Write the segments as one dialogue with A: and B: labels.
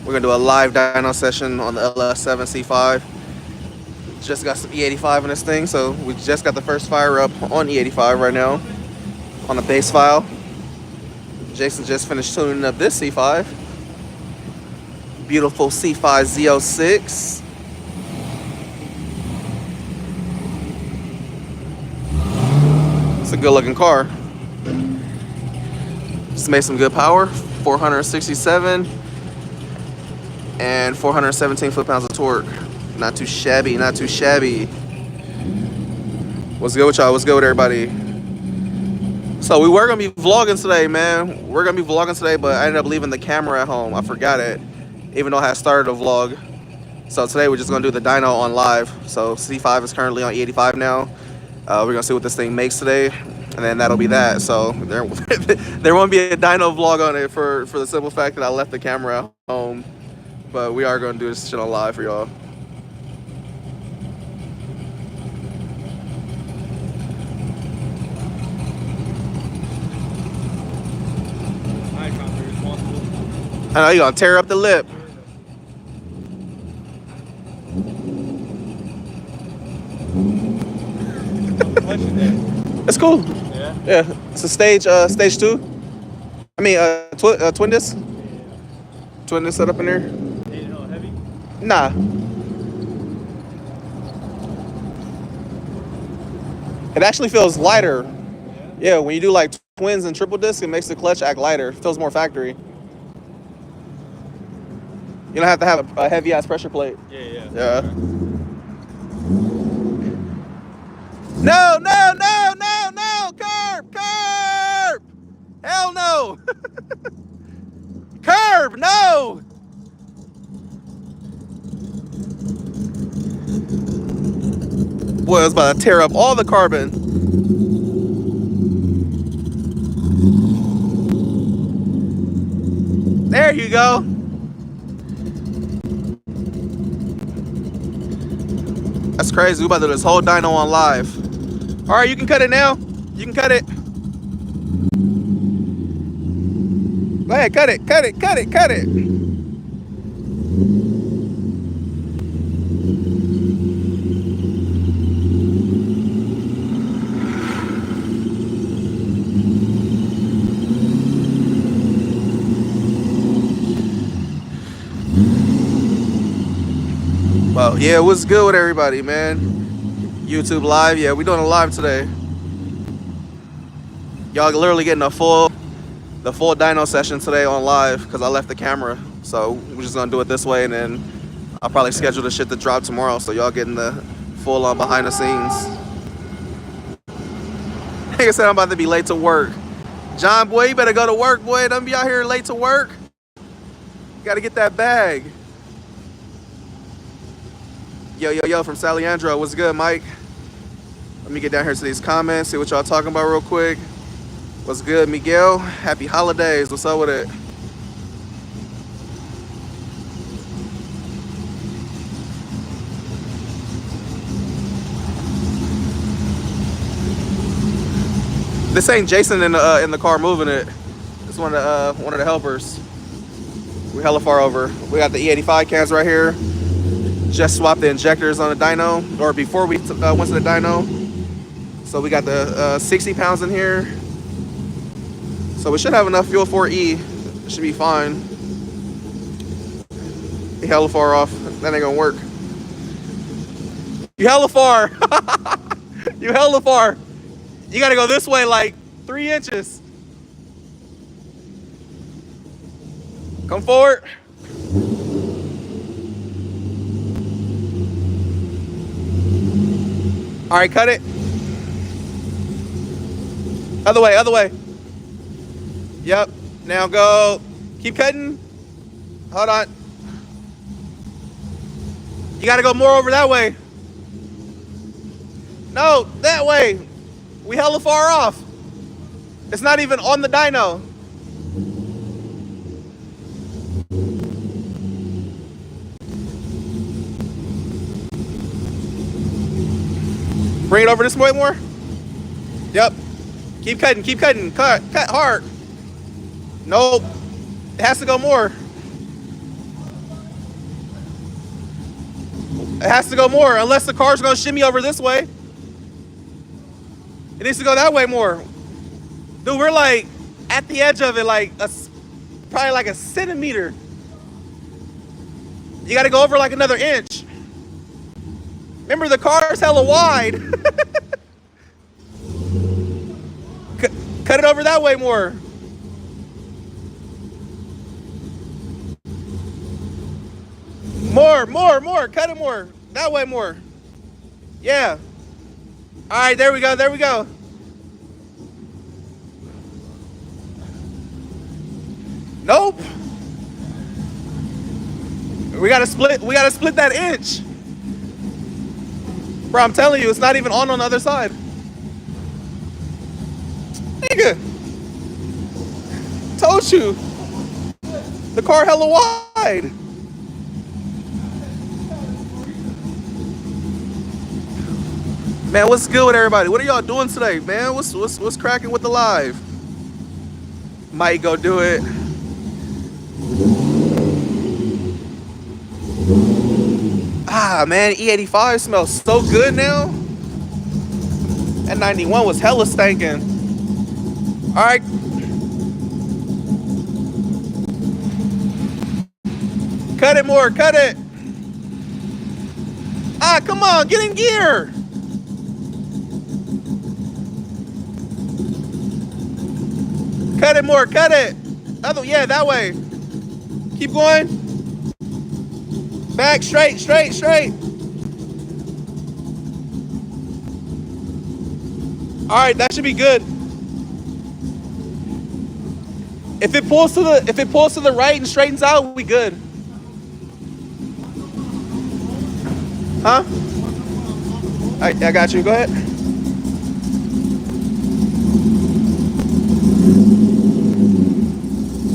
A: We're gonna do a live dyno session on the LS7 C5. Just got some E85 in this thing, so we just got the first fire up on E85 right now on a base file. Jason just finished tuning up this C5. Beautiful C5 Z06. It's a good looking car. Just made some good power, 467 and 417 foot-pounds of torque. Not too shabby, not too shabby. What's good with y'all? What's good with everybody? So we were gonna be vlogging today, man. We're gonna be vlogging today, but I ended up leaving the camera at home. I forgot it, even though I had started a vlog. So today we're just gonna do the dyno on live. So C5 is currently on E85 now. We're gonna see what this thing makes today, and then that'll be that. So there won't be a dyno vlog on it for the simple fact that I left the camera at home. But we are gonna do this shit on live for y'all. I know you're gonna tear up the lip. It's cool. Yeah. Yeah. It's a stage 2. I mean, twin disc. Twin disc set up in there.
B: Heavy?
A: Nah. It actually feels lighter. Yeah, when you do like twins and triple disc, it makes the clutch act lighter. It feels more factory. You don't have to have a heavy ass pressure plate. Yeah. No, no, no, no, no! Curb! Hell no! Curb! No! Boy, I was about to tear up all the carbon. There you go. That's crazy. We about to do this whole dyno on live. All right, you can cut it now. You can cut it. Go ahead, cut it. Well, yeah, what's good with everybody, man? YouTube live, yeah, we doing a live today. Y'all literally getting the full dyno session today on live because I left the camera. So we're just gonna do it this way, and then I'll probably schedule the shit to drop tomorrow. So y'all getting the full on behind the scenes. Like I said, I'm about to be late to work. John, boy, you better go to work, boy. Don't be out here late to work. You gotta get that bag. Yo, from Saliandro, what's good, Mike? Let me get down here to these comments, see what y'all talking about real quick. What's good, Miguel? Happy holidays, what's up with it? This ain't Jason in the car moving it. It's one of the helpers. We hella far over. We got the E85 cans right here. Just swapped the injectors on the dyno, or before we went to the dyno. So we got the 60 pounds in here. So we should have enough fuel for E. It should be fine. You hella far off. That ain't gonna work. You hella far. You hella far. You gotta go this way like 3 inches. Come forward. All right, cut it. Other way. Yep, now go. Keep cutting. Hold on. You gotta go more over that way. No, that way. We hella far off. It's not even on the dyno. Bring it over this way more. Yep. Keep cutting. Cut hard. Nope. It has to go more. It has to go more, unless the car's gonna shimmy over this way. It needs to go that way more. Dude, we're like at the edge of it, like probably like a centimeter. You gotta go over like another inch. Remember, the car's hella wide. Cut it over that way more. More. Cut it more. That way more. Yeah. All right, there we go. Nope. We gotta split that inch. Bro, I'm telling you, it's not even on the other side. Nigga. Told you. The car hella wide. Man, what's good with everybody? What are y'all doing today, man? What's cracking with the live? Might go do it. Ah, man, E85 smells so good now. That 91 was hella stankin'. All right. Cut it more, cut it. Ah, come on, get in gear. Cut it more, cut it. Yeah, that way. Keep going. Back, straight. All right, that should be good. If it pulls to the right and straightens out, we good. Huh? All right, I got you. Go ahead.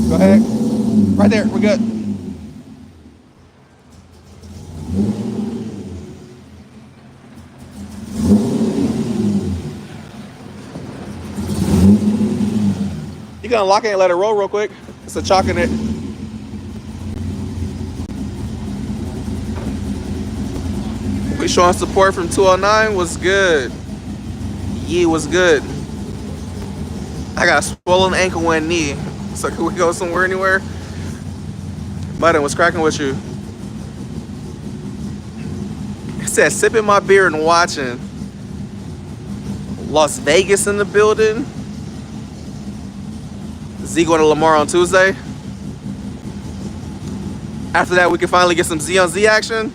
A: Go ahead. Right there. We're good. You can unlock it and let it roll real quick. It's a chalk in it. We showing support from 209. Was good. Yeah, was good. I got a swollen ankle and knee. So can we go somewhere, anywhere? Button, what's cracking with you? It said sipping my beer and watching. Las Vegas in the building. Z going to Lamar on Tuesday. After that, we can finally get some Z on Z action.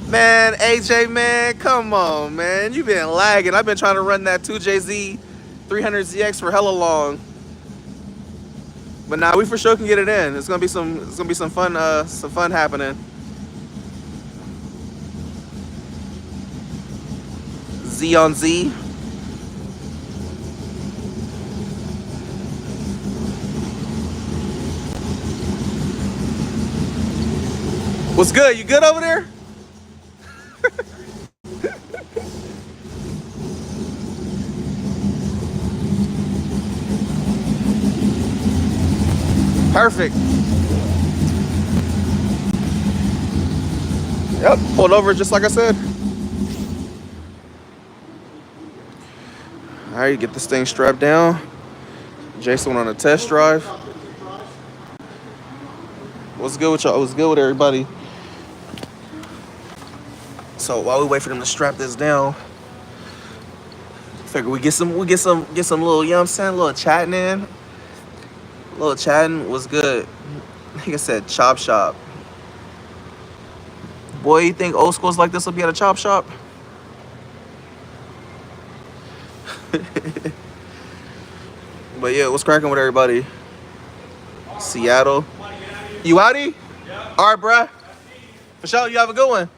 A: Man, AJ, man, come on, man. You've been lagging. I've been trying to run that 2JZ 300ZX for hella long. But now we for sure can get it in. It's gonna be some fun happening. Z on Z. What's good? You good over there? Perfect. Yep, pulled over just like I said. All right, get this thing strapped down. Jason went on a test drive. What's good with y'all? What's good with everybody? So while we wait for them to strap this down, figure we get some little, you know what I'm saying, a little chatting in. A little chatting was good. Like I said, chop shop. Boy, you think old schools like this will be at a chop shop? But yeah, what's cracking with everybody? Seattle. You outie? Yeah. All right, bruh. For sure, you have a good one.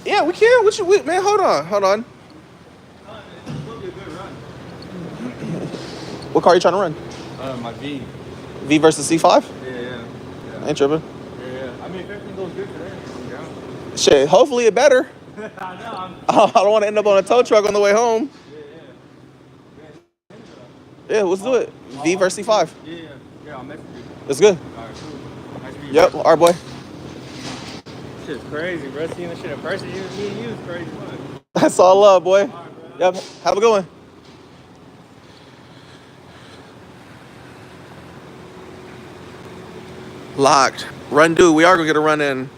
A: Yeah, we can. Man, hold on. What car are you trying to run?
B: My V.
A: V versus C5?
B: Yeah.
A: Ain't tripping.
B: Yeah. I mean, if everything goes good today, I'm down.
A: Shit, hopefully it better.
B: I know.
A: I don't want to end up on a tow truck on the way home. Yeah, let's do it. V versus C5.
B: Yeah, I'll message you.
A: That's good.
B: All right, cool. Nice to meet you.
A: Yep, all right, boy.
B: shit's crazy, bro. Seeing this shit in person, me and you is crazy fun.
A: That's all love, boy. Yep. Have a good one. Locked. Run dude. We are gonna get a run in.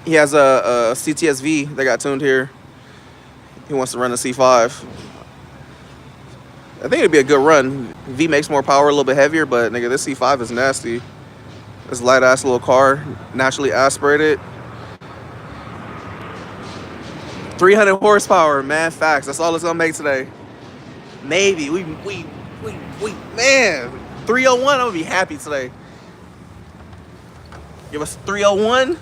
A: He has a CTSV that got tuned here. He wants to run the C5. I think it'd be a good run. V makes more power, a little bit heavier, but nigga, this C5 is nasty. This light ass little car, naturally aspirated. 300 horsepower, man. Facts. That's all it's gonna make today. Maybe we man. 301. I'm gonna be happy today. Give us 301.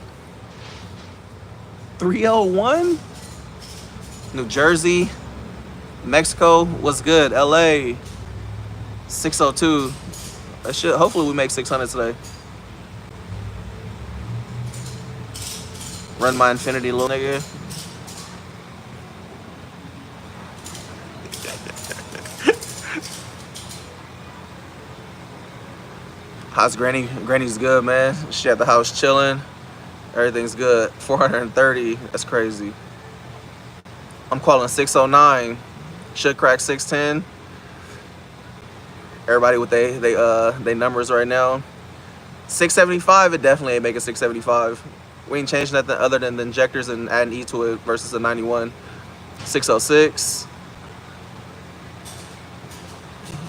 A: 301. New Jersey. Mexico, what's good? LA, 602. That shit, hopefully we make 600 today. Run my infinity, little nigga. How's Granny? Granny's good, man. She at the house chilling. Everything's good. 430, that's crazy. I'm calling 609. Should crack 610. Everybody with they numbers right now. 675, it definitely ain't making 675. We ain't changed nothing other than the injectors and adding E to it versus the 91. 606.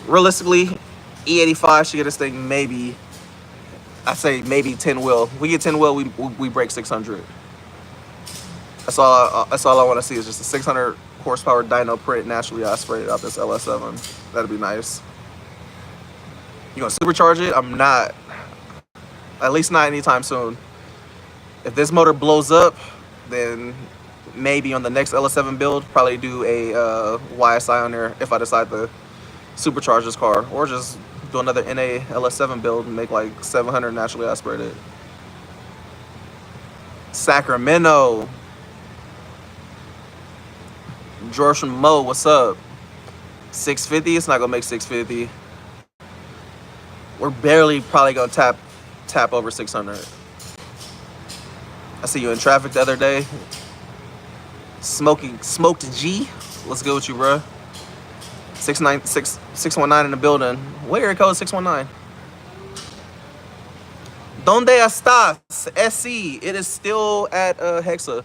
A: Realistically, E85 should get this thing maybe, I say maybe 10 wheel. We get 10 wheel, we break 600. That's all I want to see is just a 600 horsepower dyno print naturally aspirated out this LS7. That'd be nice. You gonna supercharge it? I'm not. At least not anytime soon. If this motor blows up, then maybe on the next LS7 build, probably do a YSI on there if I decide to supercharge this car, or just do another NA LS7 build and make like 700 naturally aspirated. Sacramento. George from Mo, what's up? 650, it's not gonna make 650. We're barely probably gonna tap over 600. I see you in traffic the other day. Smoked G, what's good with you, bro? 619 in the building. What area code is 619? Donde estás? SC. It is still at Hexa.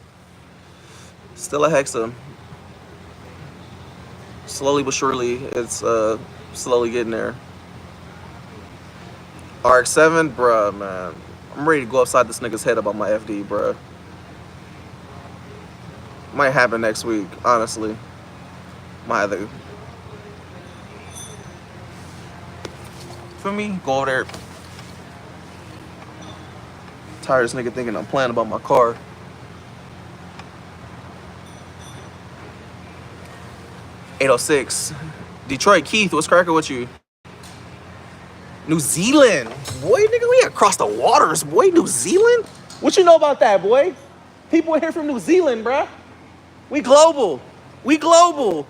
A: Still at Hexa. Slowly but surely, it's slowly getting there. RX-7, bruh, man. I'm ready to go upside this nigga's head about my FD, bruh. Might happen next week, honestly. Might have to. For me, go over there. Tired of this nigga thinking I'm playing about my car. $806. Detroit Keith, what's cracking with you? New Zealand. Boy, nigga, we across the waters, boy. New Zealand? What you know about that, boy? People in here from New Zealand, bruh. We global. We global.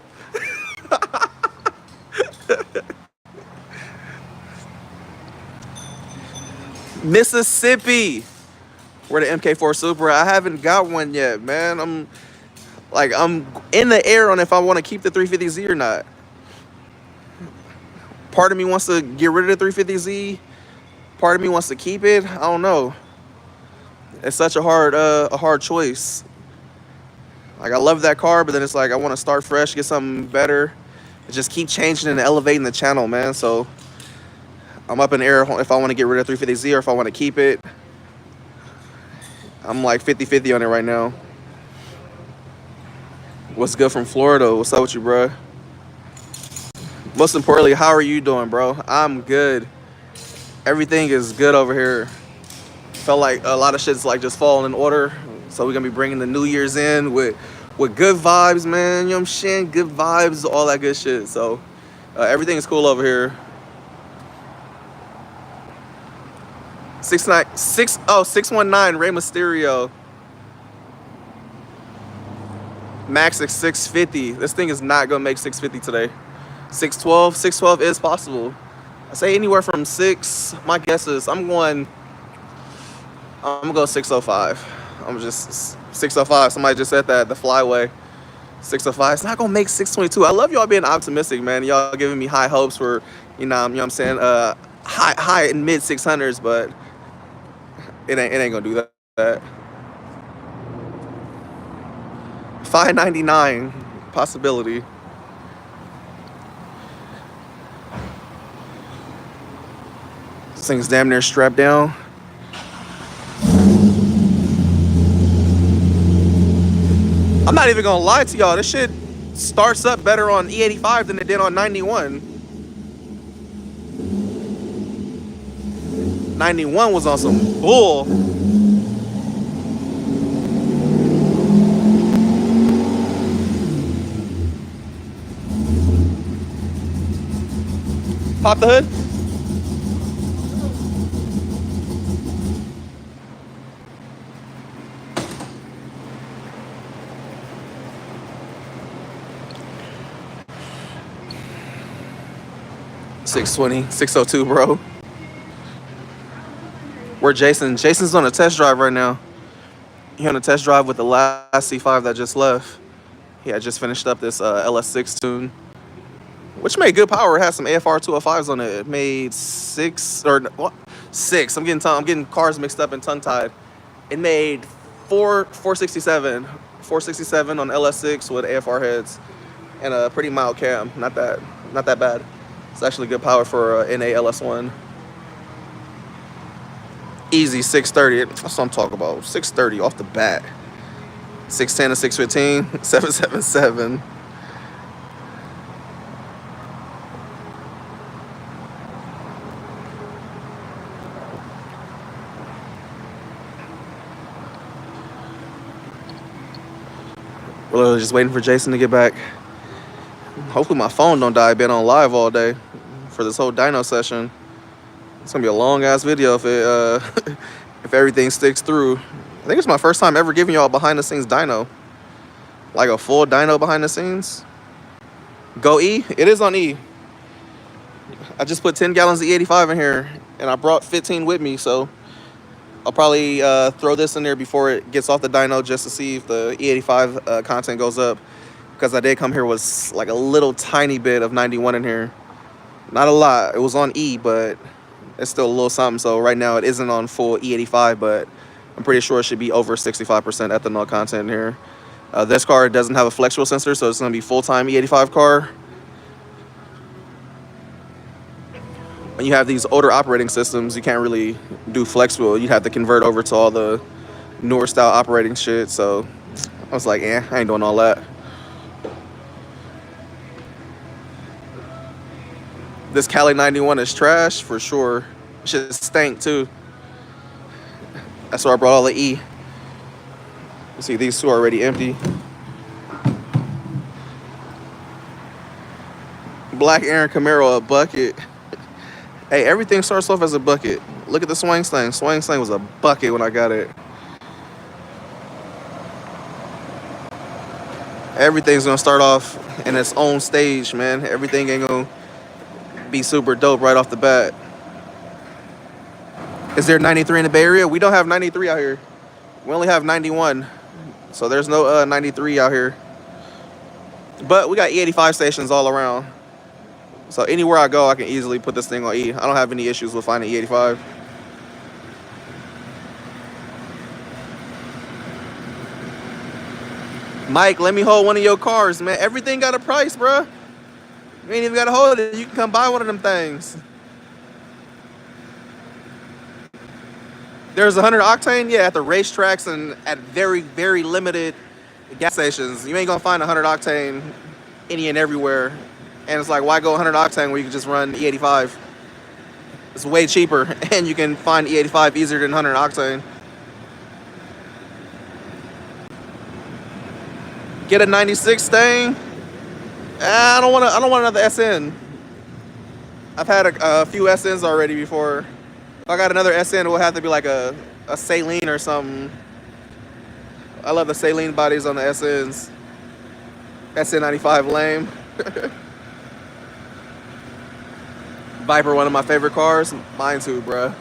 A: Mississippi. We're the MK4 Supra. I haven't got one yet, man. I'm in the air on if I want to keep the 350Z or not. Part of me wants to get rid of the 350Z. Part of me wants to keep it. I don't know. It's such a hard choice. Like, I love that car, but then it's like I want to start fresh, get something better, and just keep changing and elevating the channel, man. So I'm up in the air if I want to get rid of 350Z or if I want to keep it. I'm like 50-50 on it right now. What's good from Florida? What's up with you, bro? Most importantly, how are you doing, bro? I'm good. Everything is good over here. Felt like a lot of shit's like just falling in order. So we're gonna be bringing the New Year's in with good vibes, man. You know what I'm saying? Good vibes, all that good shit. So everything is cool over here. 619 Rey Mysterio. Max is 650. This thing is not gonna make 650 today. 612 is possible. I say anywhere from 6. My guess is I'm going I'm gonna go 605. I'm just 605. Somebody just said that the flyway 605. It's not gonna make 622. I love y'all being optimistic, man. Y'all giving me high hopes for you know what I'm saying high and mid 600s, but it ain't gonna do that. 599 possibility. This thing's damn near strapped down. I'm not even gonna lie to y'all. This shit starts up better on E85 than it did on 91. 91 was on some bull. Pop the hood. $620, $602, bro. Where Jason? Jason's on a test drive right now. He on a test drive with the last C5 that just left. He had just finished up this LS6 tune, which made good power. It had some AFR 205s on it. It made six. I'm getting cars mixed up and tongue tied. It made 467 on LS6 with AFR heads and a pretty mild cam. Not that bad. It's actually good power for NA LS1. Easy 630. That's what I'm talking about. 630 off the bat. 610 to 615. 777. We're literally just waiting for Jason to get back. Hopefully my phone don't die. Been on live all day for this whole dyno session. It's gonna be a long ass video if it if everything sticks through. I think it's my first time ever giving y'all behind the scenes dyno, like a full dyno behind the scenes. Go E. It is on E. I just put 10 gallons of E85 in here, and I brought 15 with me, so I'll probably throw this in there before it gets off the dyno just to see if the E85 content goes up. Because I did come here with like a little tiny bit of 91 in here. Not a lot. It was on E, but it's still a little something. So right now it isn't on full E85, but I'm pretty sure it should be over 65% ethanol content in here. This car doesn't have a flex wheel sensor, so it's going to be full-time E85 car. When you have these older operating systems, you can't really do flex wheel. You have to convert over to all the newer style operating shit. So I was like, I ain't doing all that. This Cali 91 is trash for sure. Shit stank too. That's why I brought all the E. You see, these two are already empty. Black Aaron Camaro, a bucket. Hey, everything starts off as a bucket. Look at the Swang Slang. Swang Slang was a bucket when I got it. Everything's gonna start off in its own stage, man. Everything ain't gonna be super dope right off the bat. Is there 93 in the Bay Area? We don't have 93 out here. We only have 91. So there's no 93 out here. But we got E85 stations all around. So anywhere I go, I can easily put this thing on E. I don't have any issues with finding E85. Mike, let me hold one of your cars, man. Everything got a price, bruh. You ain't even got to hold it. You can come buy one of them things. There's 100 octane, yeah, at the racetracks and at very, very limited gas stations. You ain't gonna find 100 octane any and everywhere. And it's like, why go 100 octane where you can just run E85? It's way cheaper, and you can find E85 easier than 100 octane. Get a 96 thing. I don't want another SN. I've had a few SNs already before. If I got another SN, it will have to be like a Saline or something. I love the Saline bodies on the SNs. SN95 lame. Viper, one of my favorite cars. Mine too, bruh.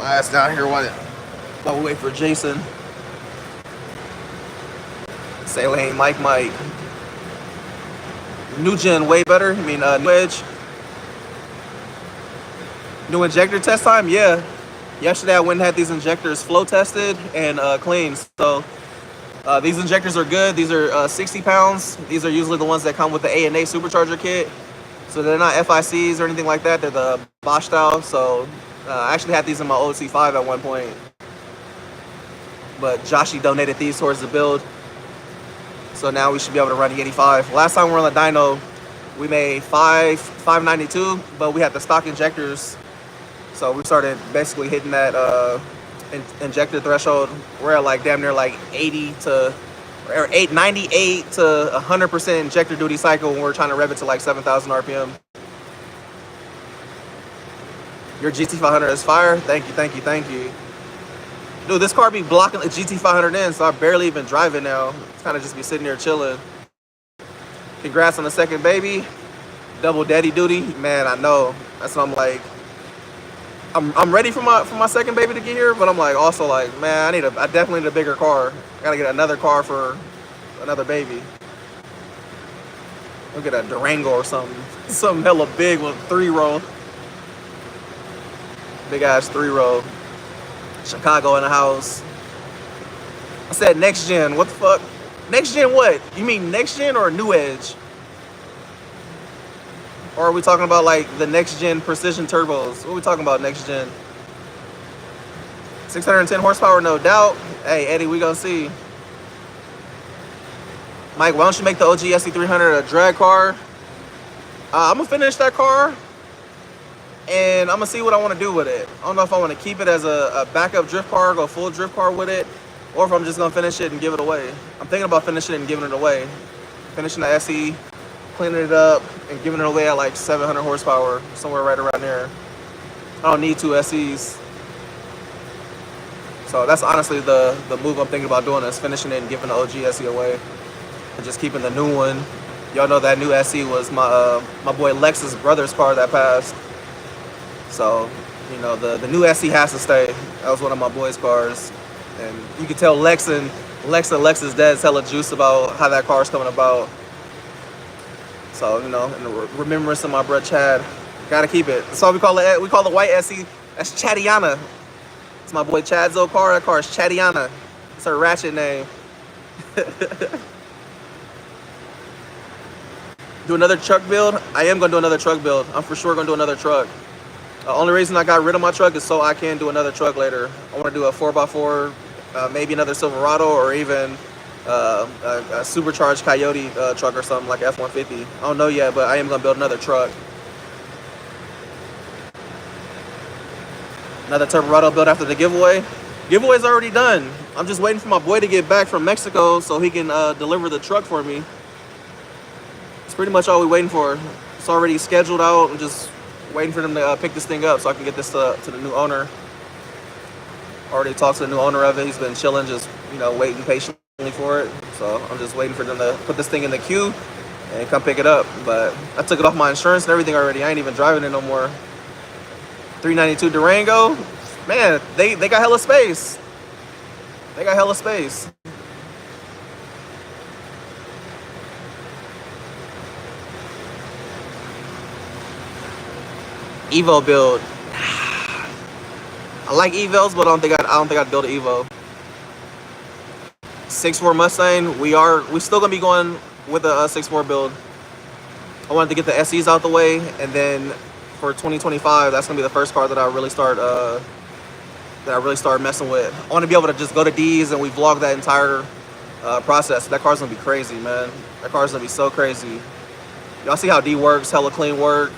A: my ass down here while we wait for Jason. Say lane, Mike. New gen way better. I mean, new edge. New injector test time, yeah. Yesterday I went and had these injectors flow tested and cleaned. So these injectors are good. These are 60 pounds. These are usually the ones that come with the A&A supercharger kit. So they're not FICs or anything like that. They're the Bosch style. So I actually had these in my old C5 at one point. But Joshy donated these towards the build. So now we should be able to run the 85. Last time we were on the dyno, we made 592, but we had the stock injectors. So we started basically hitting that injector threshold. We're at like damn near like 98 to 100% injector duty cycle when we're trying to rev it to like 7,000 RPM. Your GT500 is fire. Thank you. Dude, this car be blocking the GT500 in, so I barely even drive it now. It's kind of just be sitting there chilling. Congrats on the second baby. Double daddy duty. Man, I know. That's what I'm like. I'm ready for my second baby to get here, but I'm like also like, man, I definitely need a bigger car. I gotta get another car for another baby. I'll get a Durango or something. Something hella big with 3-row. Big ass 3-row. Chicago in the house. I said next gen. What the fuck? Next gen what? You mean next gen or new edge? Or are we talking about like the next gen precision turbos? What are we talking about next gen? 610 horsepower, no doubt. Hey, Eddie, we gonna see. Mike, why don't you make the OG SC300 a drag car? I'm gonna finish that car. And I'm gonna see what I want to do with it. I don't know if I want to keep it as a backup drift car, go full drift car with it, or if I'm just gonna finish it and give it away. I'm thinking about finishing it and giving it away. Finishing the SE, cleaning it up, and giving it away at like 700 horsepower, somewhere right around there. I don't need 2 SEs. So that's honestly the move I'm thinking about doing, is finishing it and giving the OG SE away. And just keeping the new one. Y'all know that new SE was my boy Lex's brother's car that passed. So, you know, the new SE has to stay. That was one of my boys' cars. And you can tell Lex and Lex's dad's hella juice about how that car's coming about. So, you know, in remembrance of my bro Chad, gotta keep it. That's all we call it. We call the white SE, that's Chadiana. It's my boy Chad's old car. That car is Chadiana. It's her ratchet name. Do another truck build? I am gonna do another truck build. I'm for sure gonna do another truck. The only reason I got rid of my truck is so I can do another truck later. I want to do a 4x4, maybe another Silverado, or even a supercharged Coyote truck or something like F-150. I don't know yet, but I am going to build another truck. Another Silverado build after the giveaway. Giveaway's already done. I'm just waiting for my boy to get back from Mexico so he can deliver the truck for me. It's pretty much all we're waiting for. It's already scheduled out. I'm just waiting for them to pick this thing up so I can get this to the new owner. Already talked to the new owner of it. He's been chilling, just, you know, waiting patiently for it. So I'm just waiting for them to put this thing in the queue and come pick it up. But I took it off my insurance and everything already. I ain't even driving it no more. 392 Durango. Man, they got hella space. They got hella space. Evo build. I like Evos, but I don't think I'd build an Evo. 6.4 Mustang. We still gonna be going with a 6.4 build. I wanted to get the SEs out the way, and then for 2025, that's gonna be the first car that I really start messing with. I want to be able to just go to D's and we vlog that entire process. That car's gonna be crazy, man. That car's gonna be so crazy. Y'all see how D works? Hella clean work.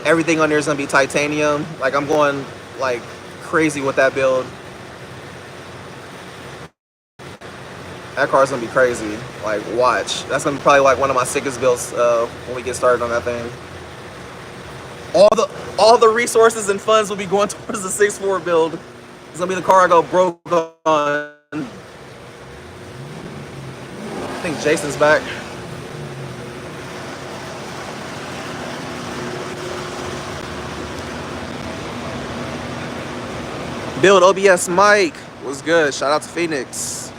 A: Everything on there is gonna be titanium. Like, I'm going like crazy with that build. That car's gonna be crazy. Like, watch. That's gonna be probably like one of my sickest builds when we get started on that thing. All the resources and funds will be going towards the 6.4 build. It's gonna be the car I go broke on. I think Jason's back. Build OBS Mike was good. Shout out to Phoenix.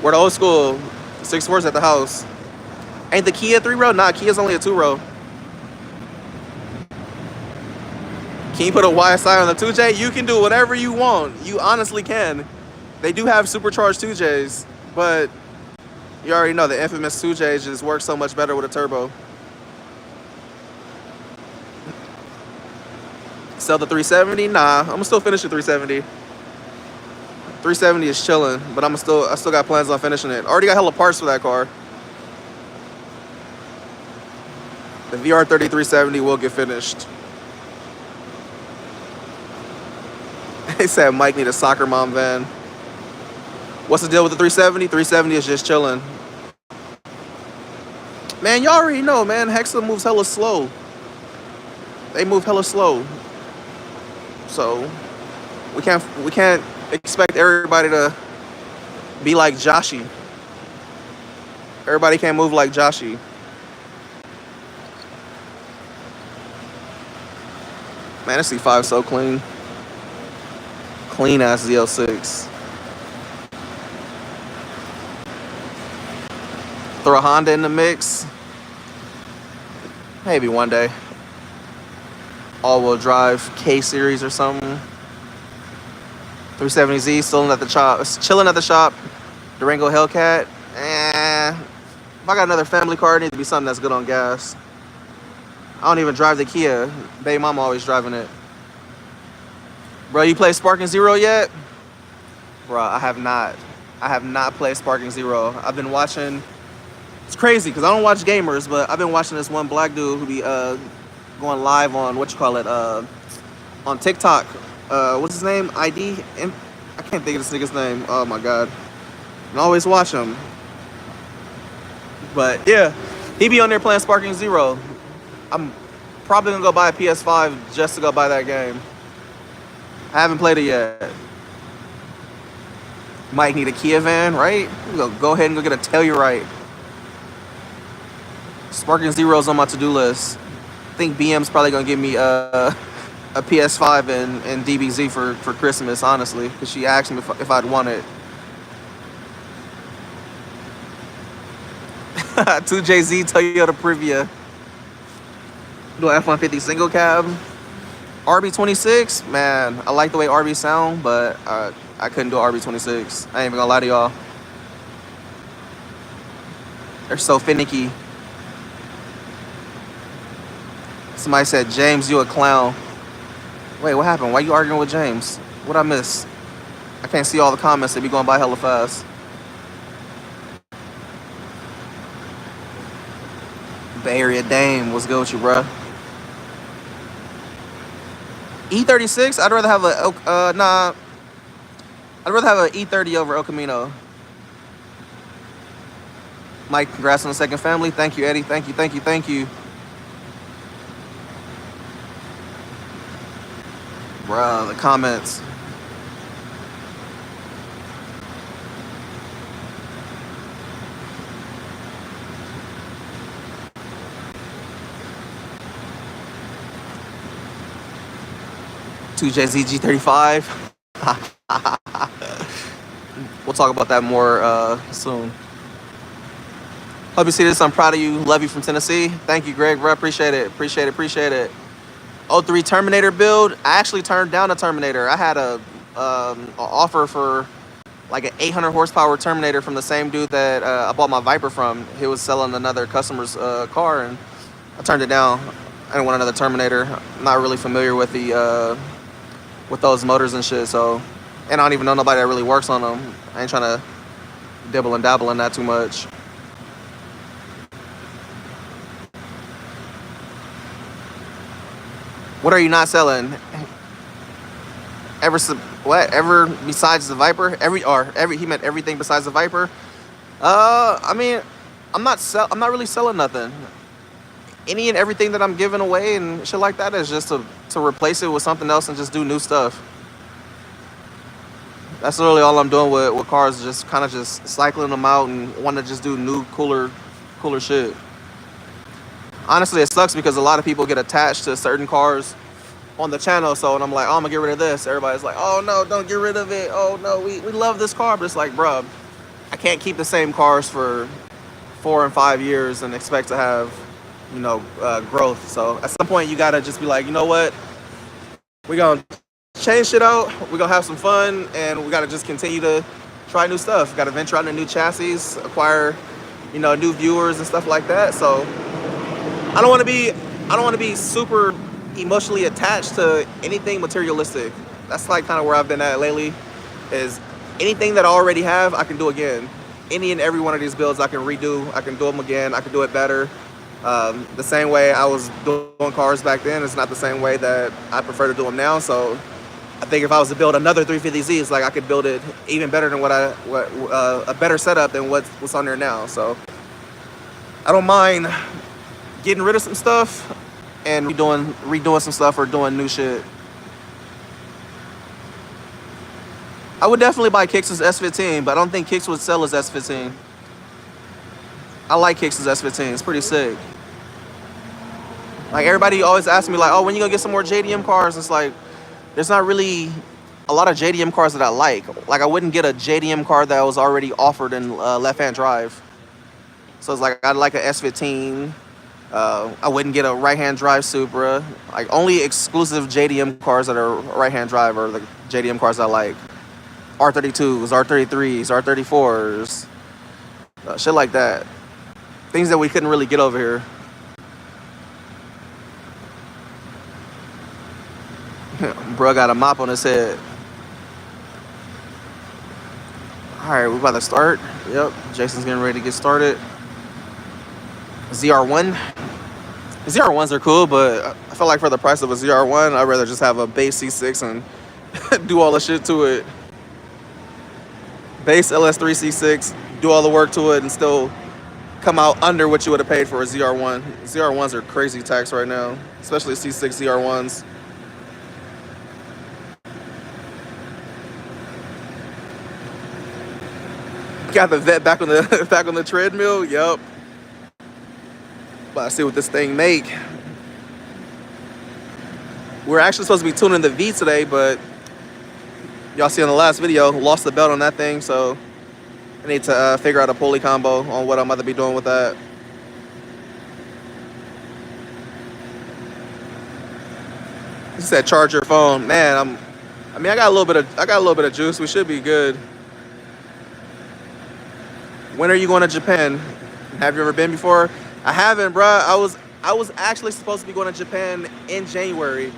A: We're the old school. 6-4's at the house. Ain't the Kia 3-row? Nah, Kia's only a 2-row. Can you put a YSI on the 2J? You can do whatever you want. You honestly can. They do have supercharged 2Js, but you already know the infamous 2J just works so much better with a turbo. Sell the 370? Nah, I'm gonna still finish the 370. 370 is chilling, but I still got plans on finishing it. Already got hella parts for that car. The VR30 370 will get finished. They said Mike need a soccer mom van. What's the deal with the 370? 370 is just chilling. Man, y'all already know, man. Hexa moves hella slow. They move hella slow. So we can't expect everybody to be like Joshy. Everybody can't move like Joshy. Man, this C5 is so clean. Clean ass ZL6. Throw a Honda in the mix. Maybe one day. All-wheel drive K series or something. 370Z still at the shop. Chilling at the shop. Durango Hellcat. If I got another family car, it needs to be something that's good on gas. I don't even drive the Kia. Baby mama always driving it. Bro, you play Sparking Zero yet? Bro, I have not. I have not played Sparking Zero. I've been watching. It's crazy because I don't watch gamers, but I've been watching this one black dude who be going live on on TikTok. What's his name? ID? I can't think of this nigga's name. Oh my god. And I always watch him. But yeah, he be on there playing Sparking Zero. I'm probably gonna go buy a PS5 just to go buy that game. I haven't played it yet. Might need a Kia van, right? Go ahead and go get a Telluride. Sparking Zero's on my to-do list. I think BM's probably gonna give me a PS5 and DBZ for Christmas, honestly, because she asked me if I'd want it. 2JZ Toyota Previa. Do an F-150 single cab. RB26, man, I like the way RB sound, but I couldn't do RB26. I ain't even gonna lie to y'all. They're so finicky. Somebody said, James, you a clown. Wait, what happened? Why you arguing with James? What'd I miss? I can't see all the comments. They be going by hella fast. Bay Area Dame, what's good with you, bruh? E36, I'd rather have I'd rather have an E30 over El Camino. Mike, congrats on the second family. Thank you, Eddie. Thank you, thank you, thank you. Bruh, the comments. Two JZG35. We'll talk about that more soon. Hope you see this. I'm proud of you. Love you from Tennessee. Thank you, Greg, bro. Appreciate it. Appreciate it. Appreciate it. 03 Terminator build. I actually turned down a Terminator. I had a offer for like an 800 horsepower Terminator from the same dude that I bought my Viper from. He was selling another customer's car, and I turned it down. I didn't want another Terminator. I'm not really familiar with the with those motors and shit, so, and I don't even know nobody that really works on them. I ain't trying to dibble and dabble in that too much. What are you not selling? Ever besides the Viper? He meant everything besides the Viper. I mean, I'm not really selling nothing. Any and everything that I'm giving away and shit like that is just to replace it with something else and just do new stuff. That's literally all I'm doing with cars, just kind of just cycling them out and want to just do new, cooler shit. Honestly, it sucks because a lot of people get attached to certain cars on the channel. So and I'm like, oh, I'm gonna get rid of this. Everybody's like, oh no, don't get rid of it. Oh no, we love this car. But it's like, bruh, I can't keep the same cars for 4 and 5 years and expect to have, growth. So at some point you gotta just be like, you know what, we're gonna change shit out, we're gonna have some fun, and we gotta just continue to try new stuff. Gotta venture out into new chassis, acquire, new viewers and stuff like that. So I don't want to be super emotionally attached to anything materialistic. That's like kind of where I've been at lately, is anything that I already have, I can do again. Any and every one of these builds I can redo. I can do them again. I can do it better. The same way I was doing cars back then is not the same way that I prefer to do them now. So I think if I was to build another 350Z, it's like I could build it even better than a better setup than what's on there now. So I don't mind getting rid of some stuff and redoing some stuff or doing new shit. I would definitely buy Kix's S15, but I don't think Kix would sell his S15. I like Kix's S15. It's pretty sick. Like, everybody always asks me, like, oh, when you gonna get some more JDM cars? It's like, there's not really a lot of JDM cars that I like. Like, I wouldn't get a JDM car that was already offered in left-hand drive. So it's like, I'd like an S15. I wouldn't get a right-hand drive Supra. Like, only exclusive JDM cars that are right-hand drive are the JDM cars I like. R32s, R33s, R34s, shit like that. Things that we couldn't really get over here. Bro got a mop on his head. Alright, we about to start. Yep, Jason's getting ready to get started. ZR1. ZR1s are cool, but I feel like for the price of a ZR1, I'd rather just have a base C6 and do all the shit to it. Base LS3 C6, do all the work to it, and still come out under what you would have paid for a ZR1. ZR1s are crazy tax right now, especially C6 ZR1s. Got the vet back on the treadmill. Yup. But I see what this thing make. We're actually supposed to be tuning the V today, but y'all see in the last video, lost the belt on that thing, so I need to figure out a pulley combo on what I'm about to be doing with that. He said charge your phone. Man, I got a little bit of juice. We should be good. When are you going to Japan? Have you ever been before? I haven't, bruh. I was actually supposed to be going to Japan in January.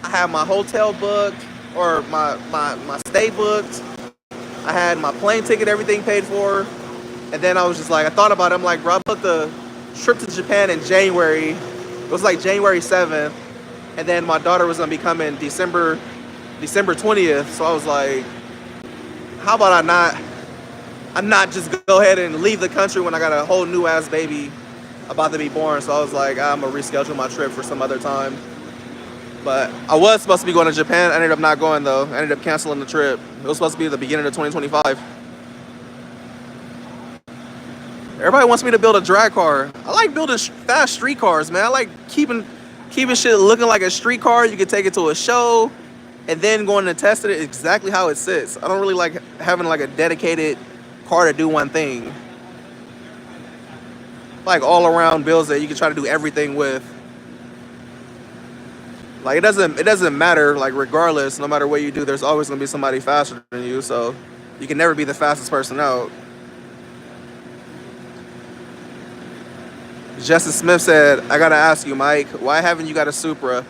A: I had my hotel booked, or my stay booked. I had my plane ticket, everything paid for. And then I was just like, I thought about it. I'm like, bro, I booked the trip to Japan in January. It was like January 7th. And then my daughter was going to be coming December 20th. So I was like, how about I not just go ahead and leave the country when I got a whole new ass baby about to be born. So I was like, I'm going to reschedule my trip for some other time. But I was supposed to be going to Japan. I ended up not going, though. I ended up canceling the trip. It was supposed to be the beginning of 2025. Everybody wants me to build a drag car. I like building fast street cars, man. I like keeping shit looking like a street car. You can take it to a show and then going to test it exactly how it sits. I don't really like having like a dedicated car to do one thing. Like all around builds that you can try to do everything with. Like it doesn't matter, like regardless, no matter what you do, there's always gonna be somebody faster than you, so you can never be the fastest person out. Justice Smith said, I gotta ask you, Mike, why haven't you got a Supra?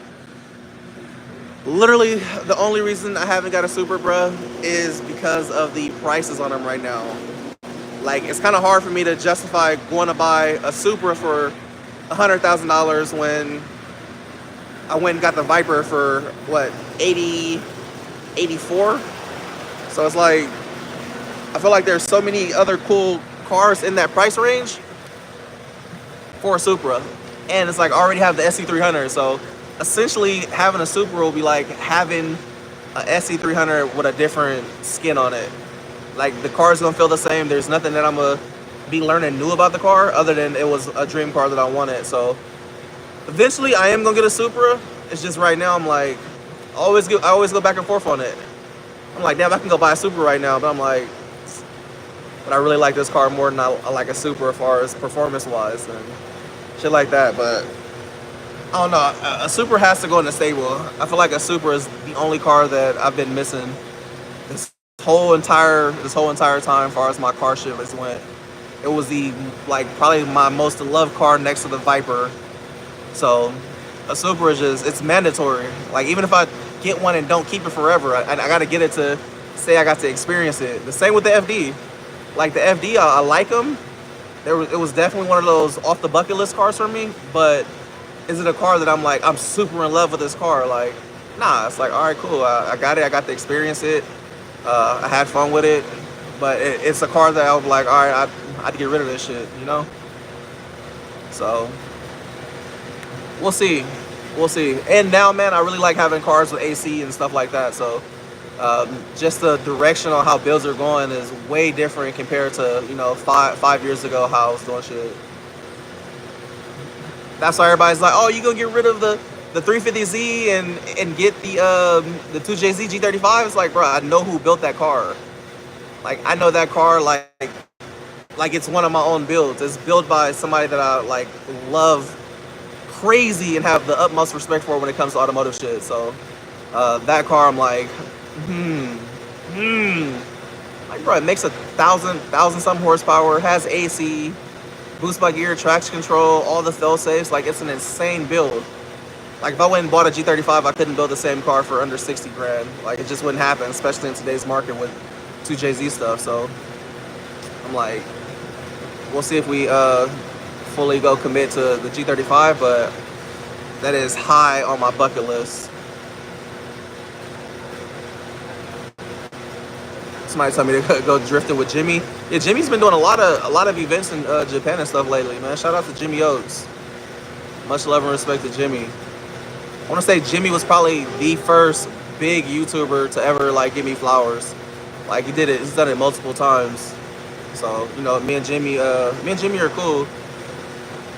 A: Literally, the only reason I haven't got a Supra, bruh, is because of the prices on them right now. Like, it's kind of hard for me to justify going to buy a Supra for $100,000 when I went and got the Viper for, what, 84? So it's like, I feel like there's so many other cool cars in that price range for a Supra. And it's like, I already have the SC300, so essentially having a Supra will be like having a SC300 with a different skin on it. Like, the car's gonna feel the same. There's nothing that I'm gonna be learning new about the car other than it was a dream car that I wanted. So eventually I am gonna get a Supra. It's just right now I'm like, I always go back and forth on it. I'm like, damn, I can go buy a Supra right now, but I'm like, but I really like this car more than I like a Supra as far as performance wise and shit like that. But I don't know. A Supra has to go in the stable. I feel like a Supra is the only car that I've been missing this whole entire time, as far as my car shipments went. It was the like probably my most loved car next to the Viper. So a Supra is just, it's mandatory. Like even if I get one and don't keep it forever, I got to get it to say I got to experience it. The same with the FD. Like the FD, I like them. It was definitely one of those off the bucket list cars for me. But is it a car that I'm like, I'm super in love with this car? Like, nah. It's like, all right, cool. I got it. I got to experience it. I had fun with it. But it's a car that I was like, all right, I had to get rid of this shit, you know? So we'll see. We'll see. And now, man, I really like having cars with AC and stuff like that. So just the direction on how builds are going is way different compared to, you know, five years ago how I was doing shit. That's why everybody's like, oh, you gonna get rid of the 350Z and get the 2JZ G35? It's like, bro, I know who built that car. Like, I know that car like it's one of my own builds. It's built by somebody that I like love crazy and have the utmost respect for when it comes to automotive shit. So that car, I'm like, like, bro, it makes 1,000 some horsepower, has AC, boost by gear, traction control, all the fail safes. Like, it's an insane build. Like, if I went and bought a G35, I couldn't build the same car for under 60 grand. Like, it just wouldn't happen, especially in today's market with 2JZ stuff. So I'm like, we'll see if we fully go commit to the G35, but that is high on my bucket list. Somebody told me to go drifting with Jimmy. Yeah, Jimmy's been doing a lot of events in Japan and stuff lately, man. Shout out to Jimmy Oaks. Much love and respect to Jimmy. I want to say Jimmy was probably the first big YouTuber to ever like give me flowers. Like, he did it. He's done it multiple times. So, you know, me and Jimmy are cool.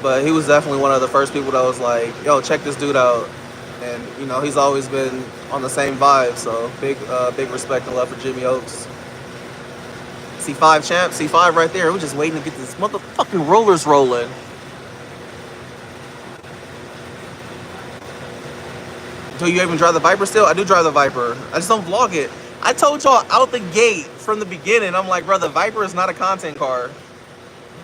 A: But he was definitely one of the first people that was like, yo, check this dude out. And, you know, he's always been on the same vibe. So big respect and love for Jimmy Oaks. C5 champ, C5 right there. We're just waiting to get this motherfucking rollers rolling. Do you even drive the Viper still? I do drive the Viper. I just don't vlog it. I told y'all out the gate from the beginning, I'm like, bro, the Viper is not a content car.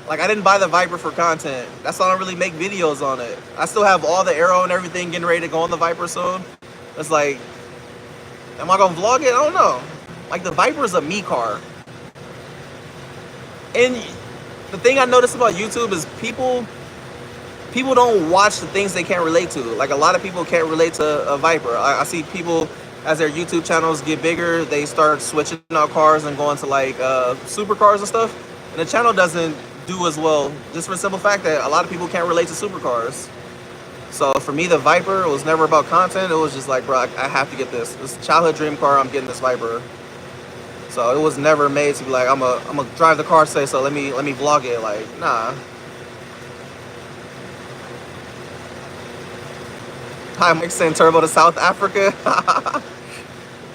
A: Like, I didn't buy the Viper for content. That's why I don't really make videos on it. I still have all the aero and everything getting ready to go on the Viper soon. It's like, am I gonna vlog it? I don't know. Like, the Viper is a me car. And the thing I noticed about YouTube is people don't watch the things they can't relate to. Like, a lot of people can't relate to a Viper. I see people, as their YouTube channels get bigger, they start switching out cars and going to like supercars and stuff. And the channel doesn't do as well, just for the simple fact that a lot of people can't relate to supercars. So for me, the Viper, it was never about content. It was just like, bro, I have to get this. This childhood dream car, I'm getting this Viper. So it was never made to be like, I'm a drive the car today, so let me vlog it. Like, nah. Hi, Mike saying turbo to South Africa.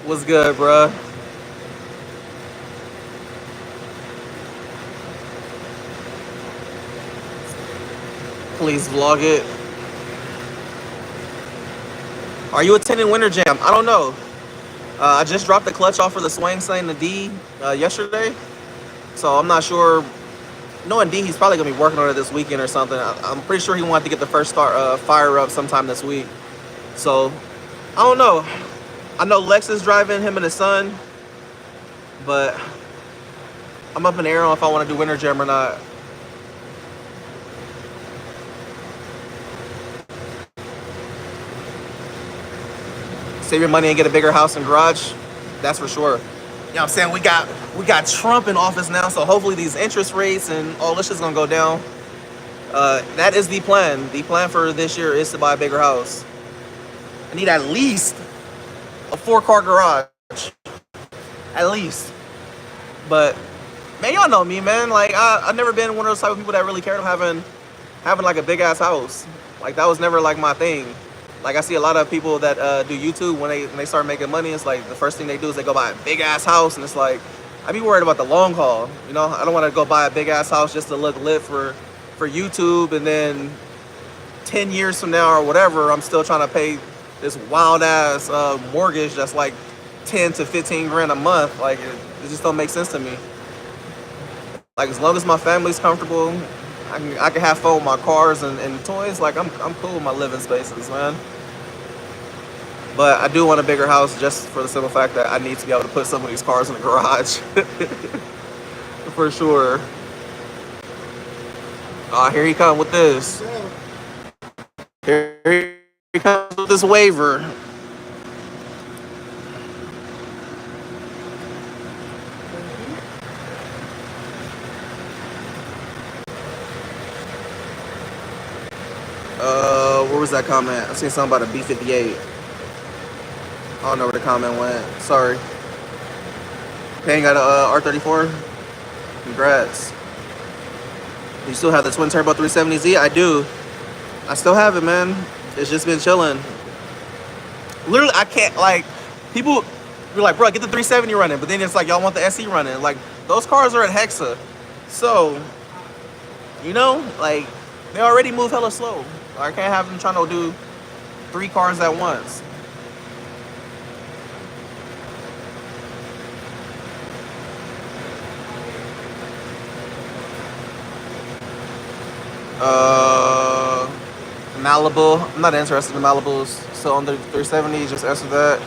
A: What's good, bruh? Please vlog it. Are you attending Winter Jam? I don't know. I just dropped the clutch off for the Swang Slang, the D, yesterday. So I'm not sure. Knowing D, he's probably going to be working on it this weekend or something. I'm pretty sure he wanted to get the first start fire up sometime this week. So, I don't know. I know Lex is driving, him and his son. But I'm up in the air on if I want to do Winter Jam or not. Save your money and get a bigger house and garage. That's for sure. You know what I'm saying? We got Trump in office now, so hopefully these interest rates and all this is gonna go down. That is the plan. The plan for this year is to buy a bigger house. I need at least a 4-car garage. At least. But man, y'all know me, man. Like, I've never been one of those type of people that really cared about having like a big ass house. Like, that was never like my thing. Like I see a lot of people that do YouTube when they start making money. It's like the first thing they do is they go buy a big ass house, and it's like I be worried about the long haul. You know, I don't want to go buy a big ass house just to look lit for YouTube, and then 10 years from now or whatever, I'm still trying to pay this wild ass mortgage that's like 10 to 15 grand a month. Like it just don't make sense to me. Like as long as my family's comfortable, I can have fun with my cars and toys. Like I'm cool with my living spaces, man. But I do want a bigger house just for the simple fact that I need to be able to put some of these cars in the garage. For sure. Here he comes with this. Here he comes with this waiver. Where was that comment? I seen something about a B58. I don't know where the comment went. Sorry. Payne got a R34. Congrats. You still have the twin turbo 370Z? I do. I still have it, man. It's just been chilling. Literally, I can't, like, people be like, bro, get the 370 running, but then it's like, y'all want the SE running. Like, those cars are at Hexa. So, you know, like, they already move hella slow. I can't have them trying to do 3 cars at once. Malibu. I'm not interested in Malibus. Still under 370. Just answer that.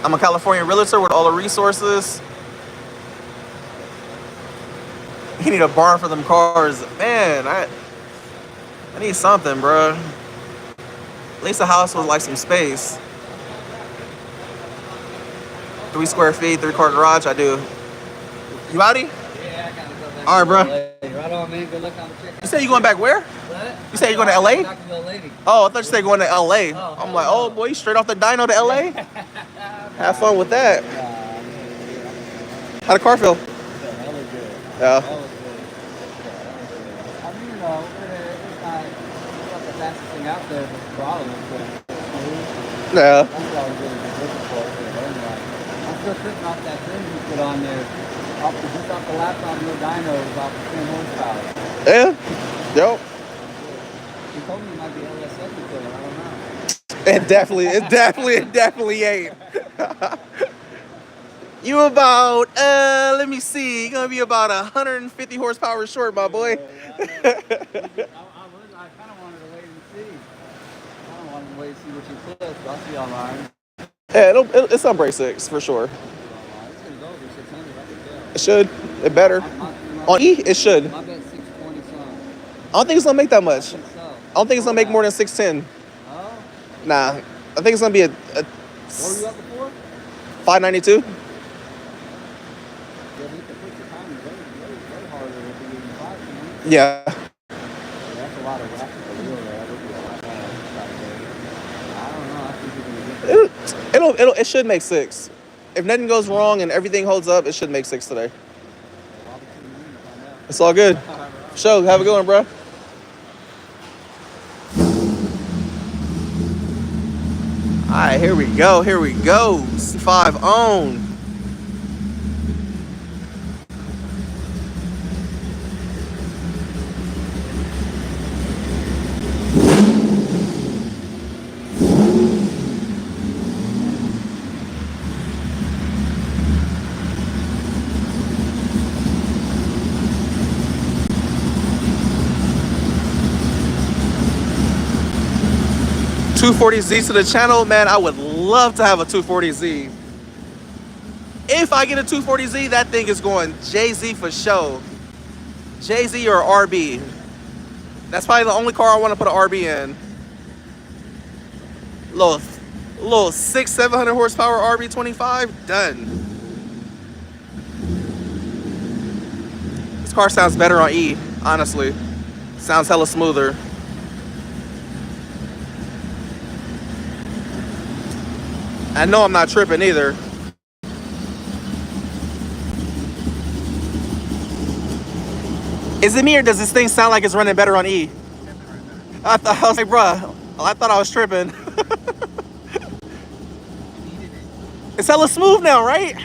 A: I'm a California realtor with all the resources. You need a barn for them cars, man. I need something, bro. At least a house with like some space. 3 square feet, 3-car garage. I do. You outie?
B: Yeah, I gotta go back.
A: All right, bro.
B: Right on, man. Good luck on the check.
A: You say you going back where?
B: What?
A: You say you going to LA? Oh, I thought you said going to LA.
B: Oh,
A: I'm like, oh boy, you straight off the dyno to LA? Have fun with that. How'd the car feel?
B: Hella good.
A: Yeah.
B: Hella good. I mean, you know, it's not the fastest thing out there, but the throttle is pretty smooth.
A: Yeah.
B: That's what I was really looking for. I'm still sitting off that thing you put on there. Just off the laptop, no dynos, off the 10 horsepower.
A: Yeah. Yep.
B: He told me it might be LSF equivalent. I don't know.
A: It definitely ain't. You about, let me see, you're gonna be about 150 horsepower short, my boy.
B: I kind of wanted to wait and see. I don't want to wait and see what you put, but I'll see online.
A: Yeah, it's on break 6 for sure.
B: It's going to go over 600, I can tell.
A: It should. It better. On E, it should.
B: My bet 620 some.
A: I don't think it's gonna make that much.
B: I think so.
A: I don't think it's gonna make more than 610.
B: Oh?
A: Nah, I think it's gonna be a
B: What were you up before?
A: 592.
B: Yeah, but you can push the timing way harder if you use 5 minutes.
A: Yeah.
B: That's a lot of whack at the wheel there. That would be a lot more. I don't know. I think you can get
A: It should make 6. If nothing goes wrong and everything holds up, it should make 6 today. It's all good. Show, have a good one, bro. All right, here we go. C5 on. $240Z to the channel, man. I would love to have a 240Z. If I get a 240Z, that thing is going JZ for show. JZ or RB. That's probably the only car I want to put an RB in. Little 600-700 horsepower RB25, done. This car sounds better on E, honestly. Sounds hella smoother. I know I'm not tripping either. Is it me or does this thing sound like it's running better on E? I was like, bruh, I thought I was tripping. It's hella smooth now, right?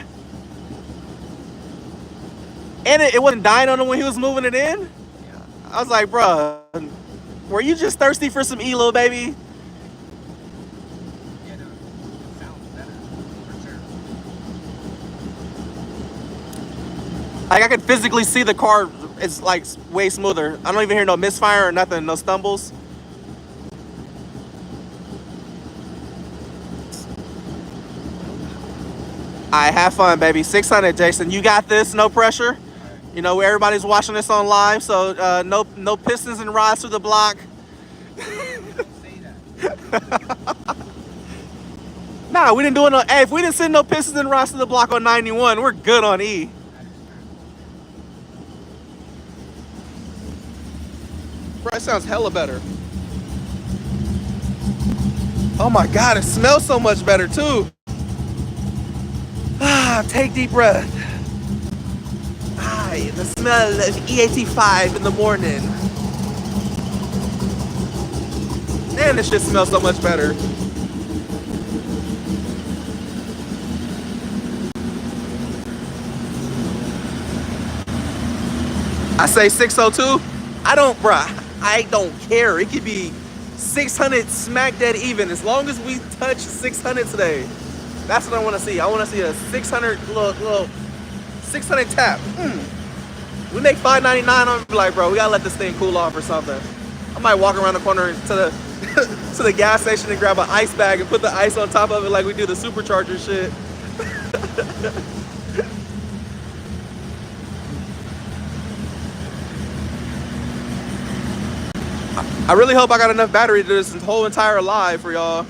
A: And it wasn't dying on him when he was moving it in. I was like, bruh, were you just thirsty for some E, little baby?
B: Yeah, no, it sounds better for sure.
A: Like I could physically see the car. It's like way smoother. I don't even hear no misfire or nothing, no stumbles. I have fun, baby. 600, Jason. You got this. No pressure. You know, everybody's watching this on live, so no pistons and rods through the block. Nah, we didn't do it. Hey, if we didn't send no pistons and rods to the block on 91, we're good on E. Bro, it sounds hella better. Oh my God, it smells so much better too. Ah, take deep breath. Ah, the smell of E85 in the morning. Man, this shit smells so much better. I say 602. I don't care. It could be 600 smack dead even. As long as we touch 600 today. That's what I want to see. I want to see a 600 little 600 tap. We make 599. I'm like, bro, we gotta let this thing cool off or something. I might walk around the corner to the to the gas station and grab an ice bag and put the ice on top of it like we do the supercharger shit. I really hope I got enough battery to do this whole entire live for y'all.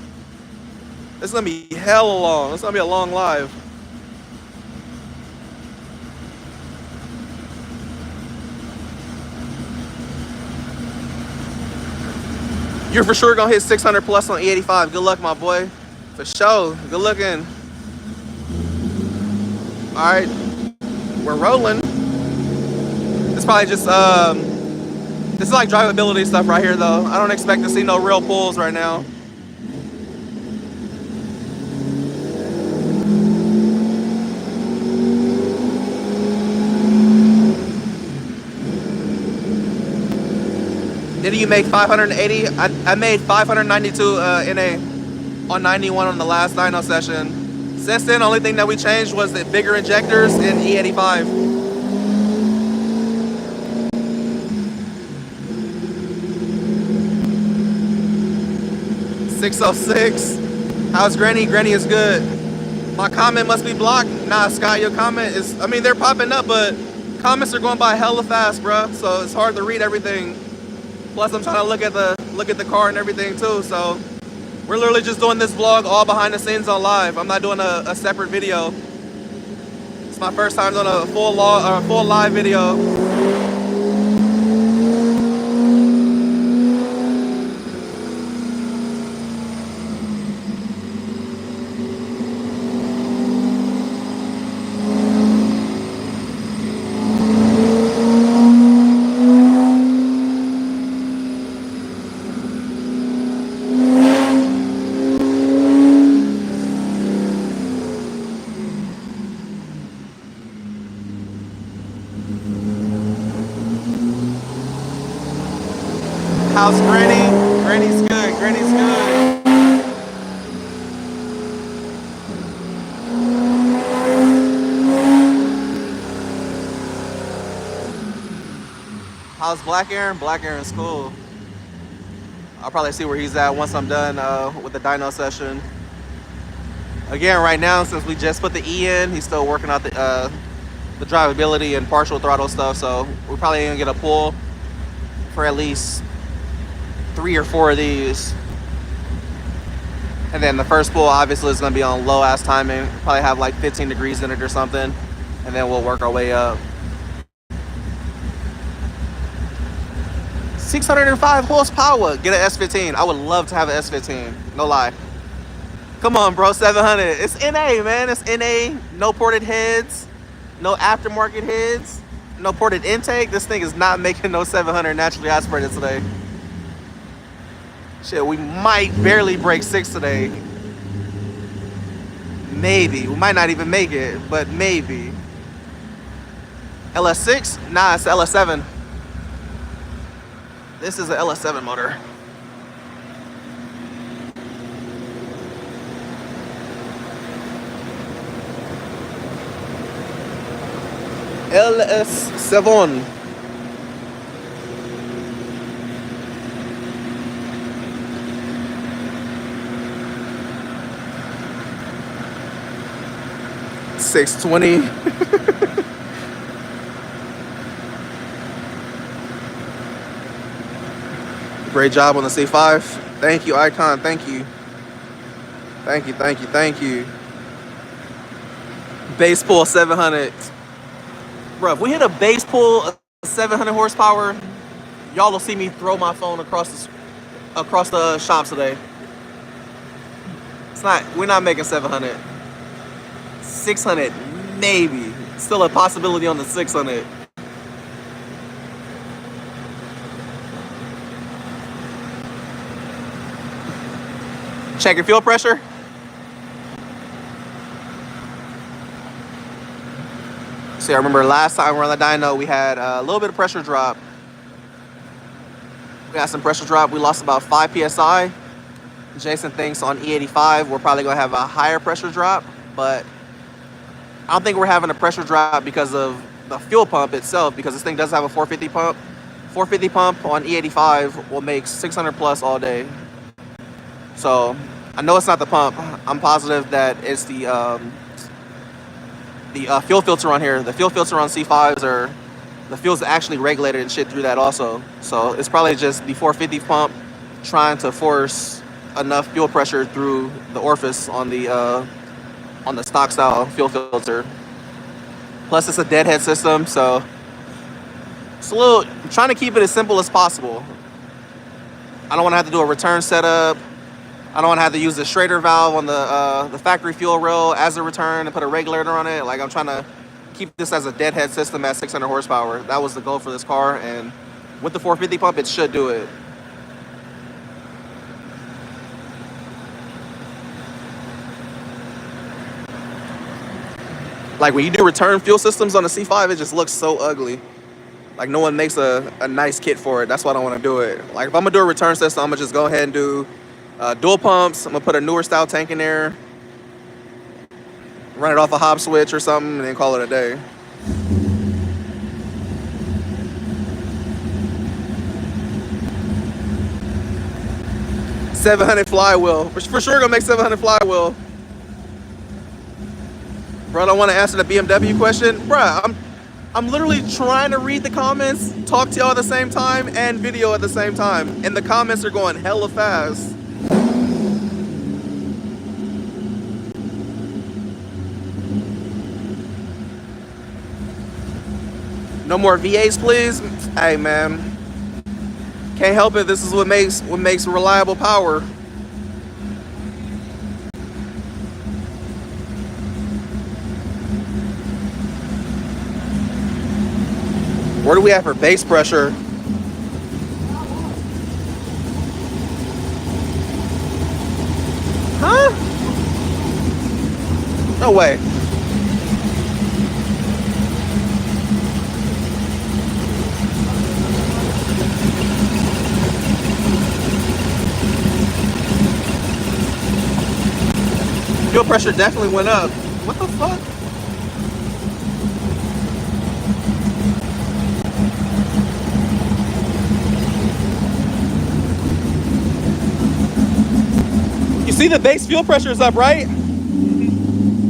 A: It's gonna be hella long. It's gonna be a long live. You're for sure gonna hit 600 plus on E85. Good luck, my boy. For sure. Good looking. All right, we're rolling. It's probably just this is like drivability stuff right here, though. I don't expect to see no real pulls right now. Did you make 580? I made 592 NA on 91 on the last dyno session. Since then, the only thing that we changed was the bigger injectors in E85. 606. How's Granny? Granny is good. My comment must be blocked. Nah, Scott, your comment is, I mean, they're popping up, but comments are going by hella fast, bro. So it's hard to read everything. Plus, I'm trying to look at the car and everything too. So we're literally just doing this vlog all behind the scenes on live. I'm not doing a separate video. It's my first time doing a full live video. How's Granny? Granny's good. Granny's good. How's Black Aaron? Black Aaron's cool. I'll probably see where he's at once I'm done with the dyno session. Again, right now, since we just put the E in, he's still working out the drivability and partial throttle stuff, so we're probably gonna get a pull for at least 3 or 4 of these. And then the first pull obviously is going to be on low ass timing, probably have like 15 degrees in it or something, and then we'll work our way up. 605 horsepower. Get an S15. I would love to have an S15, no lie. Come on, bro. 700. It's NA, man. It's NA. No ported heads, no aftermarket heads, no ported intake. This thing is not making no 700 naturally aspirated today. Shit, we might barely break 6 today. Maybe. We might not even make it, but maybe. LS6? Nah, it's the LS7. This is an LS7 motor. LS7. $620. Great job on the C5. Thank you, Icon. Thank you. Thank you, thank you, thank you. Base pull 700. Bro, if we hit a base pull of 700 horsepower, y'all will see me throw my phone across the shop today. We're not making 700. 600, maybe. Still a possibility on the 600. Check your fuel pressure. See, I remember last time we were on the dyno, we had a little bit of pressure drop. We got some pressure drop. We lost about 5 psi. Jason thinks on E85 we're probably gonna have a higher pressure drop, but I don't think we're having a pressure drop because of the fuel pump itself, because this thing does have a 450 pump. 450 pump on E85 will make 600 plus all day. So I know it's not the pump. I'm positive that it's the fuel filter on here. The fuel filter on C5s are, the fuel's actually regulated and shit through that also. So it's probably just the 450 pump trying to force enough fuel pressure through the orifice on the stock style fuel filter. Plus it's a deadhead system, so it's I'm trying to keep it as simple as possible. I don't want to have to do a return setup. I don't want to have to use the Schrader valve on the factory fuel rail as a return and put a regulator on it. Like, I'm trying to keep this as a deadhead system at 600 horsepower. That was the goal for this car, and with the 450 pump, it should do it. Like, when you do return fuel systems on the C5, it just looks so ugly. Like, no one makes a nice kit for it. That's why I don't want to do it. Like, if I'm going to do a return system, I'm going to just go ahead and do dual pumps. I'm going to put a newer style tank in there, run it off a hop switch or something, and then call it a day. $700 flywheel. For sure going to make $700 flywheel. Bro, I don't want to answer the BMW question. Bro, I'm literally trying to read the comments, talk to y'all at the same time, and video at the same time. And the comments are going hella fast. No more VAs, please. Hey, man. Can't help it. This is what makes reliable power. Where do we have for base pressure? Huh? No way. Fuel pressure definitely went up. What the fuck? You see the base fuel pressure is up, right?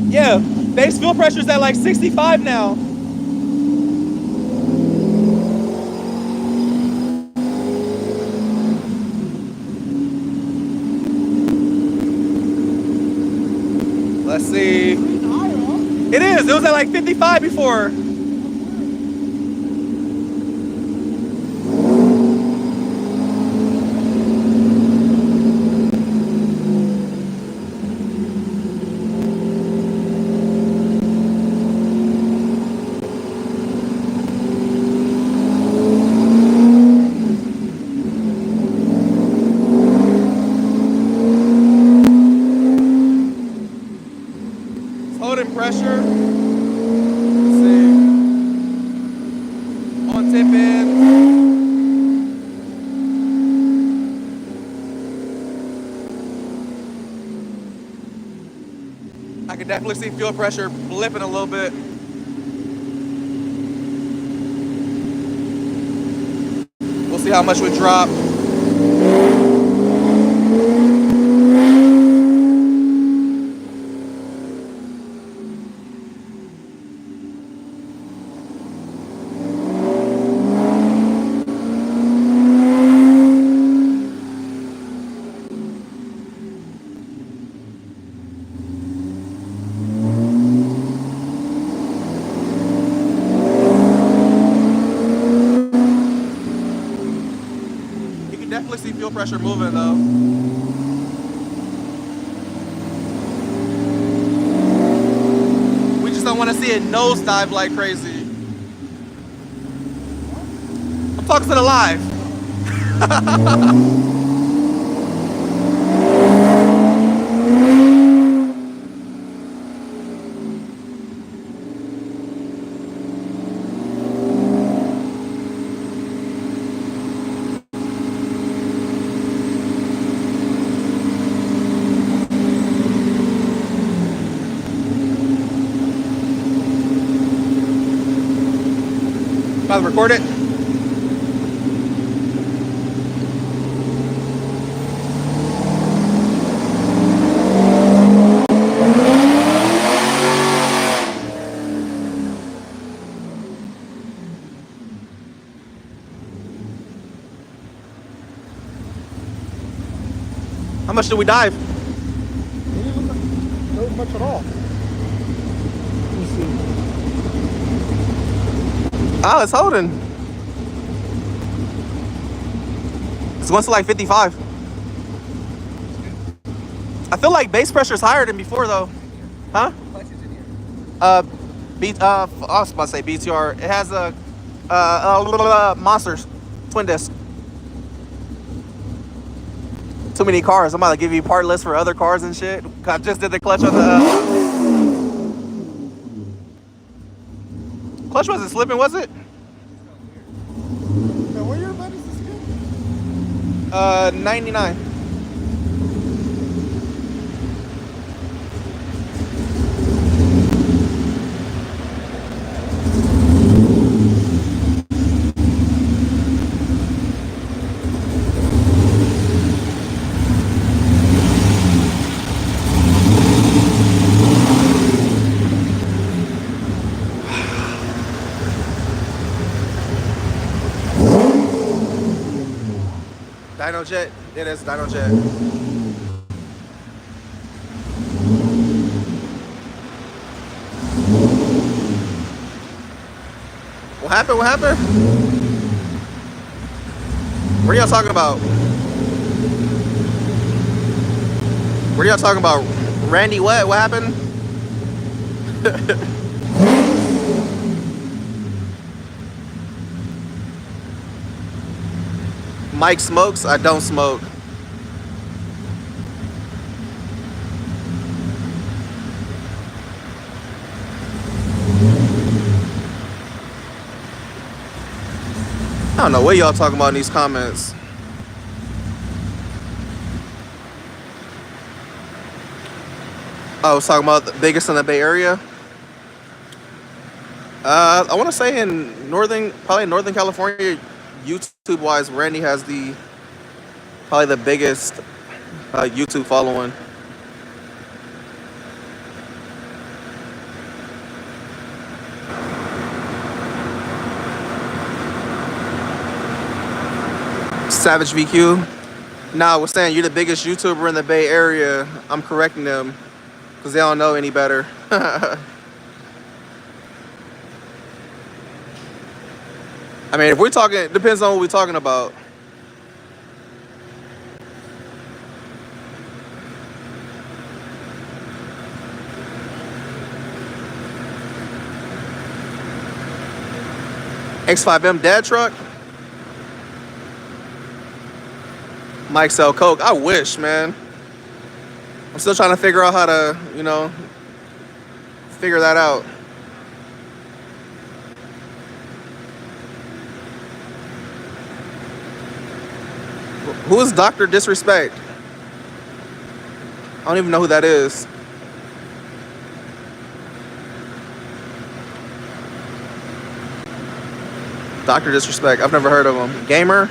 A: Yeah, base fuel pressure is at like 65 now. Let's see. It is. It was at like 55 before. definitely see fuel pressure blipping a little bit. We'll see how much we drop. Definitely see fuel pressure moving though. We just don't want to see it nosedive like crazy. I'm talking to the live. About to record it. How much did we dive?
C: It didn't look like much at all. Let me see.
A: Oh, it's holding. It's going to like 55. I feel like base pressure is higher than before though. Huh? I was about to say BTR. It has a Monsters twin disc. Too many cars. I'm about to give you part list for other cars and shit. I just did the clutch on the clutch wasn't slipping, was it?
C: Now, what year bud is this again?
A: 99. Dyno Jet. It is Dyno Jet. What happened? What happened? What are y'all talking about? What are y'all talking about? Randy what? What happened? Mike smokes? I don't smoke. I don't know what y'all talking about in these comments. I was talking about the biggest in the Bay Area. I want to say in probably Northern California, YouTube wise, Randy has probably the biggest YouTube following. Savage VQ. Nah, I was saying you're the biggest YouTuber in the Bay Area. I'm correcting them because they don't know any better. I mean, if we're talking, it depends on what we're talking about. X5M dad truck. Mike sell coke. I wish, man. I'm still trying to figure out how to, figure that out. Who is Dr. Disrespect? I don't even know who that is. Dr. Disrespect. I've never heard of him. Gamer.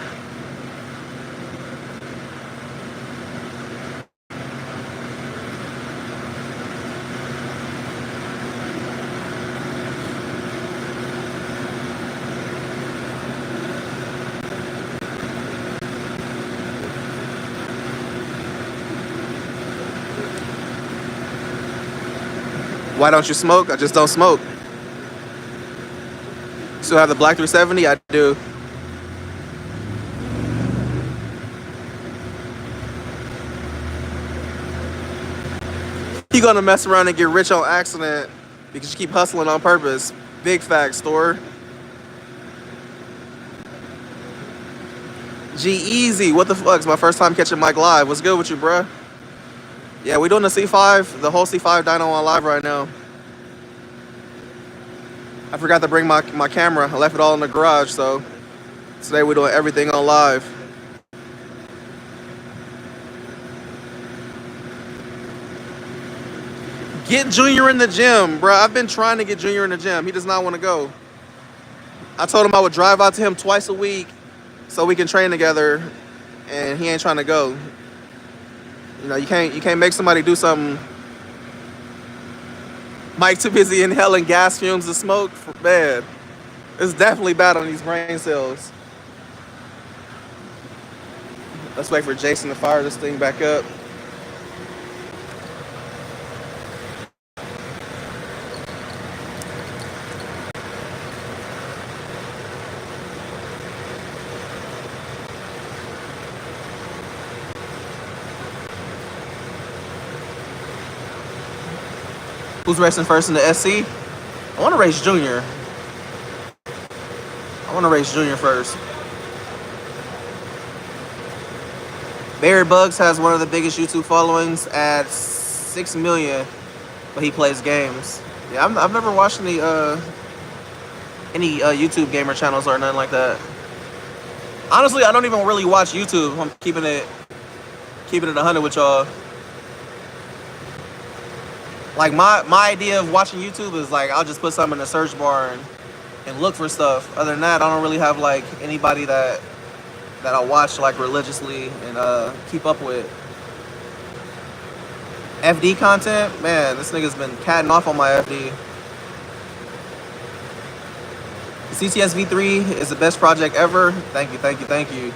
A: Why don't you smoke? I just don't smoke. Still have the black 370? I do. You gonna mess around and get rich on accident because you keep hustling on purpose. Big fact, store. G-Easy, what the fuck? It's my first time catching Mike live. What's good with you, bruh? Yeah, we doing the C5, the whole C5 Dyno on live right now. I forgot to bring my camera. I left it all in the garage, so today we're doing everything on live. Get Junior in the gym, bro. I've been trying to get Junior in the gym. He does not want to go. I told him I would drive out to him twice a week so we can train together, and he ain't trying to go. You know, you can't make somebody do something. Mike too busy inhaling gas fumes and smoke. Bad. It's definitely bad on these brain cells. Let's wait for Jason to fire this thing back up. Who's racing first in the SC? I want to race Junior. I want to race Junior first. Barry Bugs has one of the biggest YouTube followings at 6 million, but he plays games. Yeah, I've never watched any YouTube gamer channels or nothing like that. Honestly, I don't even really watch YouTube. I'm keeping it 100 with y'all. Like my idea of watching YouTube is like I'll just put something in the search bar and look for stuff. Other than that, I don't really have like anybody that I watch like religiously and keep up with. FD content, man, this nigga's been catting off on my FD. The CTS V3 is the best project ever. Thank you, thank you, thank you.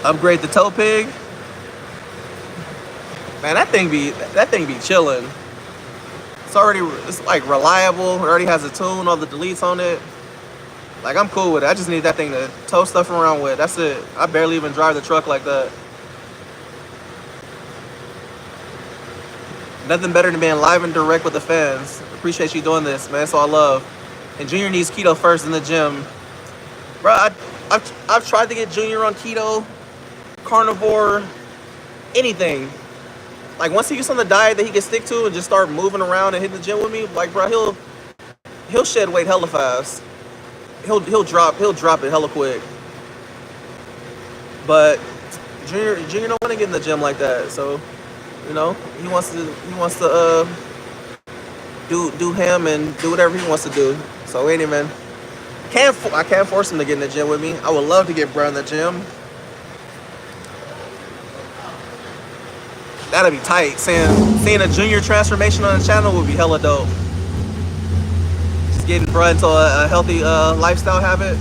A: Upgrade the tow pig. Man, that thing be chilling. It's like reliable. It already has a tune, all the deletes on it. Like I'm cool with it. I just need that thing to tow stuff around with. That's it. I barely even drive the truck like that. Nothing better than being live and direct with the fans. Appreciate you doing this, man. That's all I love. And Junior needs keto first in the gym. Bro, I've tried to get Junior on keto, carnivore, anything. Like once he gets on the diet that he can stick to and just start moving around and hitting the gym with me, like bro, he'll shed weight hella fast. He'll drop it hella quick. But Junior don't want to get in the gym like that. So, you know, he wants to do him and do whatever he wants to do. So anyway, I can't force him to get in the gym with me. I would love to get bro in the gym. That'd be tight. Seeing a Junior transformation on the channel would be hella dope. Just getting bro into a healthy lifestyle habit.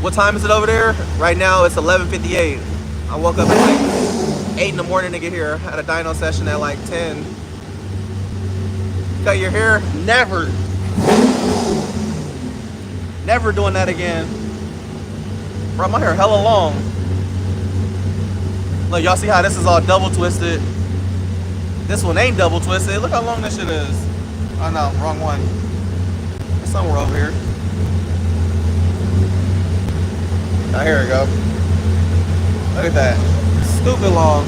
A: What time is it over there? Right now it's 11:58. I woke up at like 8 in the morning to get here. Had a dyno session at like 10. Cut your hair? Never. Never doing that again. Bro, my hair hella long. Look, y'all see how this is all double twisted? This one ain't double twisted. Look how long this shit is. Oh no, wrong one. It's somewhere over here. Oh, here we go. Look at that. Stupid long.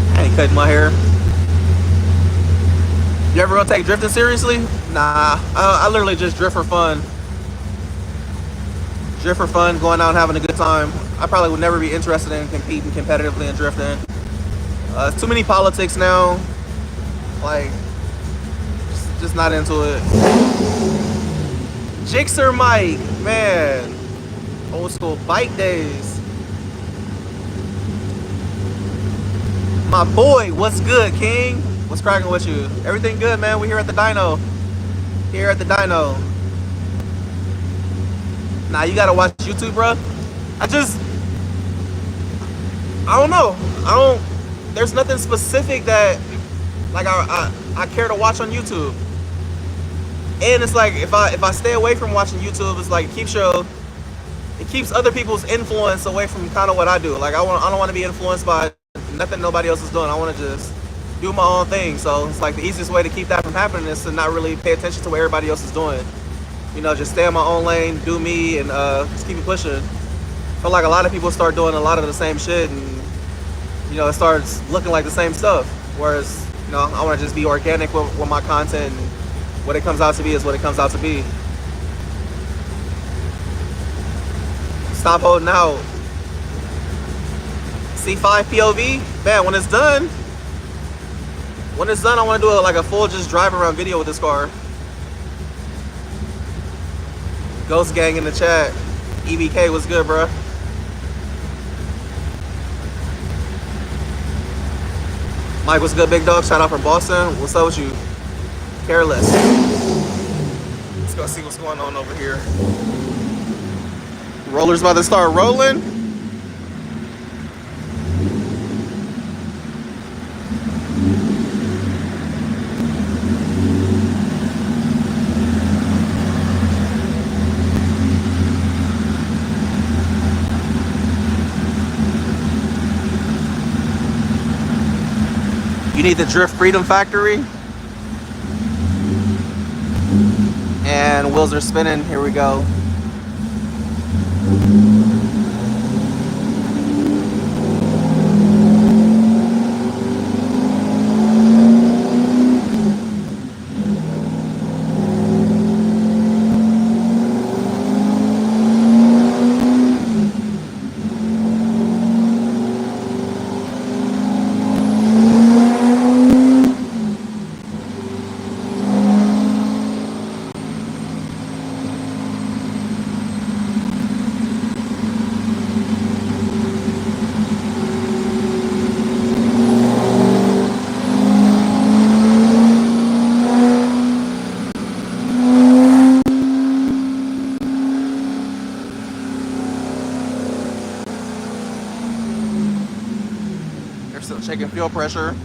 A: I ain't cutting my hair. You ever gonna take drifting seriously? Nah, I literally just drift for fun. drift for fun, going out and having a good time. I probably would never be interested in competing competitively and drifting. It's too many politics now. Like, just not into it. Jixer Mike, man. Old school bike days. My boy, what's good, King? What's cracking with you? Everything good, man. We here at the dyno. Here at the dyno. Nah, you gotta watch YouTube, bro. I don't know. There's nothing specific that, like, I care to watch on YouTube. And it's like, if I stay away from watching YouTube, it's like, it keeps other people's influence away from kind of what I do. Like, I don't want to be influenced by nothing nobody else is doing. I want to just do my own thing. So it's like the easiest way to keep that from happening is to not really pay attention to what everybody else is doing. You know, just stay in my own lane, do me, and just keep it pushing. I feel like a lot of people start doing a lot of the same shit, and you know, it starts looking like the same stuff. Whereas, you know, I want to just be organic with my content, and what it comes out to be is what it comes out to be. Stop holding out. C5 POV, man. When it's done, I want to do like a full just drive around video with this car. Ghost Gang in the chat. EBK was good, bro. Mike, what's good, big dog? Shout out from Boston. What's up with you? Careless. Let's go see what's going on over here. Roller's about to start rolling. You need the Drift Freedom Factory. And wheels are spinning. Here we go. Still checking fuel pressure.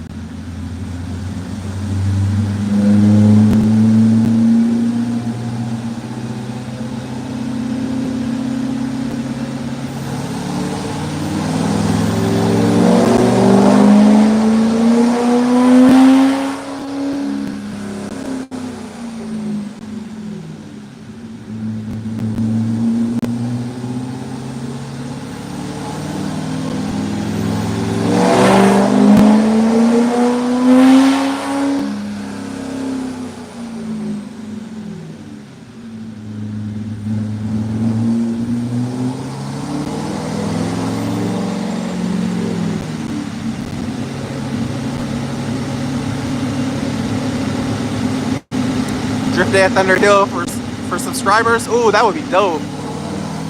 A: Drift Day at Thunder Hill for subscribers. Ooh, that would be dope.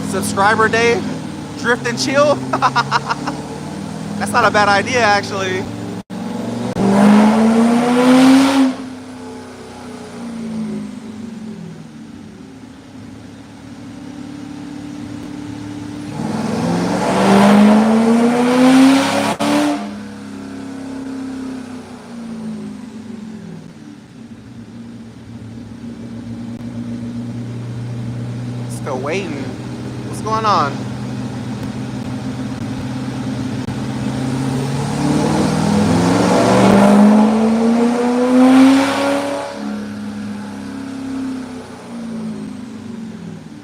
A: Subscriber day, drift and chill. That's not a bad idea, actually. Still waiting. What's going on?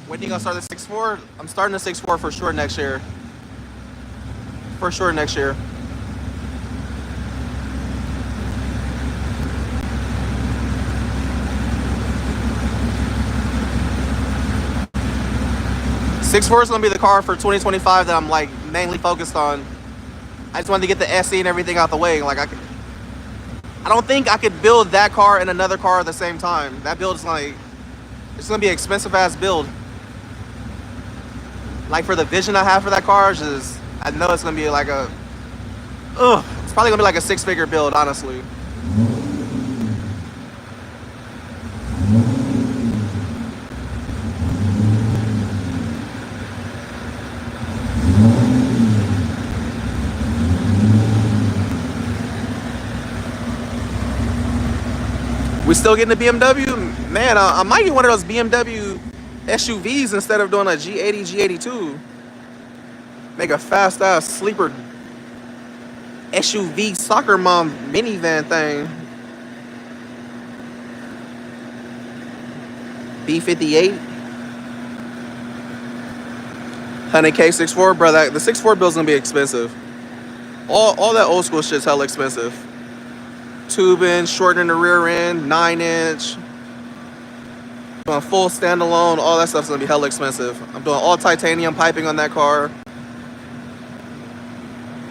A: When are you gonna start the 6.4? I'm starting the 6.4 for sure next year. For sure next year. 6.4 is gonna be the car for 2025 that I'm like mainly focused on. I just wanted to get the SE and everything out the way. Like I don't think I could build that car and another car at the same time. That build is like, it's gonna be an expensive ass build. Like for the vision I have for that car, just I know it's gonna be like a, it's probably gonna be like a 6-figure build, honestly. We still getting the BMW? Man, I might get one of those BMW SUVs instead of doing a G80, G82. Make a fast ass sleeper SUV soccer mom minivan thing. B58. 100K 6.4, bro. The 6.4 build's gonna be expensive. All that old school shit's hella expensive. Tubing, shortening the rear end, 9-inch. Doing full standalone, all that stuff's gonna be hella expensive. I'm doing all titanium piping on that car.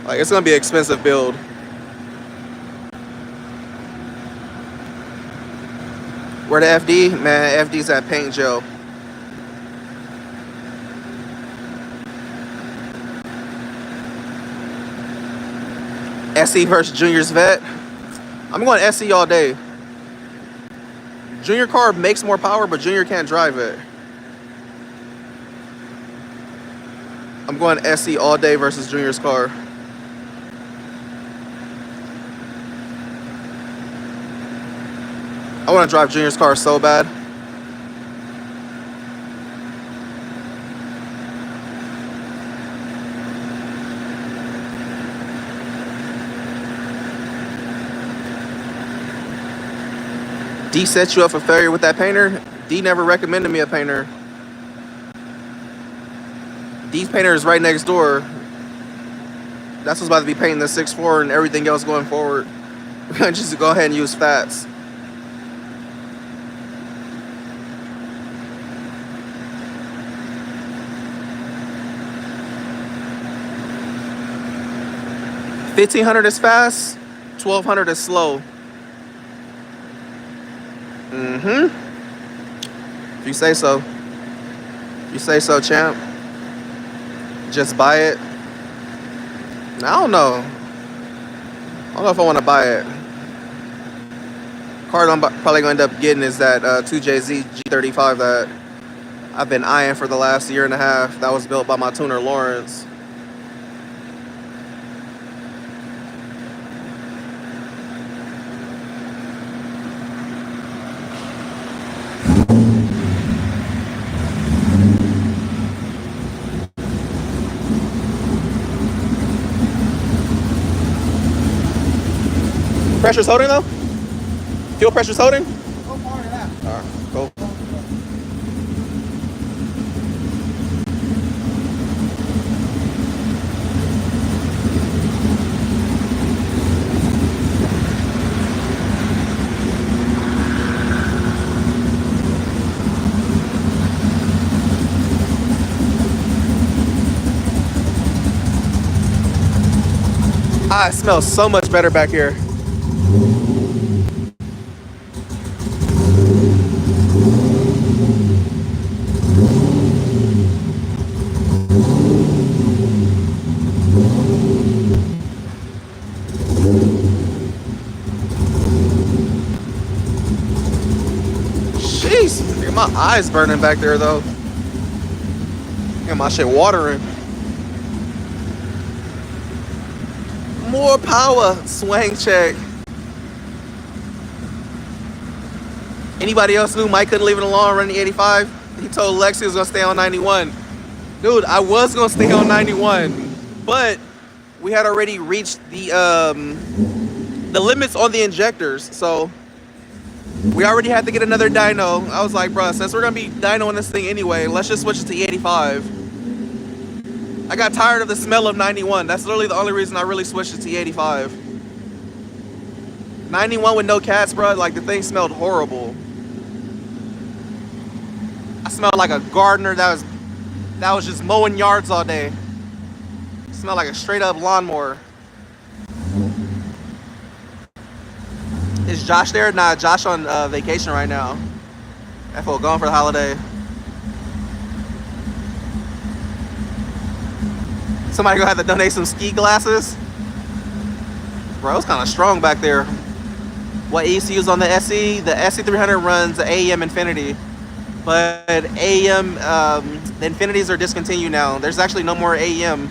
A: Like, it's gonna be an expensive build. Where the FD? Man, FD's at paint gel. SE versus Junior's vet. I'm going SE all day. Junior car makes more power, but Junior can't drive it. I'm going SE all day versus Junior's car. I want to drive Junior's car so bad. D set you up for failure with that painter. D never recommended me a painter. D's painter is right next door. That's what's about to be painting the 6.4 and everything else going forward. We're gonna just go ahead and use Fats. $1,500 is fast, $1,200 is slow. If you say so. If you say so, champ. Just buy it. I don't know. I don't know if I want to buy it. Car I'm probably going to end up getting is that 2JZ G35 that I've been eyeing for the last year and a half. That was built by my tuner, Lawrence. Pressure's holding though? Fuel pressure's holding?
B: So far, yeah.
A: Alright, cool. Ah, it smells so much better back here. Jeez, my eyes burning back there though. Get my shit watering. More power, swing check. Anybody else knew Mike couldn't leave it alone running 85? He told Lex he was gonna stay on 91. Dude, I was gonna stay on 91, but we had already reached the limits on the injectors, so we already had to get another dyno. I was like, bro, since we're gonna be dynoing this thing anyway, let's just switch it to E85. I got tired of the smell of 91. That's literally the only reason I really switched it to E85. 91 with no cats, bro, like the thing smelled horrible. I smelled like a gardener that was That was just mowing yards all day. Smelled like a straight up lawnmower. Is Josh there? Nah, Josh on vacation right now. That fool gone for the holiday. Somebody gonna have to donate some ski glasses. Bro, it's kind of strong back there. What ECU's on the SE? The SE300 runs the AEM Infinity. But AEM, the Infinities are discontinued now. There's actually no more AEM.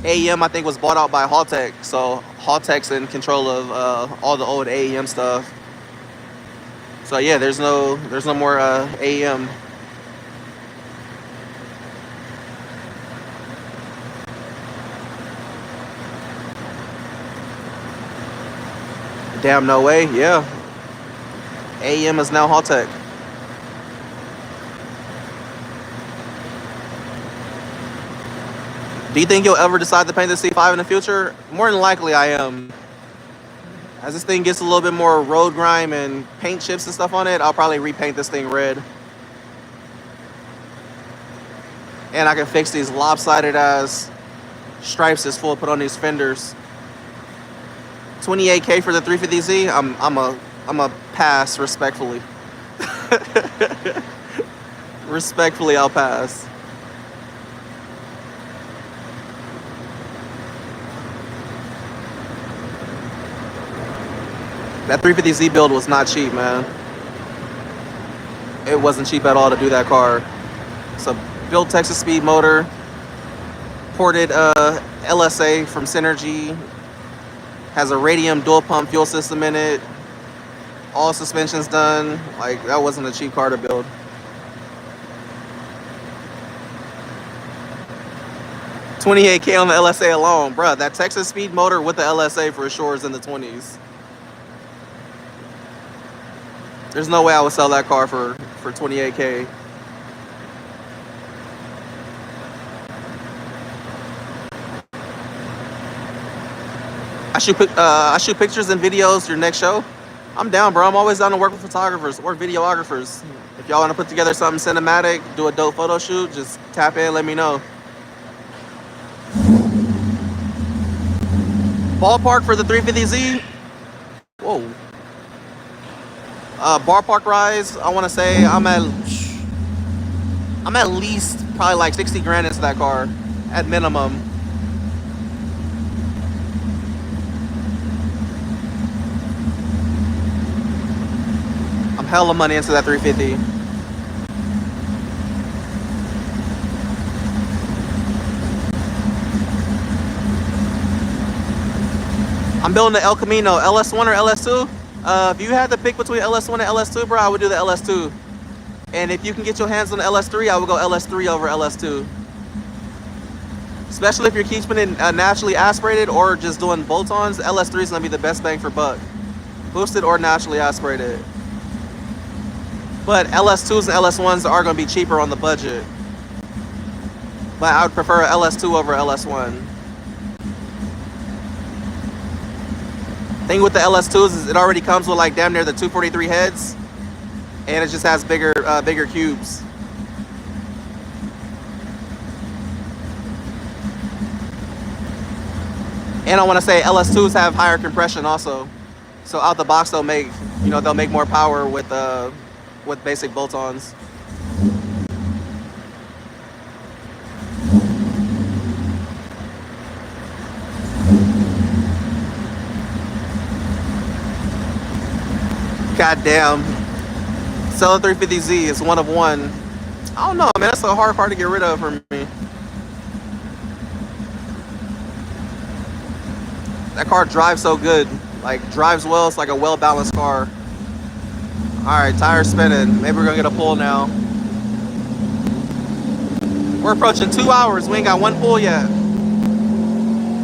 A: AEM, I think, was bought out by Haltech. So Haltech's in control of all the old AEM stuff. So yeah, there's no more AEM. Damn, no way. Yeah, AEM is now Haltech. Do you think you'll ever decide to paint the C5 in the future? More than likely, I am. As this thing gets a little bit more road grime and paint chips and stuff on it, I'll probably repaint this thing red. And I can fix these lopsided ass stripes this fool put on these fenders. 28K for the 350Z. I'm a pass respectfully. Respectfully, I'll pass. That 350Z build was not cheap, man. It wasn't cheap at all to do that car. It's a built Texas speed motor, ported LSA from Synergy, has a radium dual pump fuel system in it, all suspension's done. Like, that wasn't a cheap car to build. $28K on the LSA alone, bruh. That Texas speed motor with the LSA for sure is in the 20s. There's no way I would sell that car for 28K. I shoot pictures and videos your next show. I'm down, bro. I'm always down to work with photographers or videographers. If y'all want to put together something cinematic, do a dope photo shoot, just tap in, let me know. Ballpark for the 350Z. Whoa. Ballpark rise, I want to say I'm at least probably like 60 grand into that car at minimum. I'm hella money into that 350. I'm building the El Camino LS1 or LS2. If you had to pick between LS1 and LS2, bro, I would do the LS2. And if you can get your hands on the LS3, I would go LS3 over LS2. Especially if you're keeping it naturally aspirated or just doing bolt-ons, LS3 is going to be the best bang for buck. Boosted or naturally aspirated. But LS2s and LS1s are going to be cheaper on the budget. But I would prefer LS2 over LS1. Thing with the LS2s is it already comes with like damn near the 243 heads, and it just has bigger cubes. And I want to say LS2s have higher compression also, so out the box they'll make more power with basic bolt-ons. Goddamn. Cell 350Z is one of one. I don't know, man. That's a hard car to get rid of for me. That car drives so good. Like, drives well. It's like a well-balanced car. Alright, tires spinning. Maybe we're gonna get a pull now. We're approaching 2 hours. We ain't got one pull yet.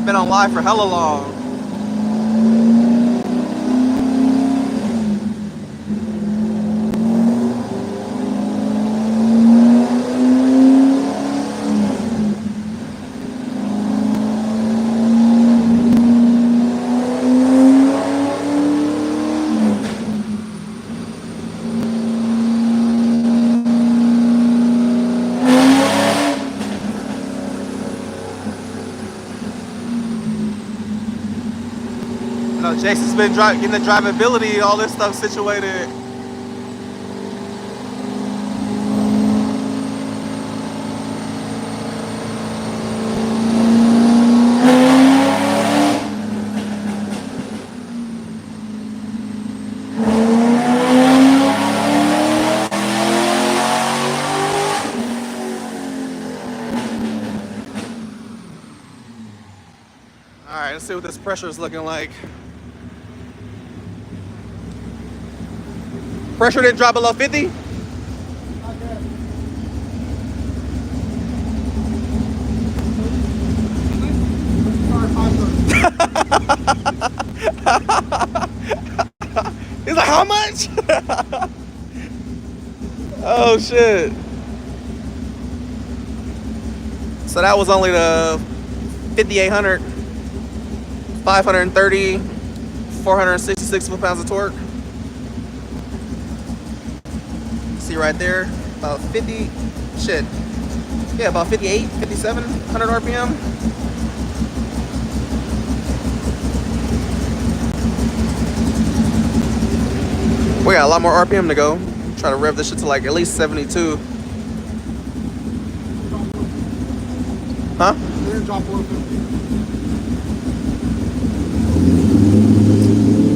A: Been on live for hella long. know Jason's been getting the drivability, all this stuff situated. All right, let's see what this pressure is looking like. Pressure didn't drop below 50? He's like, how much? Oh shit. So that was only the 5,800, 530, 466 foot-pounds of torque. See right there, about 50, shit. Yeah, about 58, 5,700 RPM. We got a lot more RPM to go. Try to rev this shit to like at least 72. Huh?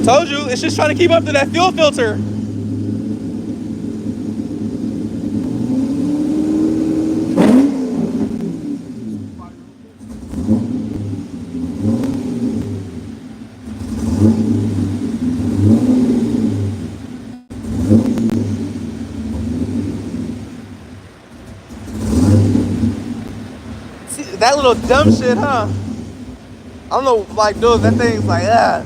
A: Told you, it's just trying to keep up to that fuel filter. See, that little dumb shit, huh? I don't know, like, dude, that thing's like, ah.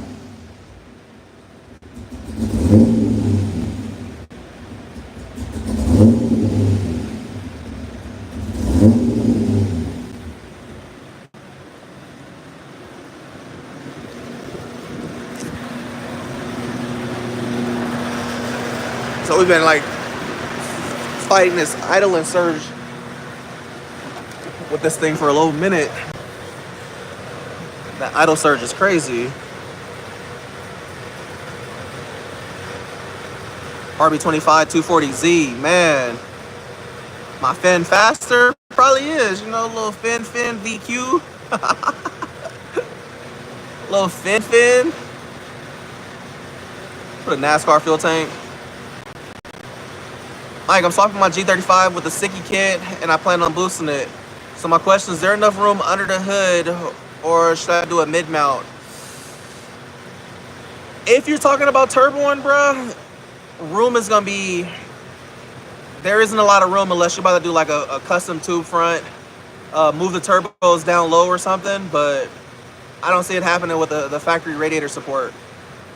A: So we've been like fighting this idling surge with this thing for a little minute. That idle surge is crazy. RB25 240Z, man. My fin faster? Probably is, you know, little fin VQ. Little fin. Put a NASCAR fuel tank. Mike, I'm swapping my G35 with the Sicky kit, and I plan on boosting it. So my question is there enough room under the hood, or should I do a mid-mount? If you're talking about turboing, bro, room is gonna be, there isn't a lot of room unless you're about to do like a custom tube front, move the turbos down low or something, but I don't see it happening with the factory radiator support.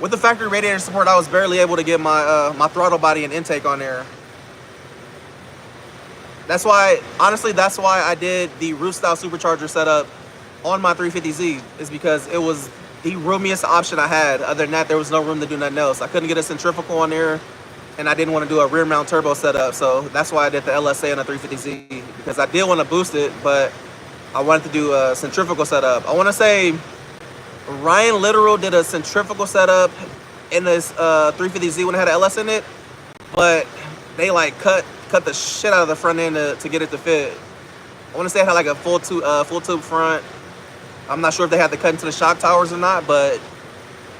A: With the factory radiator support, I was barely able to get my my throttle body and intake on there. That's why, honestly, that's why I did the roof style supercharger setup on my 350Z, is because it was the roomiest option I had. Other than that, there was no room to do nothing else. I couldn't get a centrifugal on there, and I didn't want to do a rear mount turbo setup, so that's why I did the LSA on the 350Z, because I did want to boost it, but I wanted to do a centrifugal setup. I want to say Ryan Literal did a centrifugal setup in this 350Z when it had an LS in it, but they like cut the shit out of the front end to get it to fit. I want to say it had like a full tube front. I'm not sure if they had to cut into the shock towers or not, but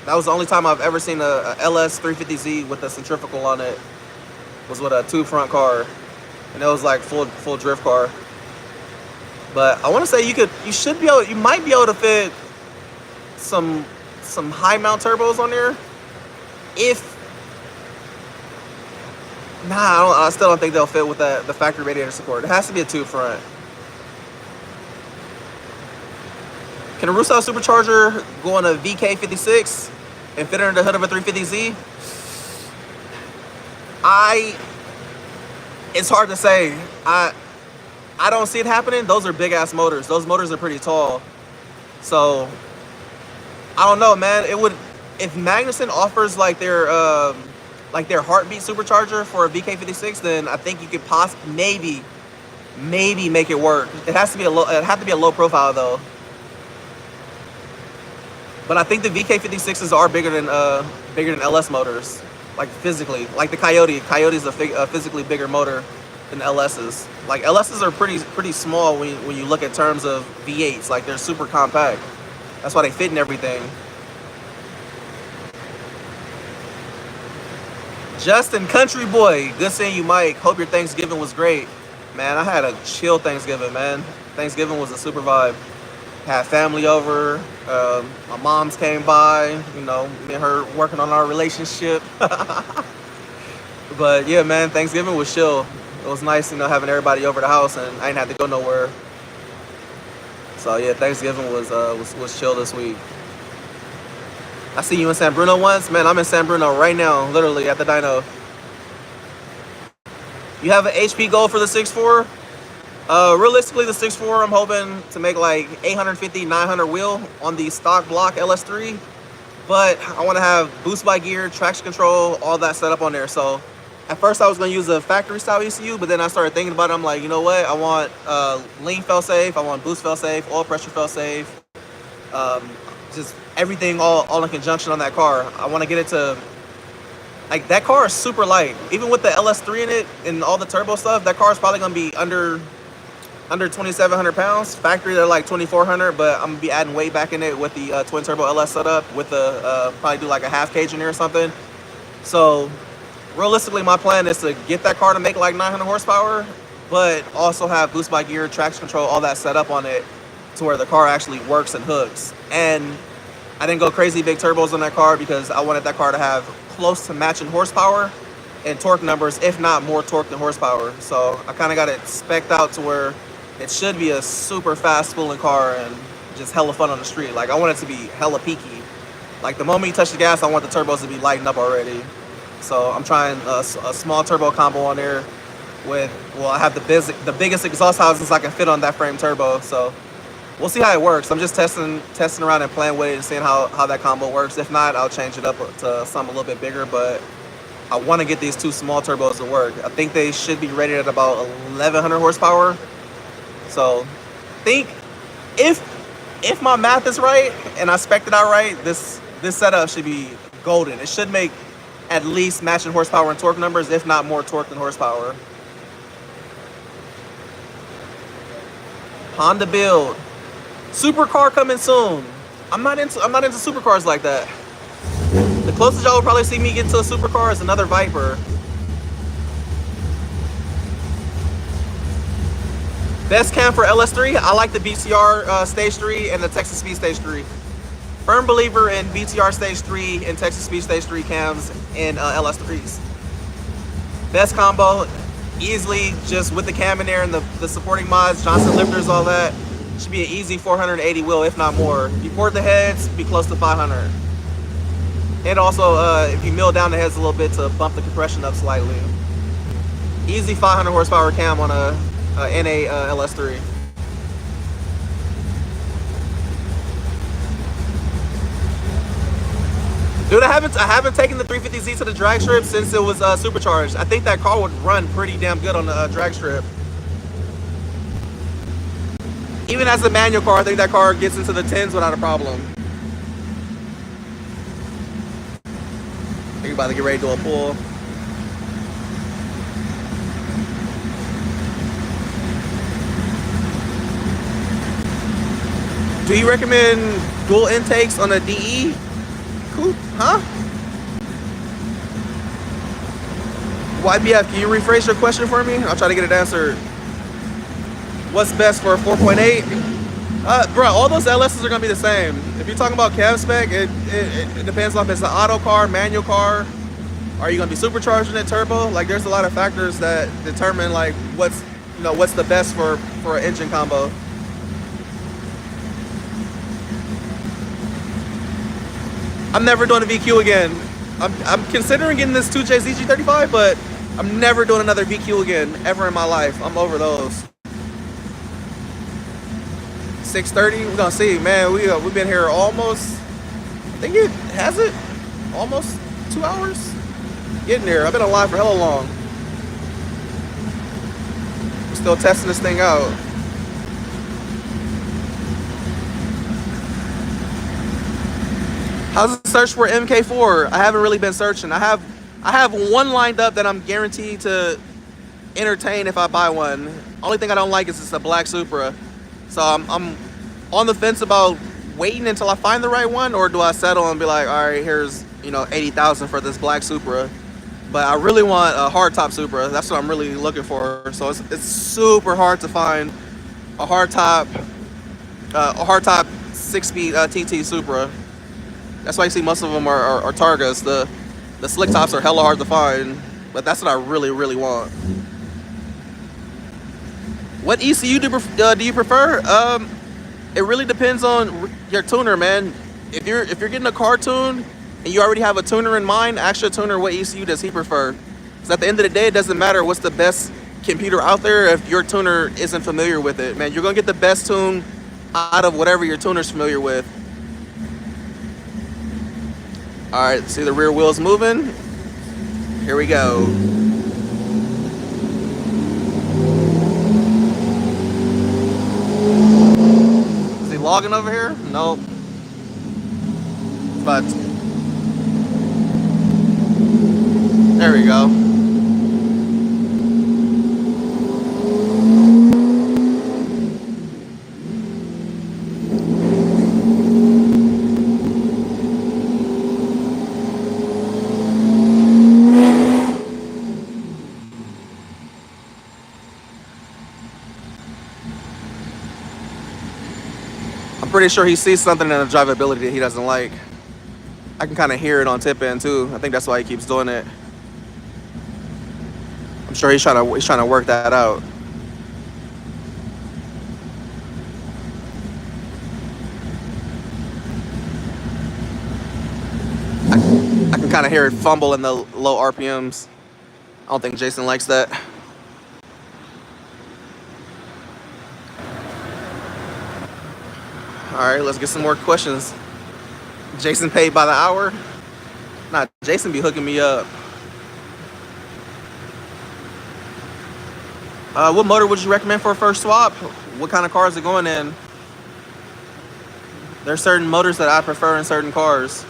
A: that was the only time I've ever seen a LS 350Z with a centrifugal on it, was with a tube front car, and it was like full drift car. But I want to say you might be able to fit some high mount turbos on there. I still don't think they'll fit with the factory radiator support. It has to be a tube front. Can a roof style supercharger go on a VK56 and fit under the hood of a 350Z? It's hard to say. I don't see it happening. Those are big ass motors. Those motors are pretty tall. So I don't know, man. It would, if Magnuson offers like their heartbeat supercharger for a VK56, then I think you could maybe make it work. It has to be a low profile though. But I think the VK56s are bigger than LS motors, like physically. Like the Coyote. Coyote's a physically bigger motor than LSs. Like LSs are pretty small when you look at terms of V8s. Like they're super compact. That's why they fit in everything. Justin, country boy, good seeing you, Mike. Hope your Thanksgiving was great, man. I had a chill Thanksgiving, man. Thanksgiving was a super vibe. Had family over. My mom's came by. You know, me and her working on our relationship. But yeah, man, Thanksgiving was chill. It was nice, you know, having everybody over the house, and I didn't have to go nowhere. So yeah, Thanksgiving was chill this week. I see you in San Bruno once, man. I'm in San Bruno right now, literally at the dyno. You have an HP goal for the 6.4? Realistically, the 6.4, I'm hoping to make like 850, 900 wheel on the stock block LS3. But I want to have boost by gear, traction control, all that set up on there. So at first I was going to use a factory style ECU, but then I started thinking about it. I'm like, you know what? I want lean failsafe, I want boost failsafe, oil pressure failsafe, just everything all in conjunction on that car. I want to get it to, like, that car is super light. Even with the LS3 in it and all the turbo stuff, that car is probably going to be under 2,700 pounds. Factory, they're like 2,400, but I'm going to be adding weight back in it with the twin turbo LS setup with the, probably do like a half cage in there or something. So realistically, my plan is to get that car to make like 900 horsepower, but also have boost by gear, traction control, all that set up on it to where the car actually works and hooks. And I didn't go crazy big turbos on that car because I wanted that car to have close to matching horsepower and torque numbers, if not more torque than horsepower. So I kind of got it spec'd out to where it should be a super fast spooling car and just hella fun on the street. Like, I want it to be hella peaky. Like, the moment you touch the gas, I want the turbos to be lighting up already. So I'm trying a small turbo combo on there with, well, I have the biggest exhaust housings I can fit on that frame turbo. So we'll see how it works. I'm just testing around and playing with it and seeing how that combo works. If not, I'll change it up to something a little bit bigger, but I want to get these two small turbos to work. I think they should be rated at about 1,100 horsepower. So I think if my math is right and I spec'd it out right, this setup should be golden. It should make at least matching horsepower and torque numbers, if not more torque than horsepower. Honda build. Supercar coming soon. I'm not into supercars like that. The closest y'all will probably see me get to a supercar is another Viper. Best cam for LS3, I like the BTR Stage 3 and the Texas Speed Stage 3. Firm believer in BTR Stage 3 and Texas Speed Stage 3 cams in LS3s. Best combo, easily just with the cam in there and the supporting mods, Johnson lifters, all that. Should be an easy 480 wheel, if not more. If you port the heads, be close to 500. And also, if you mill down the heads a little bit to bump the compression up slightly. Easy 500 horsepower cam on a NA LS3. Dude, I haven't taken the 350Z to the drag strip since it was supercharged. I think that car would run pretty damn good on the drag strip. Even as a manual car, I think that car gets into the 10s without a problem. You're about to get ready to do a pull. Do you recommend dual intakes on a DE? Cool, huh? YBF, can you rephrase your question for me? I'll try to get it answered. What's best for a 4.8? Bro, all those LSs are gonna be the same. If you're talking about cab spec, it depends on if it's an auto car, manual car. Are you gonna be supercharging it, turbo? Like, there's a lot of factors that determine like what's the best for an engine combo. I'm never doing a VQ again. I'm considering getting this 2J ZG35, but I'm never doing another VQ again ever in my life. I'm over those. 6:30, we're gonna see, man. We've been here almost, I think it has it almost 2 hours. Getting there. I've been alive for hella long. We're still testing this thing out. How's the search for MK4? I haven't really been searching. I have one lined up that I'm guaranteed to entertain if I buy one. Only thing I don't like is it's a black Supra. So I'm on the fence about waiting until I find the right one, or do I settle and be like, all right, here's 80,000 for this black Supra. But I really want a hardtop Supra. That's what I'm really looking for. So it's super hard to find a hardtop 6-speed TT Supra. That's why you see most of them are Targas. The slick tops are hella hard to find, but that's what I really, really want. What ECU do you prefer? It really depends on your tuner, man. If you're getting a car tune and you already have a tuner in mind, ask your tuner what ECU does he prefer. Because at the end of the day, it doesn't matter what's the best computer out there if your tuner isn't familiar with it, man. You're gonna get the best tune out of whatever your tuner's familiar with. All right, see the rear wheels moving? Here we go. Is he logging over here? Nope. But there we go. I'm pretty sure he sees something in the drivability that he doesn't like. I can kind of hear it on tip end too. I think that's why he keeps doing it. I'm sure he's trying to work that out. I can kind of hear it fumble in the low RPMs. I don't think Jason likes that. All right, let's get some more questions. Jason paid by the hour? Nah, Jason be hooking me up. What motor would you recommend for a first swap? What kind of car is it going in? There's certain motors that I prefer in certain cars.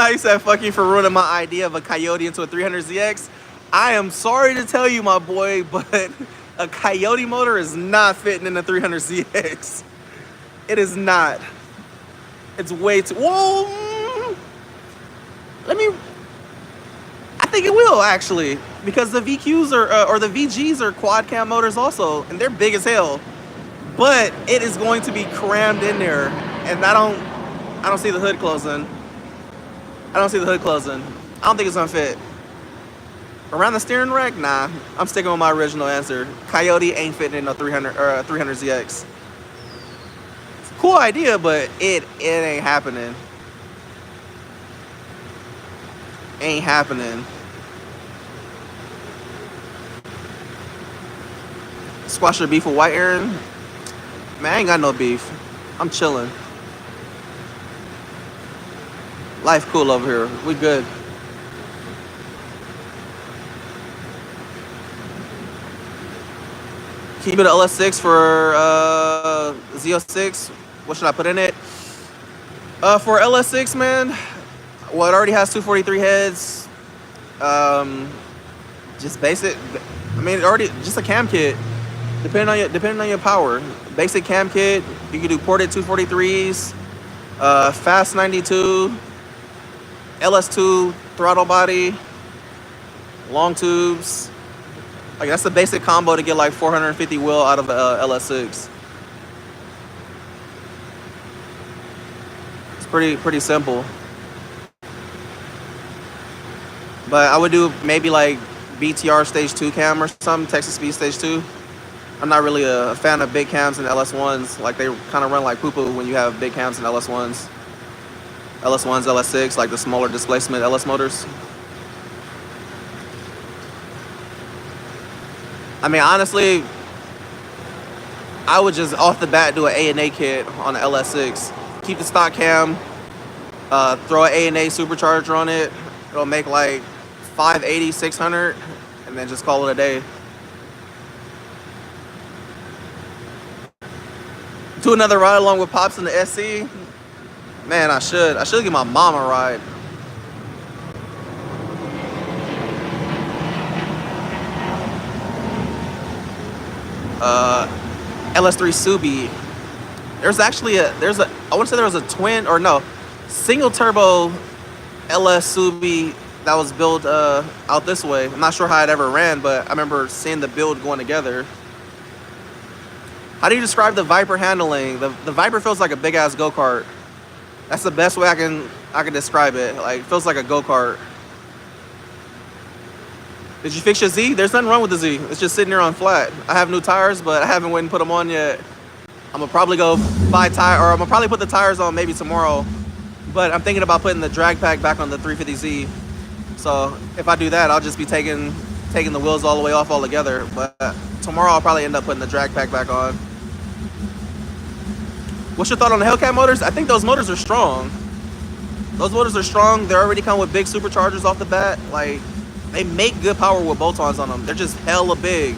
A: He said, fuck you for ruining my idea of a Coyote into a 300ZX. I am sorry to tell you, my boy, but a Coyote motor is not fitting in the 300ZX. It is not. It's way too... Whoa! I think it will, actually. Because the VQs or the VGs are quad cam motors also, and they're big as hell. But it is going to be crammed in there, and I don't see the hood closing. I don't think it's gonna fit. Around the steering rack? Nah. I'm sticking with my original answer. Coyote ain't fitting in a 300ZX. It's a cool idea, but it ain't happening. Ain't happening. Squash your beef with White Aaron? Man, I ain't got no beef. I'm chilling. Life cool over here. We good. Keep it LS6 for Z06. What should I put in it? For LS6, man, well, it already has 243 heads. Just basic. I mean, already just a cam kit. Depending on your power. Basic cam kit. You can do ported 243s, fast 92. LS2 throttle body, long tubes. Like that's the basic combo to get like 450 wheel out of the LS6. It's pretty simple. But I would do maybe like BTR stage 2 cam or something, Texas Speed stage 2. I'm not really a fan of big cams in LS1s. Like they kind of run like poo-poo when you have big cams in LS1s. LS1s, LS6, like the smaller displacement LS motors. I mean, honestly, I would just off the bat do an A&A kit on the LS6. Keep the stock cam, throw an A&A supercharger on it, It'll make like 580, 600, and then just call it a day. Do another ride along with Pops in the SC. Man, I should give my mom a ride. LS3 Subi. There's actually I want to say there was a twin, or no, single turbo LS Subi that was built out this way. I'm not sure how it ever ran, but I remember seeing the build going together. How do you describe the Viper handling? The Viper feels like a big ass go-kart. That's the best way I can describe it. Like, it feels like a go-kart. Did you fix your Z? There's nothing wrong with the Z. It's just sitting there on flat. I have new tires, but I haven't went and put them on yet. I'm gonna probably go buy tire, or I'm gonna probably put the tires on maybe tomorrow. But I'm thinking about putting the drag pack back on the 350Z. So if I do that, I'll just be taking the wheels all the way off altogether. But tomorrow I'll probably end up putting the drag pack back on. What's your thought on the Hellcat motors? I think those motors are strong. Those motors are strong. They already come with big superchargers off the bat. Like, they make good power with bolt-ons on them. They're just hella big.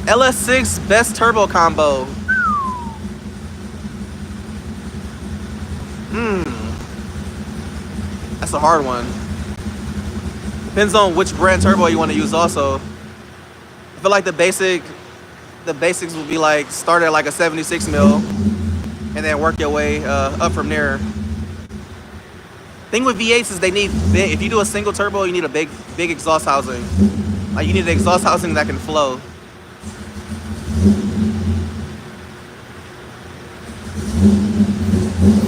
A: LS6 best turbo combo. That's a hard one. Depends on which brand turbo you want to use also. I feel like the basics would be like start at like a 76 mil and then work your way up from there. Thing with V8s is they need big. If you do a single turbo, you need a big exhaust housing. Like, you need an exhaust housing that can flow.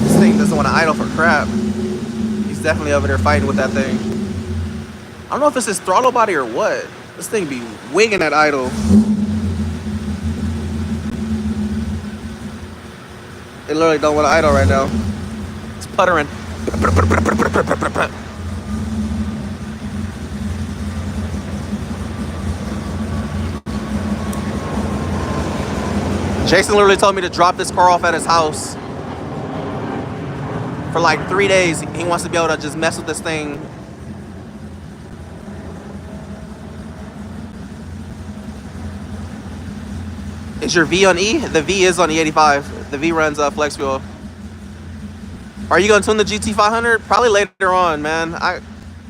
A: This thing doesn't want to idle for crap. He's definitely over there fighting with that thing. I don't know if it's his throttle body or what. This thing be winging at idle. It literally don't want to idle right now. It's puttering. Jason literally told me to drop this car off at his house for like 3 days. He wants to be able to just mess with this thing. Is your V on E? The V is on E85. The V runs flex fuel. Are you gonna tune the GT500? Probably later on, man. I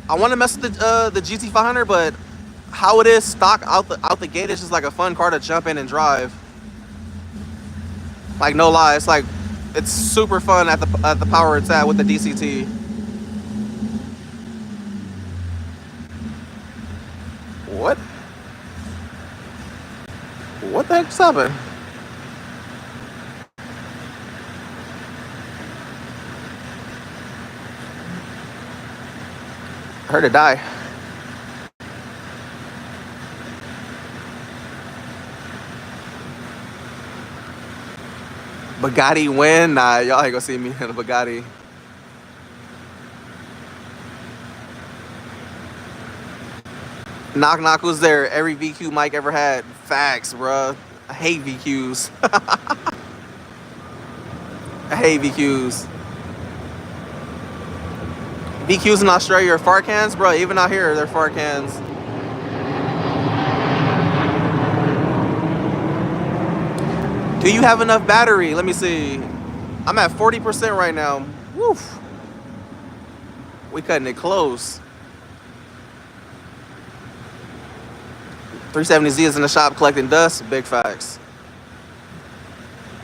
A: want to mess with the GT500, but how it is stock out the gate, it's just like a fun car to jump in and drive. Like, no lie, it's super fun at the power it's at with the DCT. What? What the heck's happening? I heard it die. Bugatti win? Nah, y'all ain't gonna see me in a Bugatti. Knock knock, who's there? Every VQ Mike ever had. Facts, bruh. I hate VQs. I hate VQs. VQs in Australia are fart cans, bro. Even out here, they're fart cans. Do you have enough battery? Let me see. I'm at 40% right now. Woof. We cutting it close. 370Z is in the shop collecting dust. Big facts.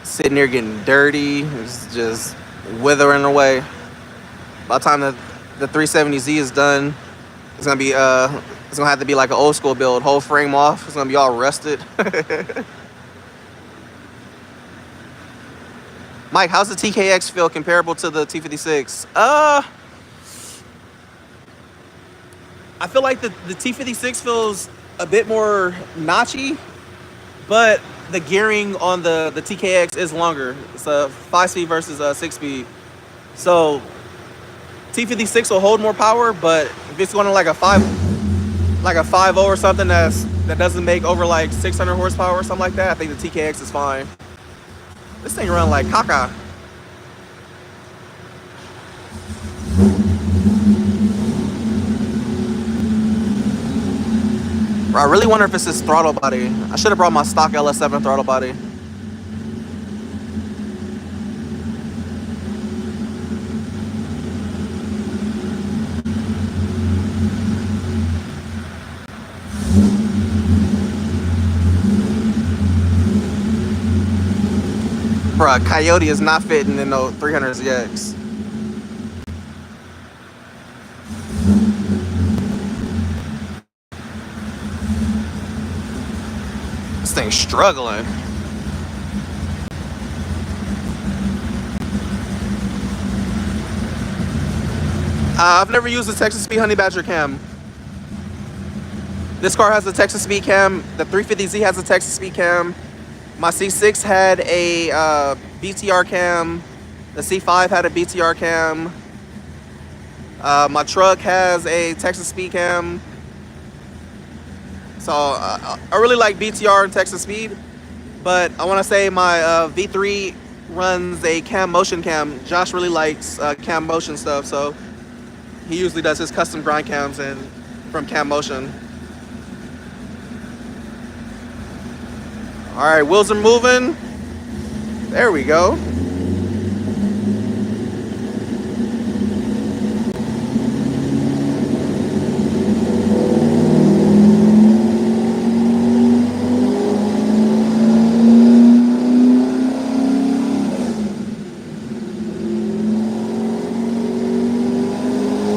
A: Sitting here getting dirty. It's just withering away. By the time the 370Z is done, it's gonna be it's gonna have to be like an old school build. Whole frame off. It's gonna be all rusted. Mike, how's the TKX feel comparable to the T56? I feel like the T56 feels a bit more notchy, but the gearing on the TKX is longer. It's a 5-speed versus a 6-speed. So T56 will hold more power, but if it's going to like a 5.0 or something that doesn't make over like 600 horsepower or something like that, I think the TKX is fine. This thing run like caca. Bro, I really wonder if it's this throttle body. I should have brought my stock LS7 throttle body. Bro, Coyote is not fitting in no 300ZX. This thing's struggling. I've never used the Texas Speed Honey Badger cam. This car has a Texas Speed cam. The 350Z has a Texas Speed cam. My C6 had a BTR cam. The C5 had a BTR cam. My truck has a Texas Speed cam. So I really like BTR and Texas Speed, but I want to say my V3 runs a cam motion cam. Josh really likes cam motion stuff, so he usually does his custom grind cams from cam motion. All right, wheels are moving. There we go.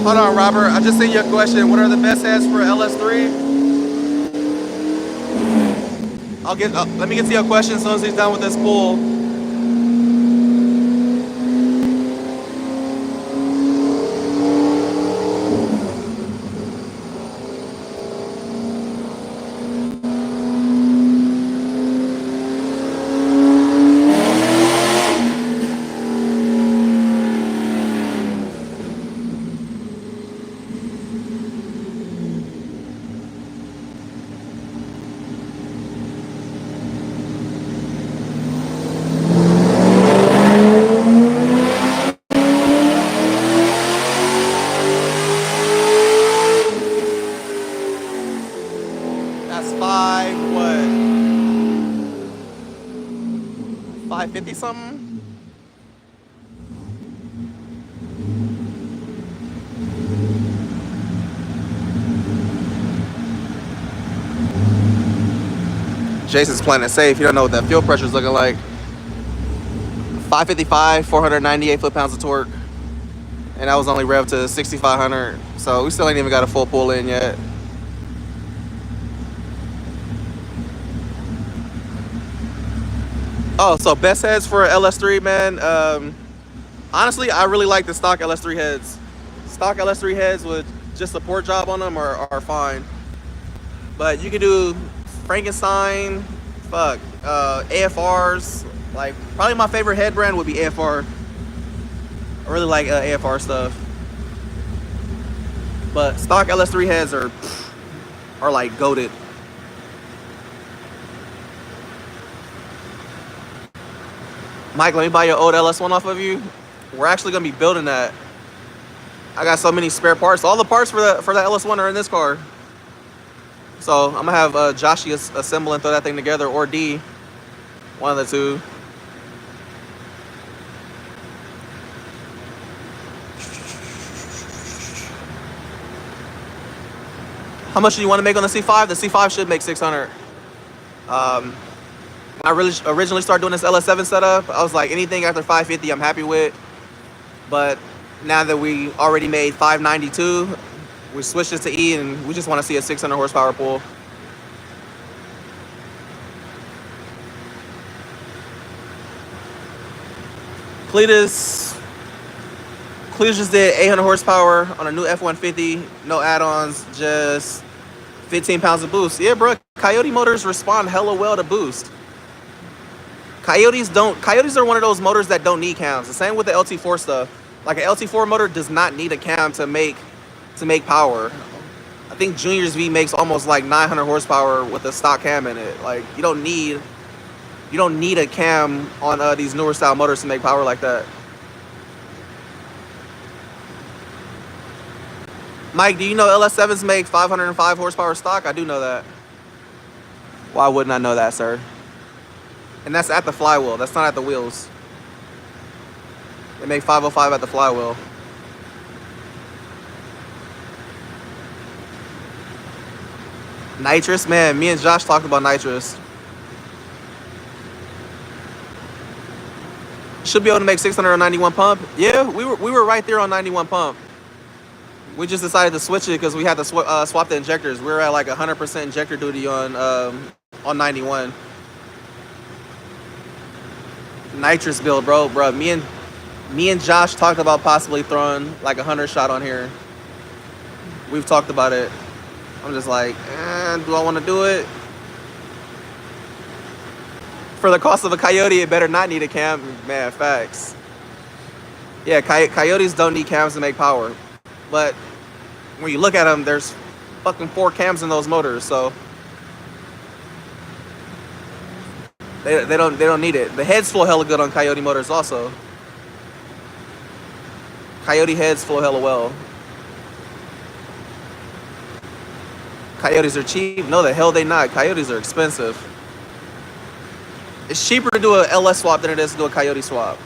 A: Hold on, Robert. I just seen your question. What are the best heads for LS3? Let me get to your question as soon as he's done with this pull. That's 550 something? Jason's playing it safe. You don't know what that fuel pressure is looking like. 555, 498 foot-pounds of torque. And that was only revved to 6,500. So we still ain't even got a full pull in yet. Oh, so best heads for LS3, man. Honestly, I really like the stock LS3 heads. Stock LS3 heads with just a port job on them are fine. But you can do Frankenstein, AFRs. Like, probably my favorite head brand would be AFR. I really like AFR stuff. But stock LS3 heads are like goated. Mike, let me buy your old LS1 off of you. We're actually gonna be building that. I got so many spare parts. All the parts for the LS1 are in this car. So I'm gonna have Joshy assemble and throw that thing together, or D, one of the two. How much do you want to make on the C5? The C5 should make 600. I originally started doing this LS7 setup. I was like, anything after 550, I'm happy with. But now that we already made 592, we switched it to E, and we just want to see a 600 horsepower pull. Cletus just did 800 horsepower on a new F-150, no add-ons, just 15 pounds of boost. Yeah, bro, Coyote motors respond hella well to boost. Coyotes are one of those motors that don't need cams. The same with the LT4 stuff. Like, an LT4 motor does not need a cam to make power. I think Junior's V makes almost like 900 horsepower with a stock cam in it. Like, you don't need a cam on these newer style motors to make power like that. Mike, do you know LS7s make 505 horsepower stock? I do know that. Why wouldn't I know that, sir? And that's at the flywheel. That's not at the wheels. They make 505 at the flywheel. Nitrous, man. Me and Josh talked about nitrous. Should be able to make 600 on 91 pump. Yeah, we were right there on 91 pump. We just decided to switch it because we had to swap the injectors. We were at like 100% injector duty on 91. Nitrous build, bro. Me and Josh talked about possibly throwing like a 100 shot on here. We've talked about it. I'm just like, do I want to do it? For the cost of a Coyote, it better not need a cam. Man, facts. Yeah, Coyotes don't need cams to make power. But when you look at them, there's fucking 4 cams in those motors, so they don't need it. The heads flow hella good on Coyote motors also. Coyote heads flow hella well. Coyotes are cheap? No, the hell they not. Coyotes are expensive. It's cheaper to do a LS swap than it is to do a Coyote swap.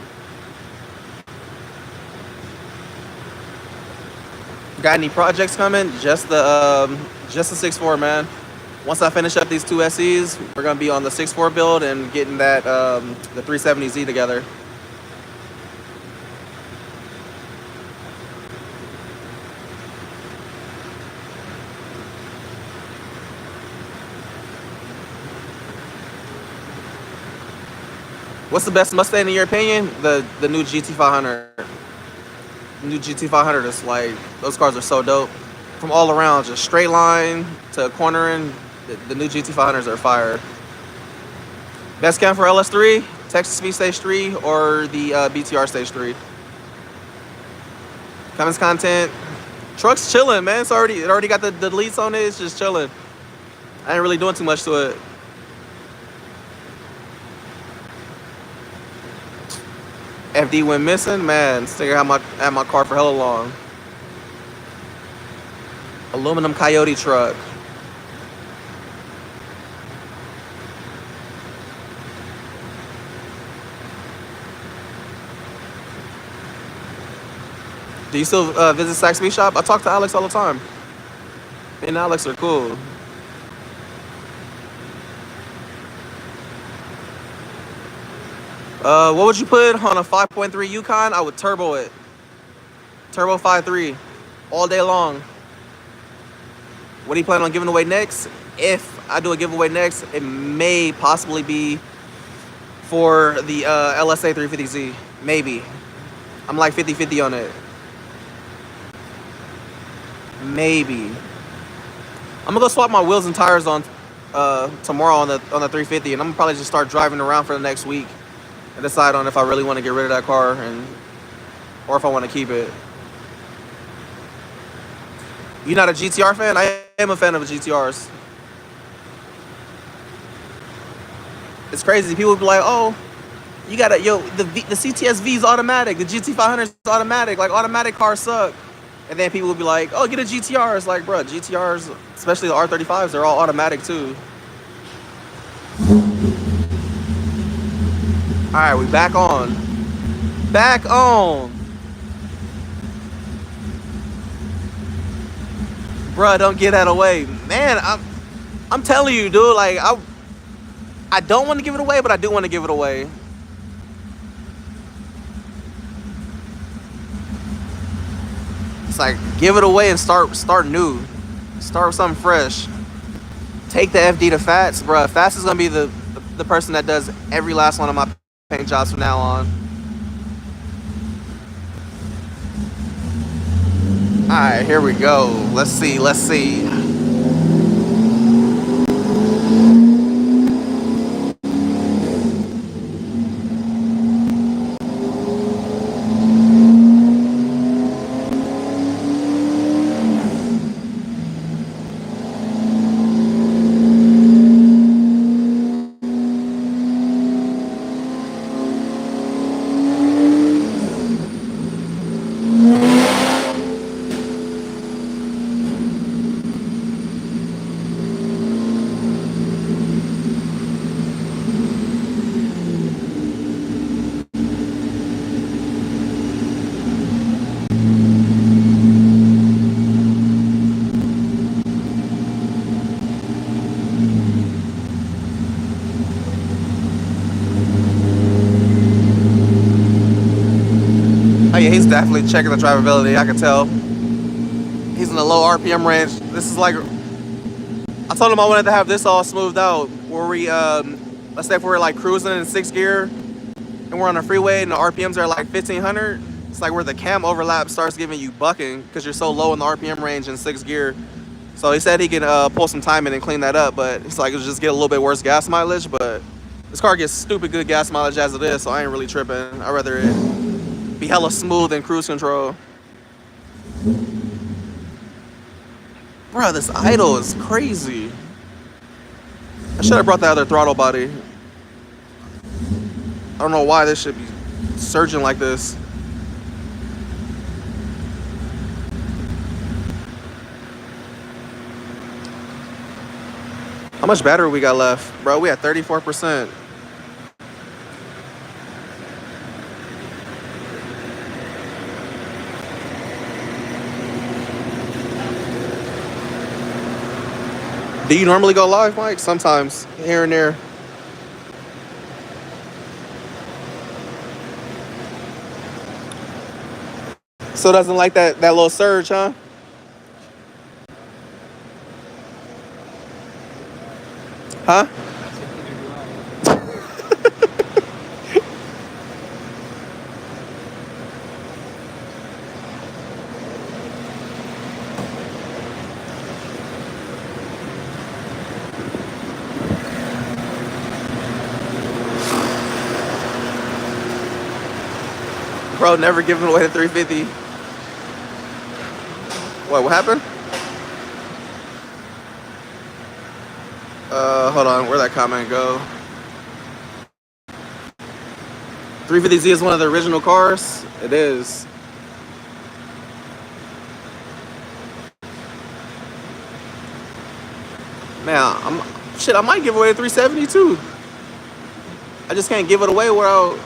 A: Got any projects coming? Just the 6.4, man. Once I finish up these 2 SEs, we're gonna be on the 6.4 build and getting that the 370Z together. What's the best Mustang in your opinion? The new GT500. New GT500 is like, those cars are so dope. From all around, just straight line to cornering, the new GT500s are fire. Best cam for LS3, Texas Speed Stage 3, or the BTR Stage 3. Cummins content. Truck's chilling, man. It already got the deletes on it. It's just chilling. I ain't really doing too much to it. FD went missing, man. Sticker had my car for hella long. Aluminum Coyote truck. Do you still visit Saxby shop? I talk to Alex all the time. Me and Alex are cool. What would you put on a 5.3 Yukon? I would turbo it. Turbo 5.3 all day long. What do you plan on giving away next? If I do a giveaway next, it may possibly be for the LSA 350Z. Maybe. I'm like 50-50 on it. Maybe. I'm gonna go swap my wheels and tires on tomorrow on the 350, and I'm gonna probably just start driving around for the next week and decide on if I really want to get rid of that car or if I want to keep it. You not a GTR fan? I am a fan of GTRs. It's crazy. People would be like, "Oh, you got the CTS-V is automatic. The GT500 is automatic. Like automatic cars suck." And then people would be like, "Oh, get a GTR." It's like, bro, GTRs, especially the R35s, they're all automatic too. All right, we back on. Back on. Bruh, don't get that away. Man, I'm telling you, dude, like I don't want to give it away, but I do want to give it away. It's like, give it away and start new. Start with something fresh. Take the FD to Fats, bruh. Fats is gonna be the person that does every last one of my paint jobs from now on. All right, here we go. Let's see. Yeah, he's definitely checking the drivability. I can tell. He's in the low RPM range. This is like, I told him I wanted to have this all smoothed out. Where we, let's say if we're like cruising in 6th gear and we're on a freeway and the RPMs are like 1500. It's like where the cam overlap starts giving you bucking because you're so low in the RPM range in 6th gear. So he said he can pull some time in and clean that up, but it's like it'll just get a little bit worse gas mileage. But this car gets stupid good gas mileage as it is, so I ain't really tripping. I'd rather it be hella smooth and cruise control. Bro, this idle is crazy. I should have brought the other throttle body. I don't know why this should be surging like this. How much battery we got left? Bro, we at 34%. Do you normally go live, Mike? Sometimes, here and there. So doesn't like that little surge, huh? Huh? Bro, never giving away the 350. What happened? Hold on, where'd that comment go? 350Z is one of the original cars. It is. Man, I might give away a 370 too. I just can't give it away without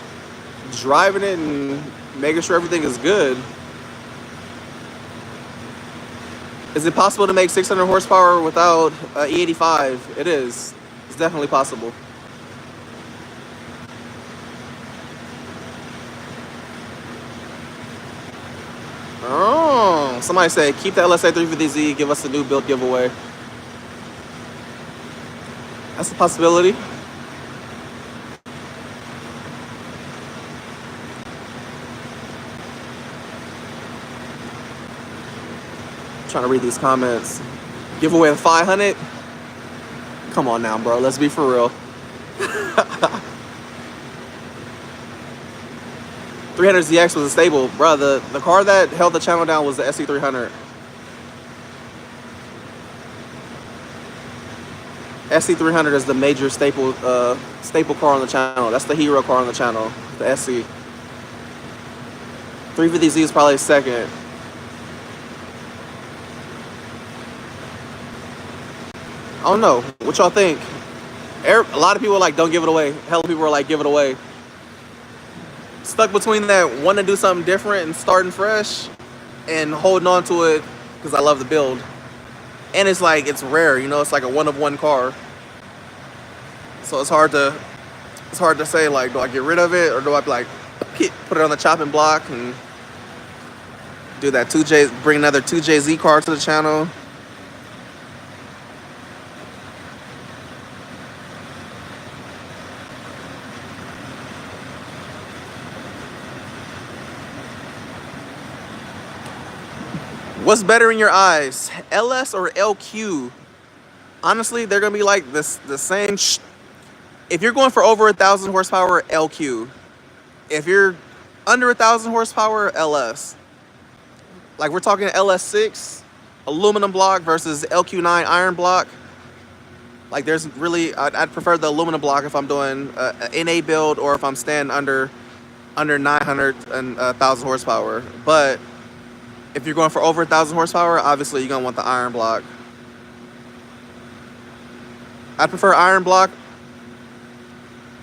A: driving it and making sure everything is good. Is it possible to make 600 horsepower without E85? It is. It's definitely possible. Oh, somebody said keep the LSA 350Z, give us a new build giveaway. That's a possibility. Trying to read these comments. Give away the 500. Come on now, bro. Let's be for real. 300ZX was a stable, bro. The car that held the channel down was the SC300. SC300 is the major staple car on the channel. That's the hero car on the channel, the SC. 350Z is probably second. I don't know. What y'all think? A lot of people are like, don't give it away. Hell, people are like, give it away. Stuck between that, wanting to do something different and starting fresh and holding on to it because I love the build. And it's like, it's rare, you know, it's like a one-of-one car. So it's hard to say, like, do I get rid of it or do I like put it on the chopping block and do that 2J, bring another 2JZ car to the channel. What's better in your eyes, LS or LQ? Honestly, they're gonna be like the same. If you're going for over 1,000 horsepower, LQ. If you're under 1,000 horsepower, LS. Like we're talking LS6 aluminum block versus LQ9 iron block. Like there's really, I'd prefer the aluminum block if I'm doing an NA build or if I'm staying under 900 and 1,000 horsepower. But if you're going for over 1,000 horsepower, obviously you're gonna want the iron block. I prefer iron block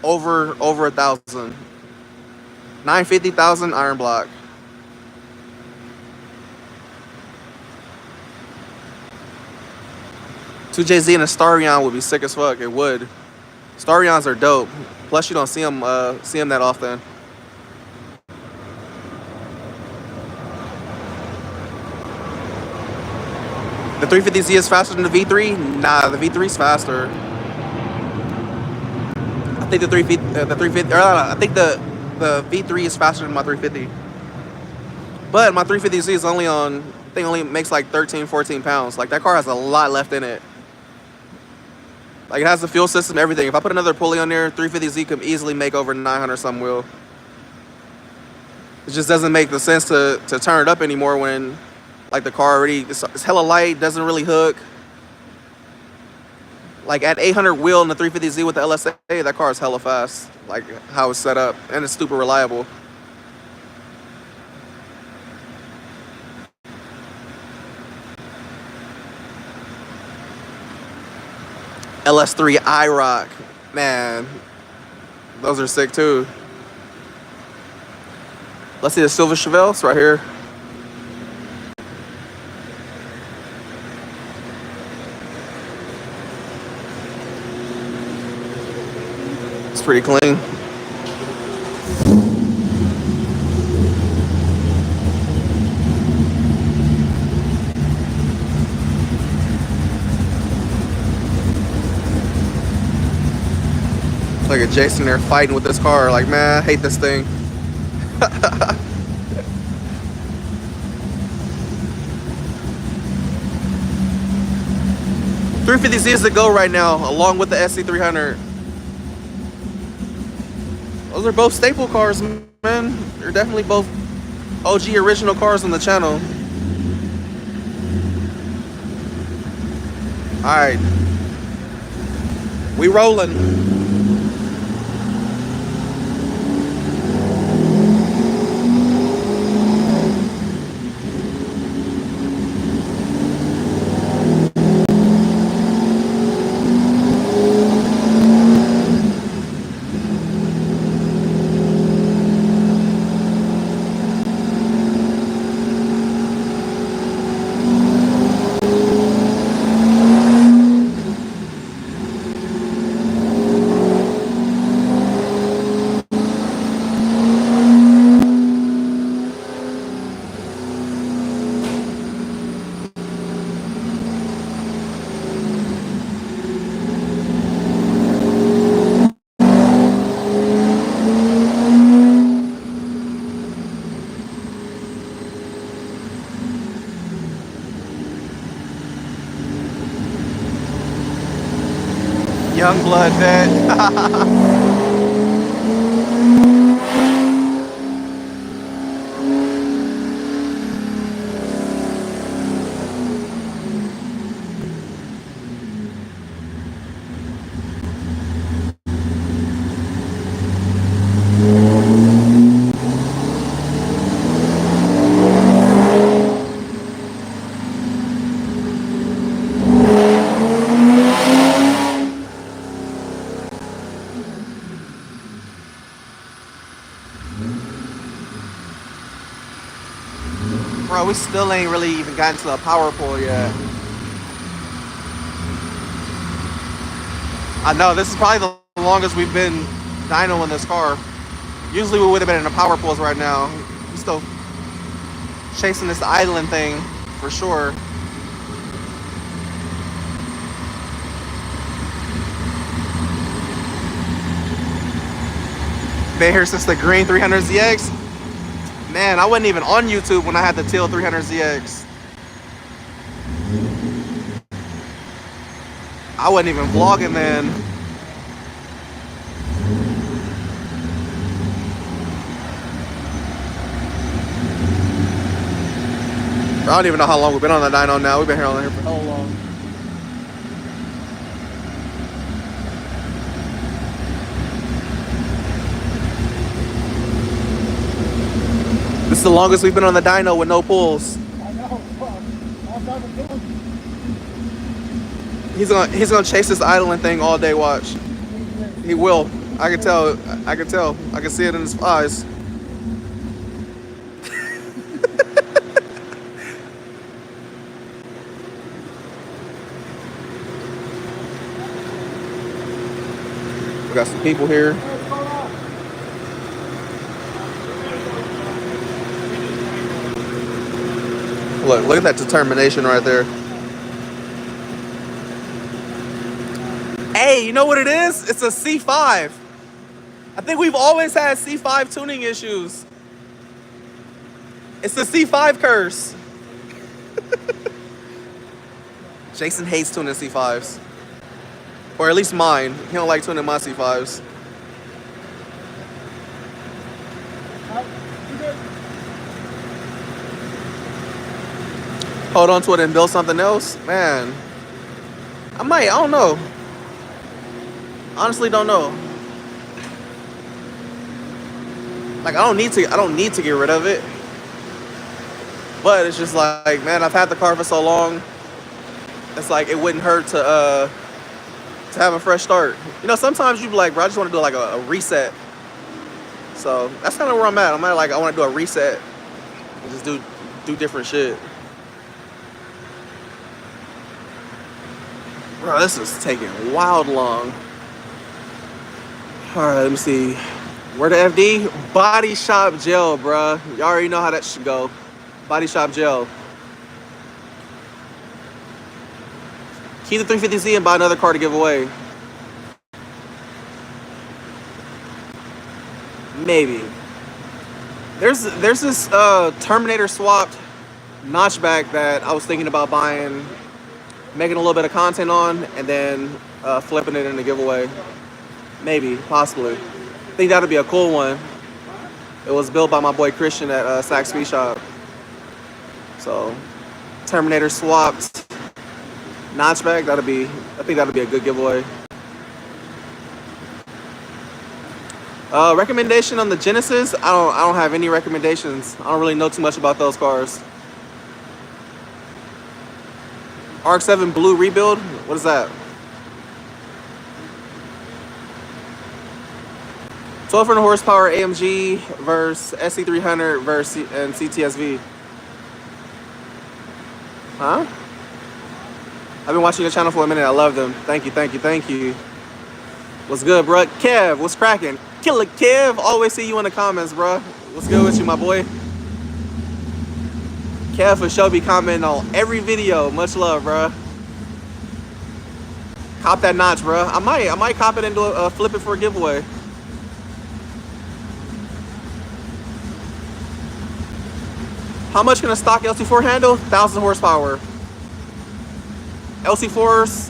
A: over 1,000. 950,000 iron block. Two JZ and a Starion would be sick as fuck. It would. Starions are dope. Plus you don't see them that often. The 350Z is faster than the V3? Nah, the V3 is faster. I think the 350, I think the V3 is faster than my 350. But my 350Z is only on, I think only makes like 13, 14 pounds. Like that car has a lot left in it. Like it has the fuel system, everything. If I put another pulley on there, 350Z could easily make over 900 some wheel. It just doesn't make the sense to turn it up anymore when like the car already, it's hella light, doesn't really hook. Like at 800 wheel in the 350Z with the LSA, that car is hella fast. Like how it's set up, and it's super reliable. LS3 IROC, man, those are sick too. Let's see the silver Chevelle, it's right here. It's pretty clean. Look at Jason there fighting with this car. Like, man, I hate this thing. 350Z is the go right now, along with the SC300. Those are both staple cars, man. They're definitely both OG original cars on the channel. All right, we rolling. Young blood vet. Bro, we still ain't really even gotten to the power pull yet. I know, this is probably the longest we've been dyno in this car. Usually we would have been in the power pulls right now. We're still chasing this idling thing, for sure. Been here since the green 300ZX. Man, I wasn't even on YouTube when I had the teal 300ZX. I wasn't even vlogging then. I don't even know how long we've been on the dyno now. We've been here on here for how long? This is the longest we've been on the dyno with no pulls.
C: I know, fuck.
A: He's gonna chase this idling thing all day. Watch. He will. I can tell. I can tell. I can see it in his eyes. We got some people here. Look at that determination right there. Hey, you know what it is? It's a C5. I think we've always had C5 tuning issues. It's the C5 curse. Jason hates tuning C5s. Or at least mine. He don't like tuning my C5s. Hold on to it and build something else? Man. I don't know. Honestly don't know. Like I don't need to get rid of it. But it's just like, man, I've had the car for so long. It's like it wouldn't hurt to have a fresh start. You know, sometimes you be like, bro, I just want to do like a reset. So that's kind of where I'm at. I'm at like I want to do a reset and just do different shit. Bro, this is taking wild long. All right, let me see. Where the FD? Body shop gel, bro. You already know how that should go. Body shop gel. Keep the 350Z and buy another car to give away. Maybe. There's this Terminator swapped notchback that I was thinking about buying, making a little bit of content on, and then flipping it in a giveaway. Maybe, possibly. I think that'd be a cool one. It was built by my boy Christian at Sack Speed Shop. So, Terminator swapped notchback. I think that'd be a good giveaway. Recommendation on the Genesis? I don't have any recommendations. I don't really know too much about those cars. RX-7 Blue rebuild? What is that? 1200 horsepower AMG versus SC300 versus and CTSV. Huh? I've been watching your channel for a minute. I love them. Thank you. What's good, bro? Kev, what's cracking? Killer Kev, always see you in the comments, bro. What's good with you, my boy? Kev for sure be commenting on every video. Much love, bro. Cop that notch, bro. I might cop it and do flip it for a giveaway. How much can a stock LC4 handle? 1,000 horsepower. LC4s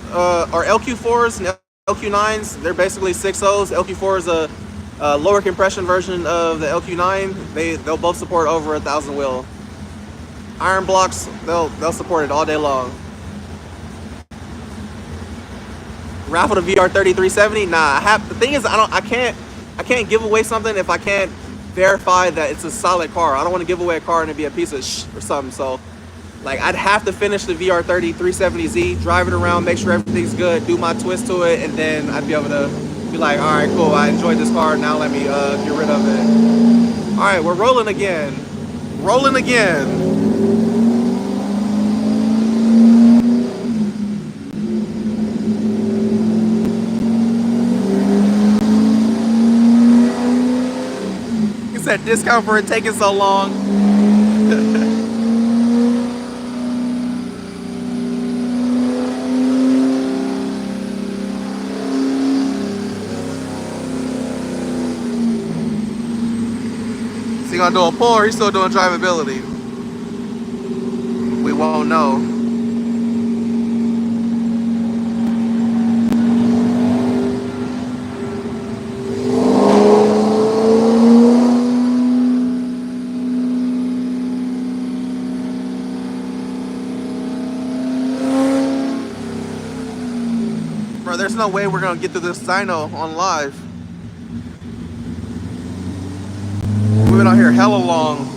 A: or LQ4s and LQ9s, they're basically 6.0s. LQ4 is a lower compression version of the LQ9. They'll both support over 1,000 wheel. Iron blocks, they'll support it all day long. Raffle the VR30 370? Nah, the thing is I can't give away something if I can't verify that it's a solid car. I don't want to give away a car and it be a piece of shit or something. So like I'd have to finish the VR30 370Z, drive it around, make sure everything's good, do my twist to it, and then I'd be able to be like, all right, cool, I enjoyed this car, now let me get rid of it. All right, we're rolling again. Rolling again. It's that discount for it taking so long. Is he gonna do a pull or he's still doing drivability? We won't know. Bro, there's no way we're gonna get through this dyno on live. We've been out here hella long.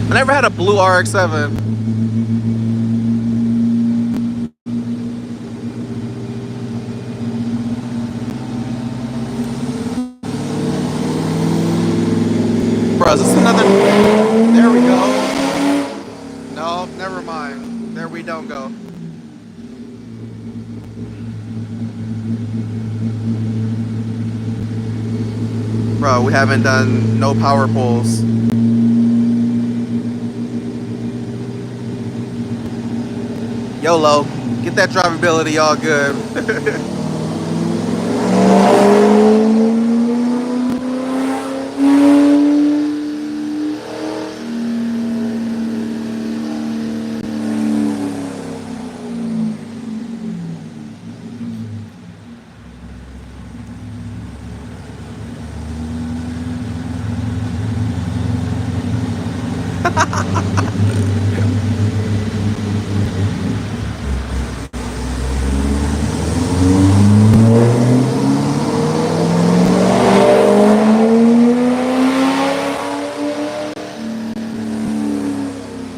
A: I never had a blue RX-7. Bro, is this another? don't go. Bro, we haven't done no power pulls. YOLO. Get that drivability all good.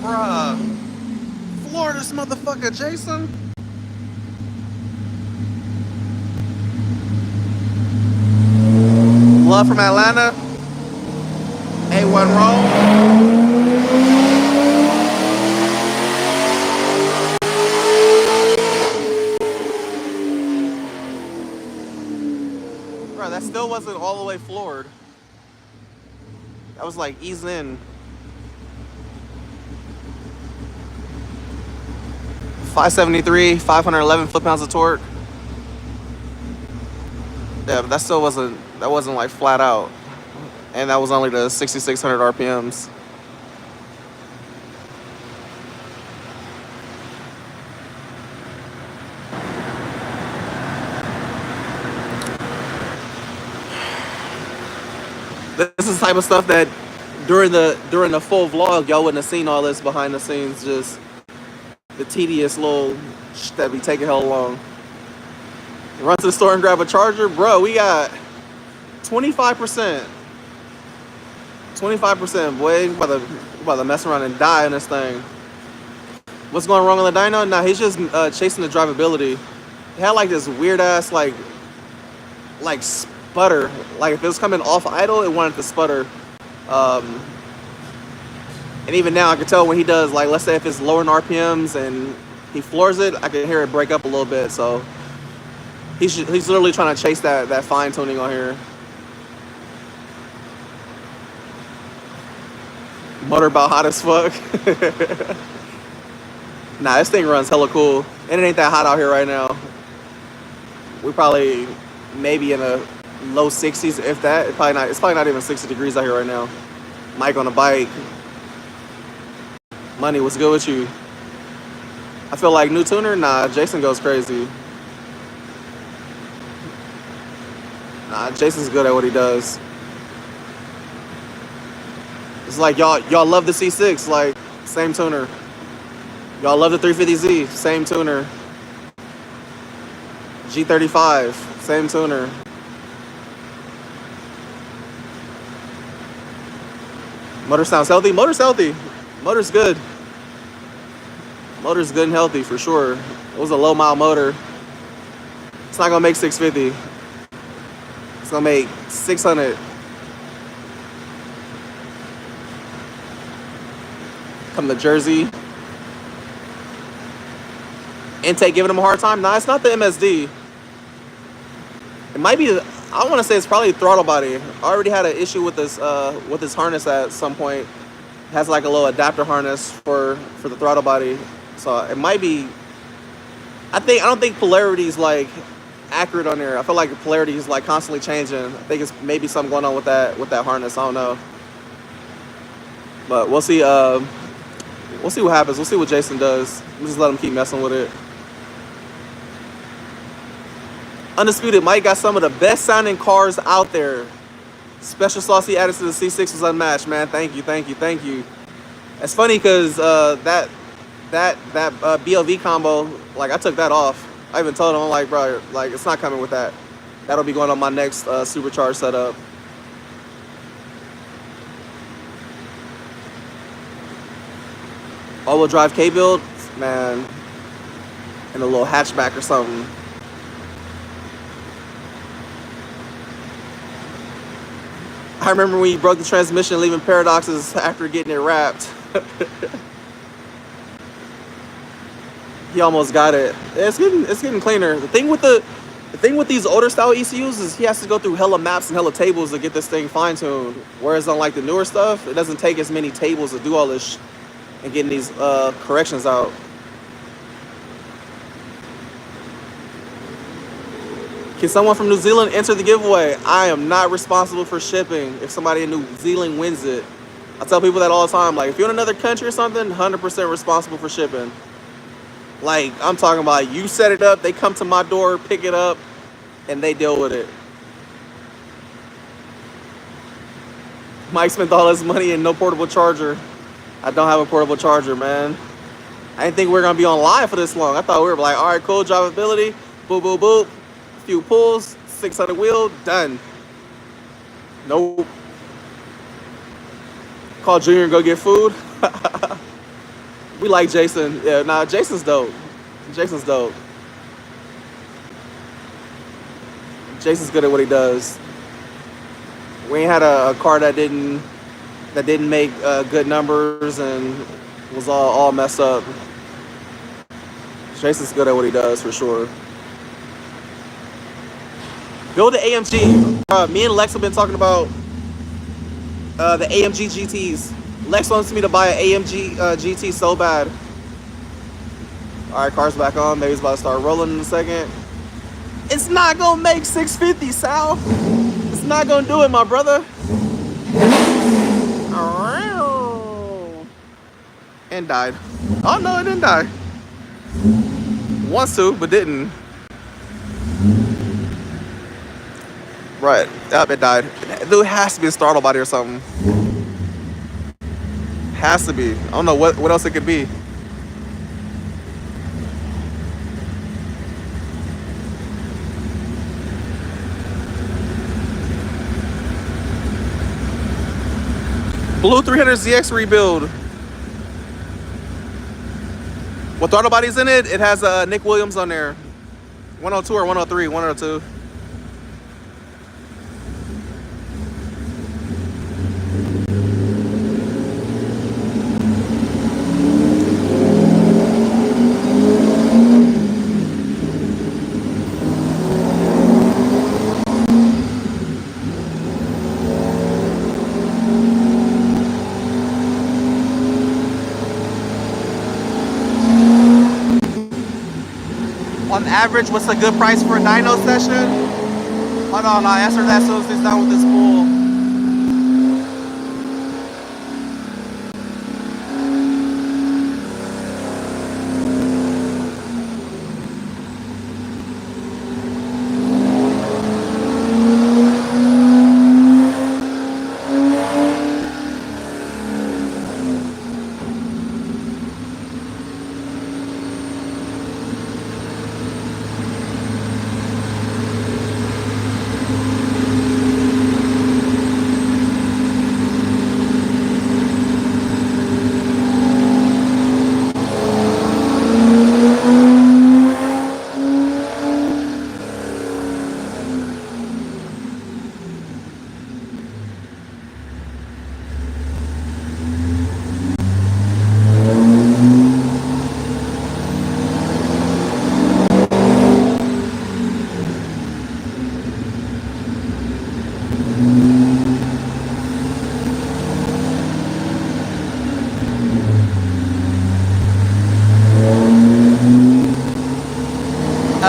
A: Bruh. Florida's motherfucker, Jason. Love from Atlanta. A1 roll. Bro, that still wasn't all the way floored. That was like eased in. 573, 511 foot-pounds of torque. Yeah, but that still wasn't like flat out. And that was only the 6,600 RPMs. This is the type of stuff that during the full vlog, y'all wouldn't have seen all this behind the scenes, just the tedious little that be taking hell long. Run to the store and grab a charger, bro. We got 25%. 25%, boy. About to mess around and die in this thing. What's going wrong on the dyno? Nah, he's just chasing the drivability. It had like this weird ass like sputter. Like if it was coming off idle, it wanted to sputter. And even now, I can tell when he does, like, let's say if it's lower in RPMs and he floors it, I can hear it break up a little bit. So he's literally trying to chase that fine tuning on here. Motor about hot as fuck. Nah, this thing runs hella cool, and it ain't that hot out here right now. We probably maybe in a low 60s, if that. It's probably not even 60 degrees out here right now. Mike on a bike. Money, what's good with you? I feel like new tuner. Nah, Jason goes crazy. Nah, Jason's good at what he does. It's like y'all love the C6, like same tuner. Y'all love the 350Z, same tuner. G35, same tuner. Motor sounds healthy. Motor's healthy. Motor's good. Motor's good and healthy for sure. It was a low mile motor. It's not gonna make 650. It's gonna make 600. Come to Jersey. Intake giving him a hard time. Nah, it's not the MSD. It might be. I want to say it's probably throttle body. I already had an issue with this harness at some point. It has like a little adapter harness for the throttle body, so it might be. I don't think polarity is like accurate on there. I feel like the polarity is like constantly changing. I think it's maybe something going on with that harness. I don't know, but we'll see. We'll see what happens. We'll see what Jason does. We'll just let him keep messing with it. Undisputed Mike got some of the best sounding cars out there. Special sauce he added to the C6 was unmatched, man. Thank you, thank you, thank you. It's funny because that BLV combo, like I took that off. I even told him, I'm like, bro, like it's not coming with that. That'll be going on my next supercharged setup. All-wheel drive K-build, man, and a little hatchback or something. I remember when you broke the transmission, leaving paradoxes after getting it wrapped. He almost got it. It's getting cleaner. The thing with these older style ECUs is he has to go through hella maps and hella tables to get this thing fine tuned. Whereas on like the newer stuff, it doesn't take as many tables to do all this and getting these corrections out. Can someone from New Zealand enter the giveaway? I am not responsible for shipping if somebody in New Zealand wins it. I tell people that all the time. Like, if you're in another country or something, 100% responsible for shipping. Like, I'm talking about you set it up, they come to my door, pick it up, and they deal with it. Mike spent all his money and no portable charger. I don't have a portable charger, man. I didn't think we were going to be on live for this long. I thought we were like, all right, cool, drivability, boop, boop, boop. Few pulls, 600 wheel, done. Nope. Call Junior and go get food. We like Jason. Yeah, nah, Jason's dope. Jason's dope. Jason's good at what he does. We ain't had a car that didn't make good numbers and was all messed up. Jason's good at what he does for sure. Build the AMG. Me and Lex have been talking about the AMG GTs. Lex wants me to buy an AMG GT so bad. All right, car's back on. Maybe it's about to start rolling in a second. It's not gonna make 650, Sal. It's not gonna do it, my brother. And died. Oh no, it didn't die. Wants to, but didn't. Right, yep, it died. Dude has to be startled by it or something. Has to be. I don't know what else it could be. Blue 300ZX rebuild. What throttle body's in it? It has Nick Williams on there. 102 or 103, 102. On average, what's a good price for a dyno session? Hold on, I'll answer that as soon as it's done with this pool.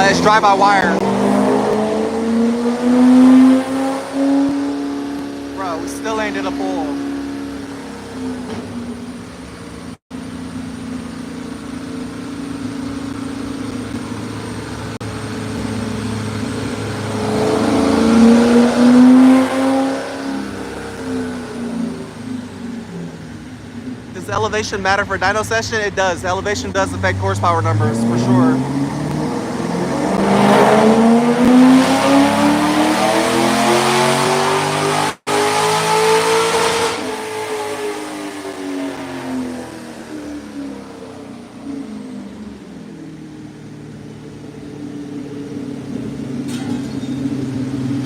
A: It's drive-by-wire. Bro, we still ain't in a pool. Does elevation matter for dyno session? It does. Elevation does affect horsepower numbers for sure.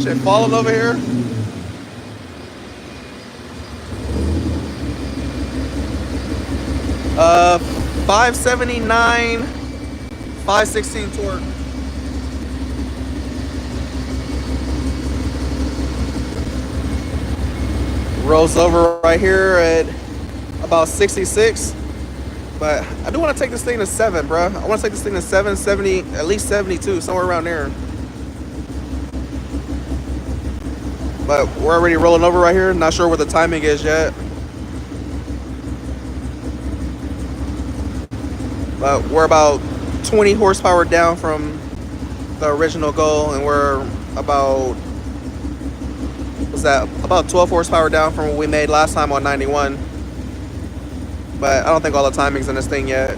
A: Shit falling over here. $579 516 torque. Rolls over right here at about 66. But I do want to take this thing to 7, bro. I want to take this thing to 7, 70, at least 72, somewhere around there. But we're already rolling over right here. Not sure what the timing is yet. But we're about 20 horsepower down from the original goal, and we're about, what's that? About 12 horsepower down from what we made last time on 91. But I don't think all the timing's in this thing yet.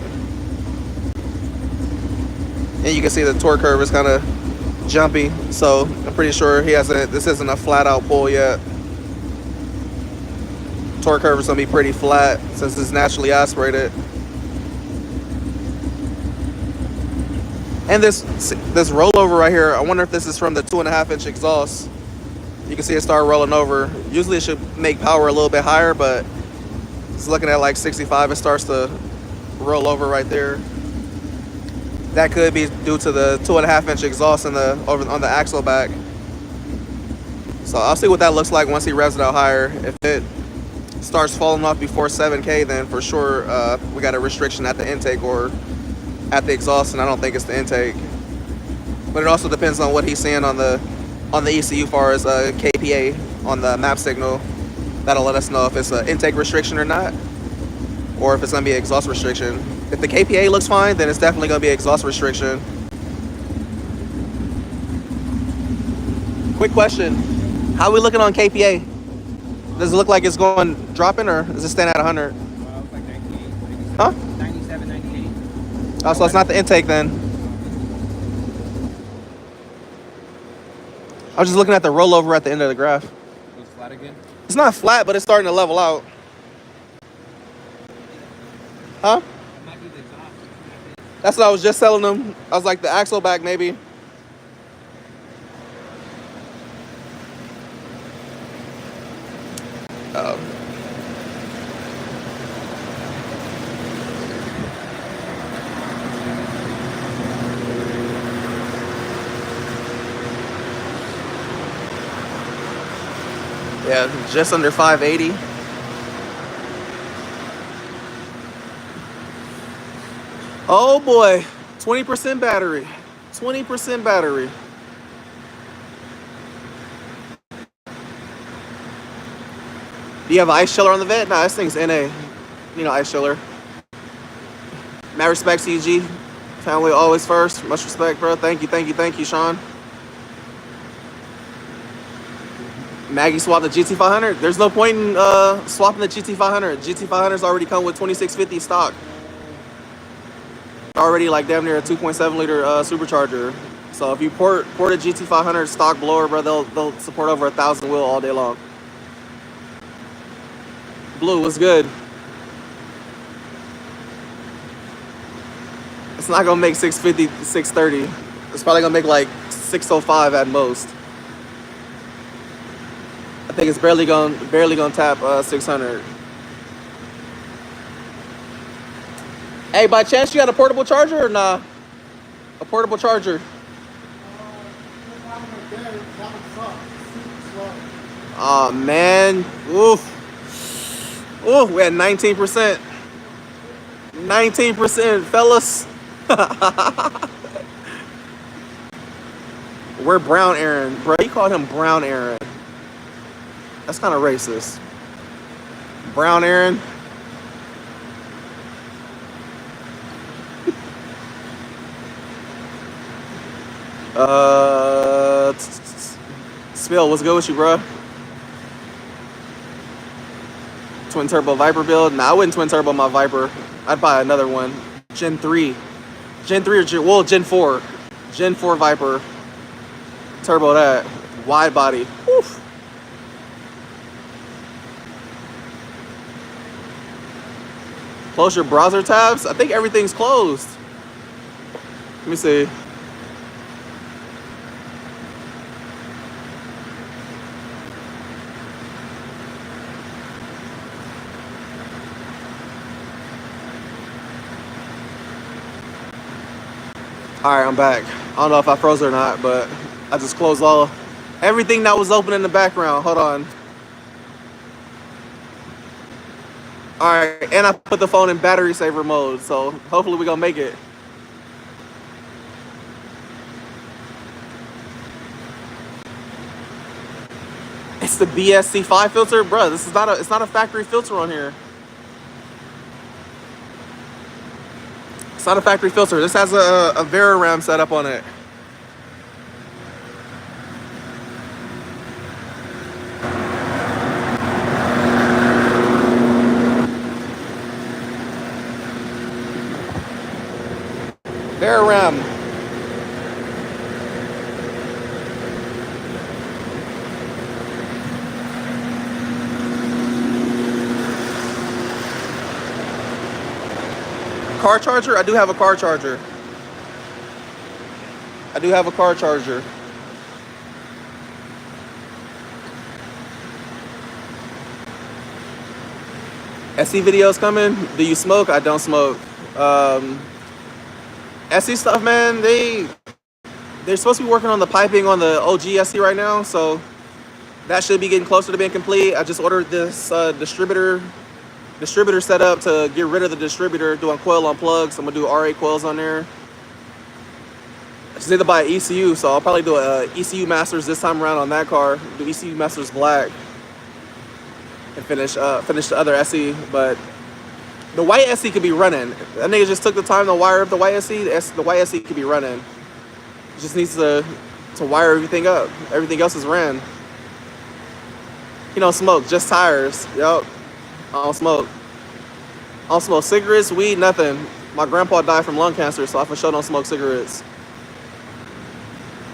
A: And you can see the torque curve is kind of jumpy, so I'm pretty sure this isn't a flat out pull yet. Torque curve is gonna be pretty flat since it's naturally aspirated. And this rollover right here, I wonder if this is from the 2.5-inch exhaust. You can see it start rolling over. Usually it should make power a little bit higher, but it's looking at like 65. It starts to roll over right there. That could be due to the 2.5-inch exhaust on the axle back. So I'll see what that looks like once he revs it out higher. If it starts falling off before 7K, then for sure we got a restriction at the intake or at the exhaust, and I don't think it's the intake. But it also depends on what he's seeing on the ECU far as KPA on the map signal. That'll let us know if it's an intake restriction or not, or if it's gonna be an exhaust restriction. If the KPA looks fine, then it's definitely gonna be an exhaust restriction. Quick question, how are we looking on KPA? Does it look like it's going dropping, or does it stand at 100?
B: Well, it's like 98.
A: Huh?
B: 97, 98.
A: Oh, so it's not the intake then. I was just looking at the rollover at the end of the graph.
B: Goes flat again?
A: It's not flat, but it's starting to level out. Huh?
B: It might be the exhaust.
A: That's what I was just telling them. I was like, the axle back maybe. Yeah, just under 580. Oh boy, 20% battery. 20% battery. Do you have an ice chiller on the vet? Nah, this thing's NA. You know, ice chiller. Mad respect, CG. Family always first. Much respect, bro. Thank you, Sean. Maggie swapped the GT500. There's no point in swapping the GT500. GT500's already come with 2650 stock. Already like damn near a 2.7 liter supercharger. So if you port a GT500 stock blower, bro, they'll support over 1,000 wheel all day long. Blue, what's good? It's not gonna make 650, 630. It's probably gonna make like 605 at most. I think it's barely gonna tap 600. Hey, by chance you got a portable charger or nah? A portable charger. Oh man, oof. Ooh, we had 19%. 19%, fellas. We're Brown Aaron. Bro, you called him Brown Aaron. That's kind of racist. Brown Aaron. Spill, what's good with you, bro? Twin turbo Viper build? Nah, I wouldn't twin turbo my Viper. I'd buy another one. Gen 3. Gen 3 or Gen 4. Gen 4 Viper. Turbo that. Wide body. Oof. Close your browser tabs? I think everything's closed. Let me see. All right, I'm back. I don't know if I froze or not, but I just closed everything that was open in the background. Hold on. All right, and I put the phone in battery saver mode, so hopefully we're gonna make it. It's the BSC5 filter, bro. It's not a factory filter on here. It's not a factory filter. This has a Veram setup on it. Veram. Car charger? I do have a car charger. I do have a car charger. SE videos coming? Do you smoke? I don't smoke. SE stuff, man, they're supposed to be working on the piping on the OG SE right now, so that should be getting closer to being complete. I just ordered this distributor setup to get rid of the distributor, doing coil on plugs. I'm gonna do RA coils on there. I just need to buy an ECU, so I'll probably do a ECU Masters this time around on that car. Do ECU Masters black and finish the other SE. But the white SE could be running. That nigga just took the time to wire up the white SE. The white SE could be running. It just needs to wire everything up. Everything else is ran. He don't smoke, just tires. Yup. I don't smoke. I don't smoke cigarettes, weed, nothing. My grandpa died from lung cancer, so I for sure don't smoke cigarettes.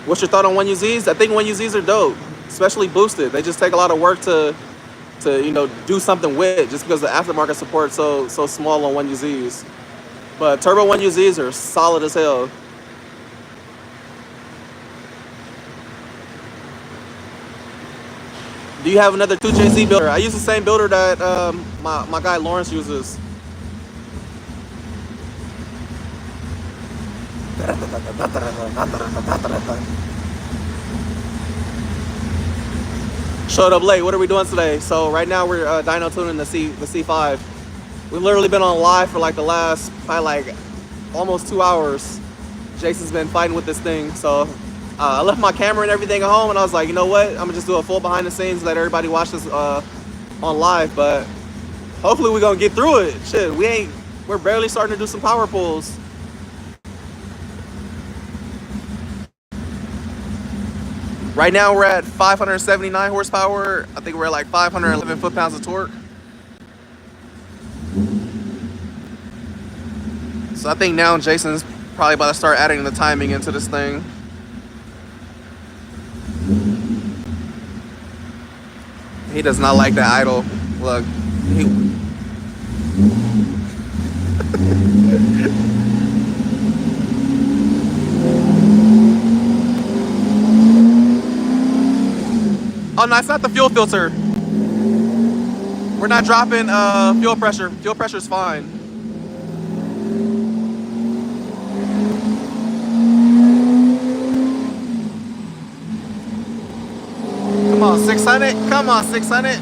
A: What's your thought on 1UZs? I think 1UZs are dope, especially boosted. They just take a lot of work to do something with, just because the aftermarket support so small on 1UZs. But turbo 1UZs are solid as hell. Do you have another 2JZ builder? I use the same builder that my guy Lawrence uses. Showed up late. What are we doing today? So right now we're dyno tuning the C5. We've literally been on live for like the last probably like almost 2 hours. Jason's been fighting with this thing, so I left my camera and everything at home, and I was like, you know what? I'm gonna just do a full behind the scenes, let everybody watch this on live. But hopefully we're gonna get through it. Shit, we're barely starting to do some power pulls. Right now we're at 579 horsepower. I think we're at like 511 foot-pounds of torque. So I think now Jason's probably about to start adding the timing into this thing. He does not like the idle. Look, oh no, it's not the fuel filter. We're not dropping fuel pressure. Fuel pressure is fine. Come on, 600. Come on, 600.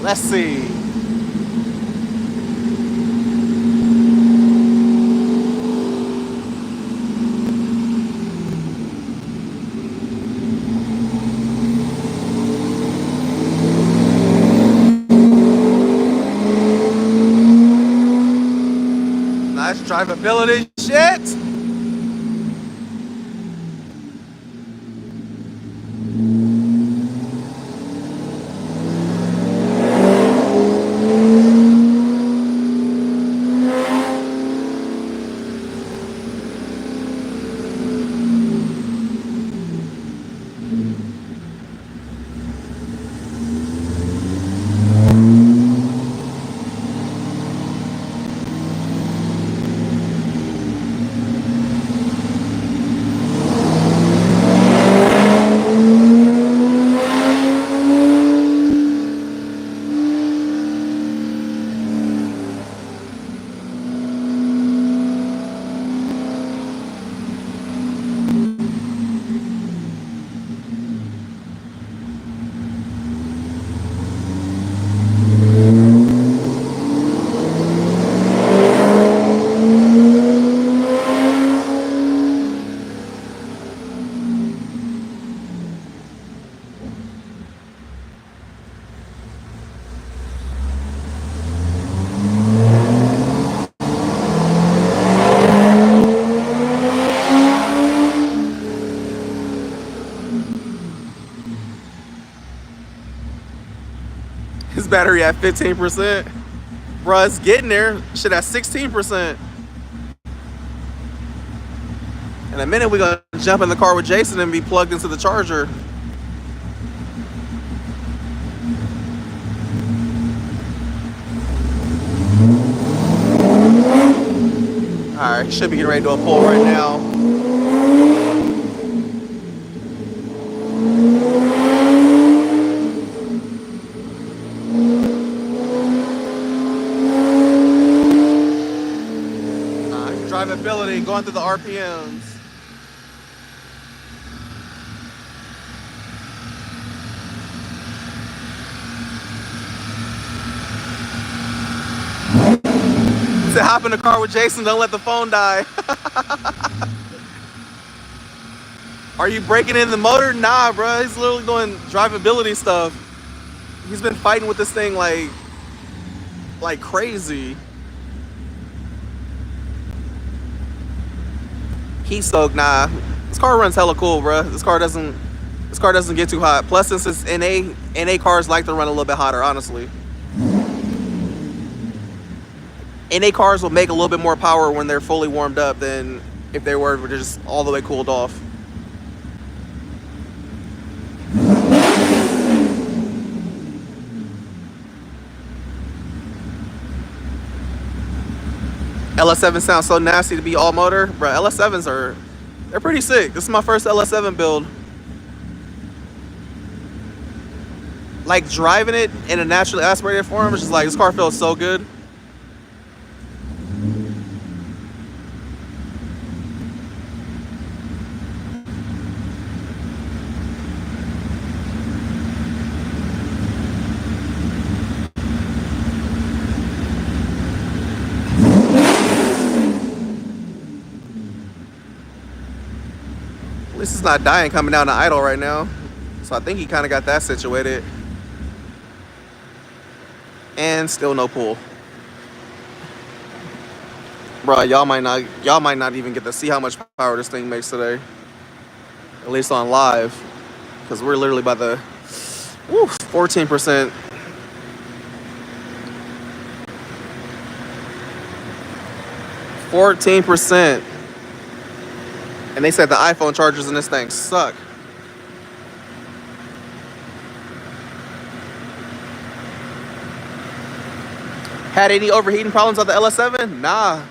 A: Let's see. Nice drivability shit. His battery at 15%. Bruh, it's getting there. Shit at 16%. In a minute, we're gonna jump in the car with Jason and be plugged into the charger. Alright, should be getting ready to do a pull right now. Drivability, going through the RPMs. Said hop in the car with Jason, don't let the phone die. Are you breaking in the motor? Nah, bro. He's literally doing drivability stuff. He's been fighting with this thing like crazy. Heat soak, nah. This car runs hella cool, bro. This car doesn't get too hot. Plus, since it's NA cars like to run a little bit hotter, honestly. NA cars will make a little bit more power when they're fully warmed up than if they were just all the way cooled off. LS7 sounds so nasty to be all motor. Bro, LS7s they're pretty sick. This is my first LS7 build. Like driving it in a naturally aspirated form, it's just like, this car feels so good. At least it's not dying coming down to idle right now. So I think he kind of got that situated. And still no pull. Bro, y'all might not even get to see how much power this thing makes today. At least on live. Because we're literally by the 14%. And they said the iPhone chargers in this thing suck. Had any overheating problems on the LS7? Nah,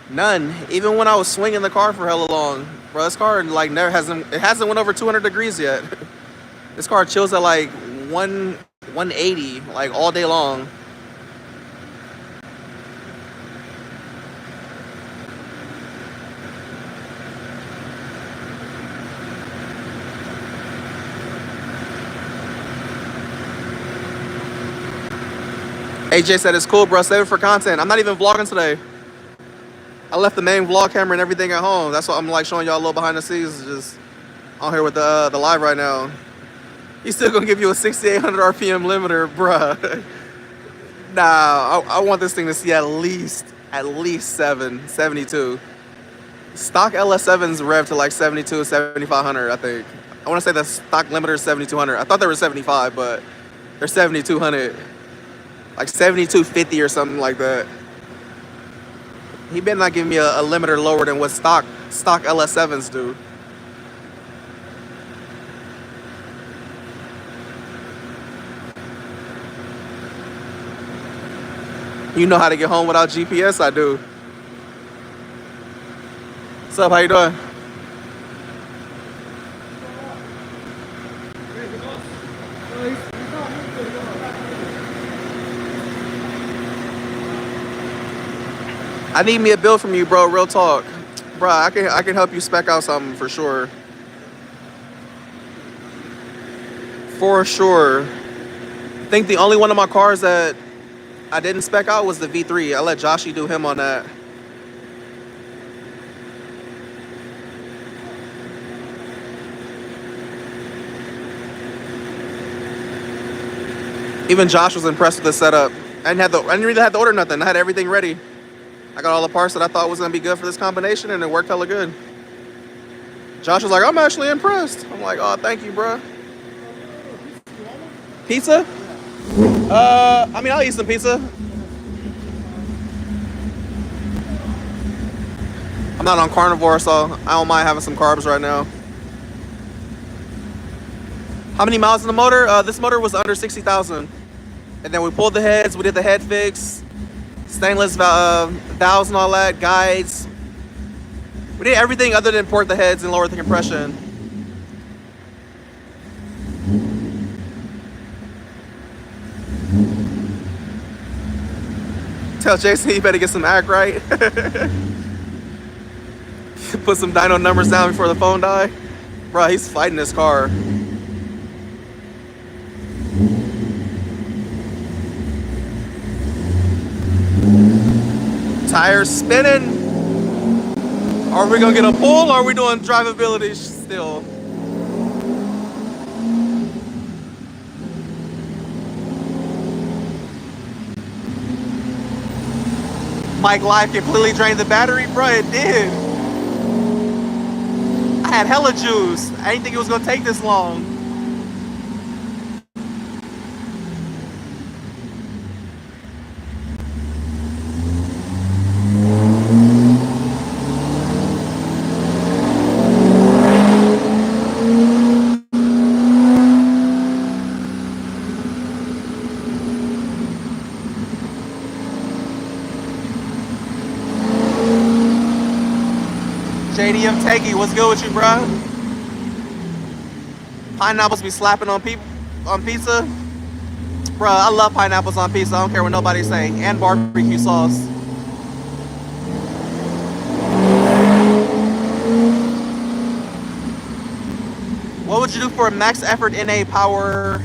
A: none. Even when I was swinging the car for hella long, bro, this car like hasn't went over 200 degrees yet. This car chills at like 180 like all day long. AJ said it's cool, bro. Save it for content. I'm not even vlogging today. I left the main vlog camera and everything at home. That's why I'm like showing y'all a little behind the scenes, just on here with the live right now. He's still gonna give you a 6,800 RPM limiter, bruh. Nah, I want this thing to see at least 72. Stock LS7s rev to like 72, 7,500, I think. I want to say the stock limiter is 7,200. I thought they were 75, but they're 7,200. Like 7,250 or something like that. He better not give me a limiter lower than what stock LS7s do. You know how to get home without GPS? I do. What's up? How you doing? I need me a bill from you, bro. Real talk, bro. I can help you spec out something for sure. For sure. I think the only one of my cars that I didn't spec out was the V3. I let Joshy do him on that. Even Josh was impressed with the setup. I didn't really have to order nothing. I had everything ready. I got all the parts that I thought was gonna be good for this combination, and it worked hella good. Josh was like, "I'm actually impressed." I'm like, "Oh, thank you, bro." Pizza? I mean, I'll eat some pizza. I'm not on carnivore, so I don't mind having some carbs right now. How many miles in the motor? This motor was under 60,000. And then we pulled the heads, we did the head fix, stainless valves and all that, guides. We did everything other than port the heads and lower the compression. Tell Jason he better get some act right. Put some dyno numbers down before the phone die. Bro, he's fighting this car. Tires spinning. Are we gonna get a pull or are we doing drivability still? Mike Live completely drained the battery? Bro, it did. I had hella juice. I didn't think it was gonna take this long. JDM Teggy, what's good with you, bro? Pineapples be slapping on pizza. Bro, I love pineapples on pizza. I don't care what nobody say. And barbecue sauce. What would you do for a max effort NA power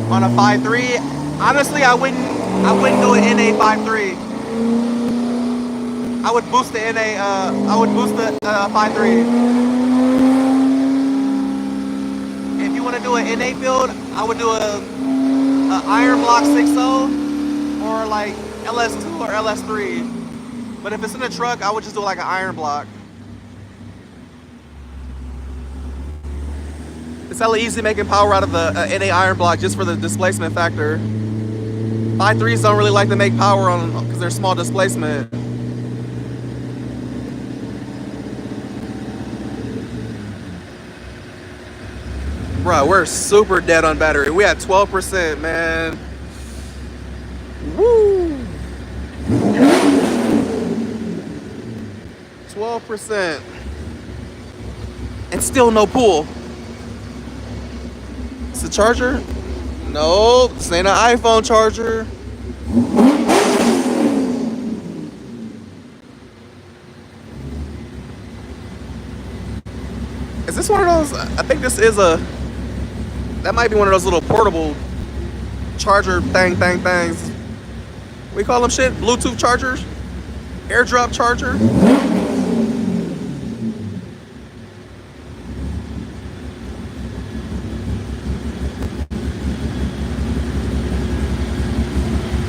A: on a 5.3? Honestly, I wouldn't do an NA 5.3. I would boost the NA. I would boost the 5.3. If you want to do an NA build, I would do a iron block 6.0 or like LS2 or LS3. But if it's in a truck, I would just do like an iron block. It's hella easy making power out of the NA iron block just for the displacement factor. 5.3s don't really like to make power on because they're small displacement. Bro, we're super dead on battery. We had 12%, man. Woo! 12%. And still no pull. It's a charger? No, this ain't an iPhone charger. Is this one of those? I think this is a... That might be one of those little portable charger things. We call them shit? Bluetooth chargers? AirDrop charger?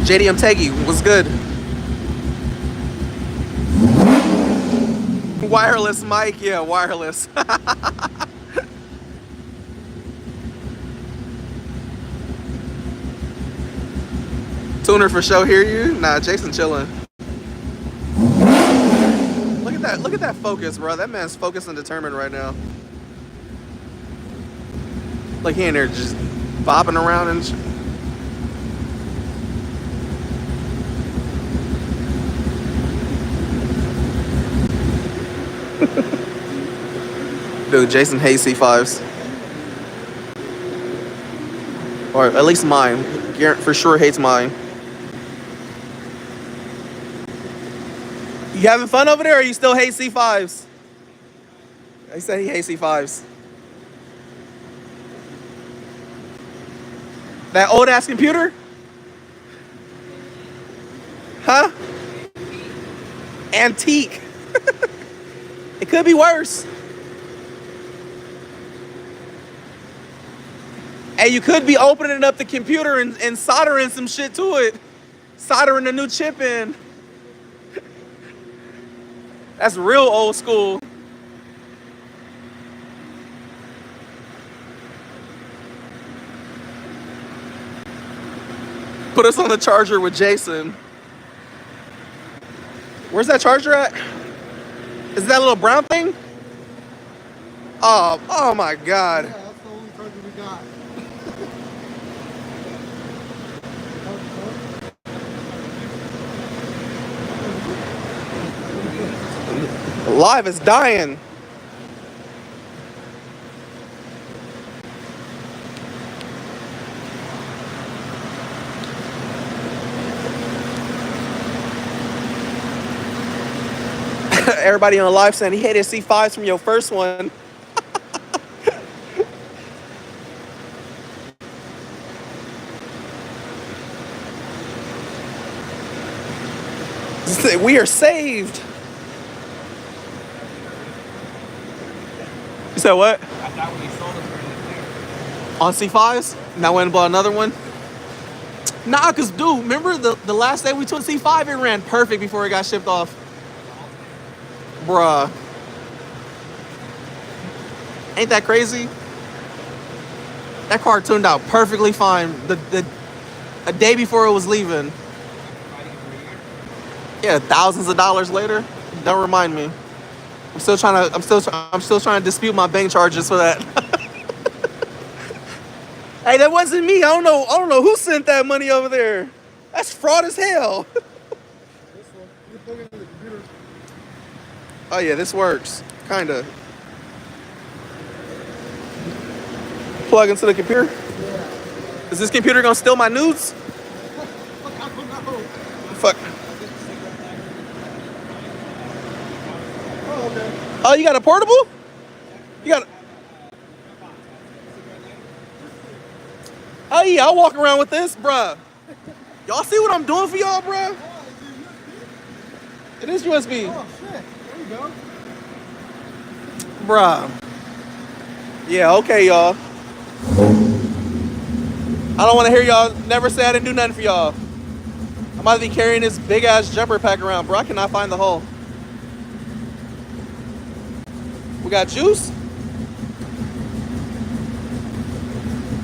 A: JDM Teggy was good. Wireless mic, yeah, wireless. Tuner for show, hear you? Nah, Jason chilling. Look at that focus, bro. That man's focused and determined right now. Like he in there just bopping around and shit. Dude, Jason hates C5s. Or at least mine. Garrett for sure hates mine. You having fun over there or you still hate C5s? He said he hates C5s. That old ass computer? Huh? Antique. It could be worse. Hey, you could be opening up the computer and soldering some shit to it. Soldering a new chip in. That's real old school. Put us on the charger with Jason. Where's that charger at? Is that little brown thing? Oh my God.
C: Yeah, that's the only charger we got.
A: Live is dying. Everybody on live saying he hated C5s from your first one. We are saved. You said what?
B: I thought when you sold us for
A: On C5s? Now went and bought another one? Nah, cause dude, remember the last day we took C5, it ran perfect before it got shipped off. Bruh. Ain't that crazy? That car turned out perfectly fine a day before it was leaving. Yeah, thousands of dollars later. Don't remind me. I'm still trying to dispute my bank charges for that. Hey, that wasn't me. I don't know who sent that money over there. That's fraud as hell.
C: This one, you plug it into the computer.
A: Oh yeah, this works. Kinda. Plug into the computer?
C: Yeah.
A: Is this computer gonna steal my nudes?
C: Fuck, I don't know.
A: Fuck.
C: Oh, okay.
A: Oh, you got a portable? You got. Oh yeah, I'll walk around with this, bruh. Y'all see what I'm doing for y'all, bruh?
C: Oh, is it USB?
A: It is USB,
C: Oh, shit. There you go.
A: bruh. Yeah, okay, y'all. I don't want to hear y'all never say I didn't do nothing for y'all. I'm about to be carrying this big ass jumper pack around, bro. I cannot find the hole. We got juice.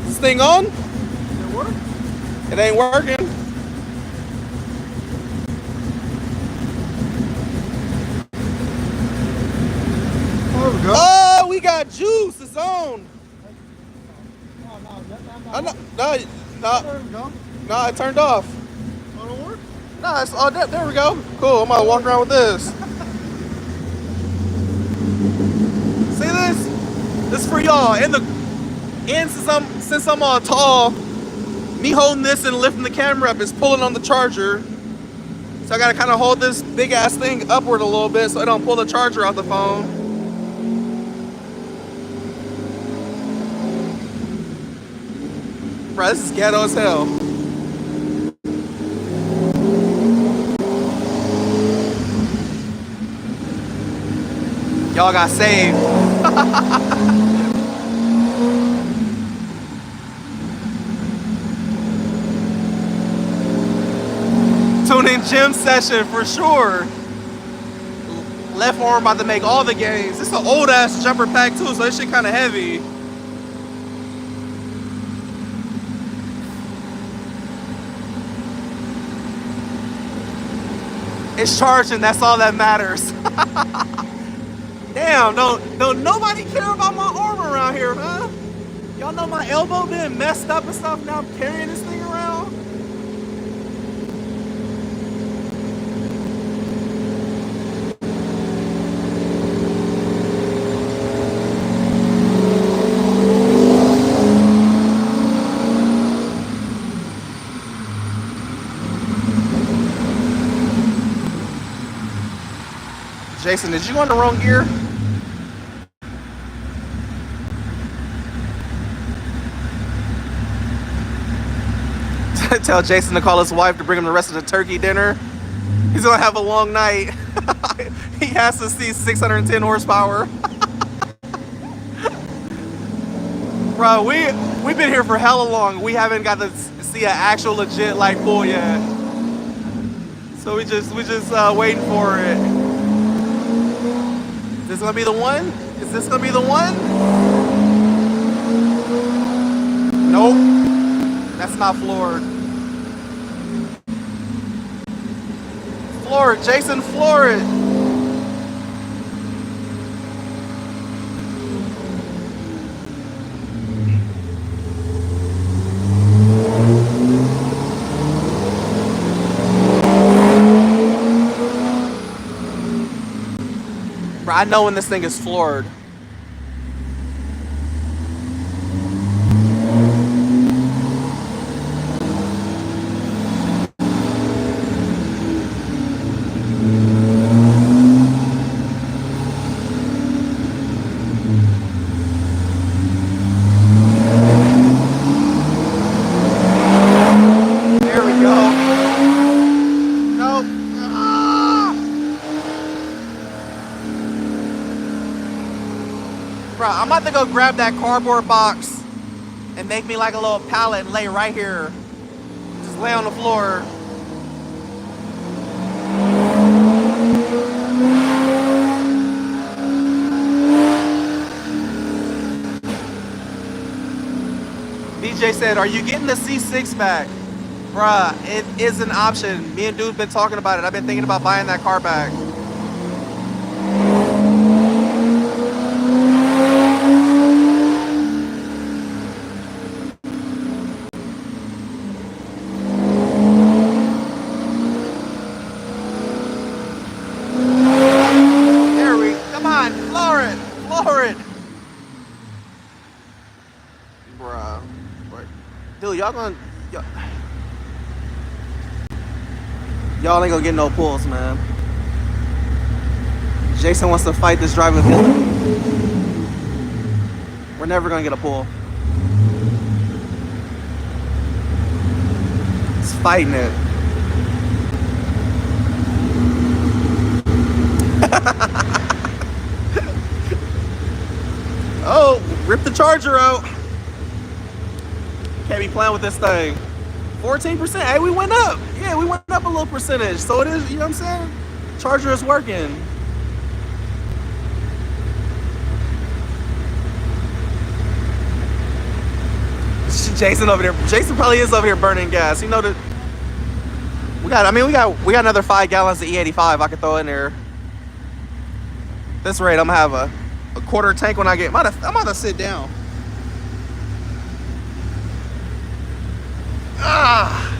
A: Is this thing on?
C: Did it work?
A: It ain't working.
C: Oh, there we go.
A: Oh, we got juice. It's on.
C: Oh, no,
A: Oh, no,
C: there we go.
A: no, it turned off.
C: Oh, don't work?
A: No, it's all there we go. Cool. I'm gonna walk around with this. See this? This is for y'all. And since I'm all tall, me holding this and lifting the camera up is pulling on the charger. So I gotta kind of hold this big ass thing upward a little bit so I don't pull the charger off the phone. Bro, this is ghetto as hell. Y'all got saved. Tune in gym session for sure. Left arm about to make all the gains. This is an old ass jumper pack too, so this shit kind of heavy. It's charging, that's all that matters. Damn, don't nobody care about my arm around here, huh? Y'all know my elbow been messed up and stuff, now I'm carrying this thing around? Jason, did you go in the wrong gear? Tell Jason to call his wife to bring him the rest of the turkey dinner. He's gonna have a long night. He has to see 610 horsepower. Bro, we've been here for hella long. We haven't got to see an actual legit like pool yet. So we just waiting for it. Is this gonna be the one? Is this gonna be the one? Nope. That's not floored. Floor it, Jason, floor it. Bro, I know when this thing is floored. There we go. Nope. Ah! Bro, I'm about to go grab that cardboard box and make me like a little pallet and lay right here. Just lay on the floor. DJ said, are you getting the C6 back? Bruh, it is an option. Me and dude's been talking about it. I've been thinking about buying that car back. There we, come on, floor it, floor it. Bruh, dude, y'all ain't gonna get no pulls, man. Jason wants to fight this drivability. We're never gonna get a pull. It's fighting it. Oh, rip the charger out. Can't be playing with this thing. 14%. Hey, we went up. Yeah, we went up a little percentage. So it is, you know what I'm saying? Charger is working. Jason over there. Jason probably is over here burning gas. You know that we got another 5 gallons of E85 I could throw in there. At this rate, I'm gonna have a quarter tank when I get. I'm about to sit down. Ah.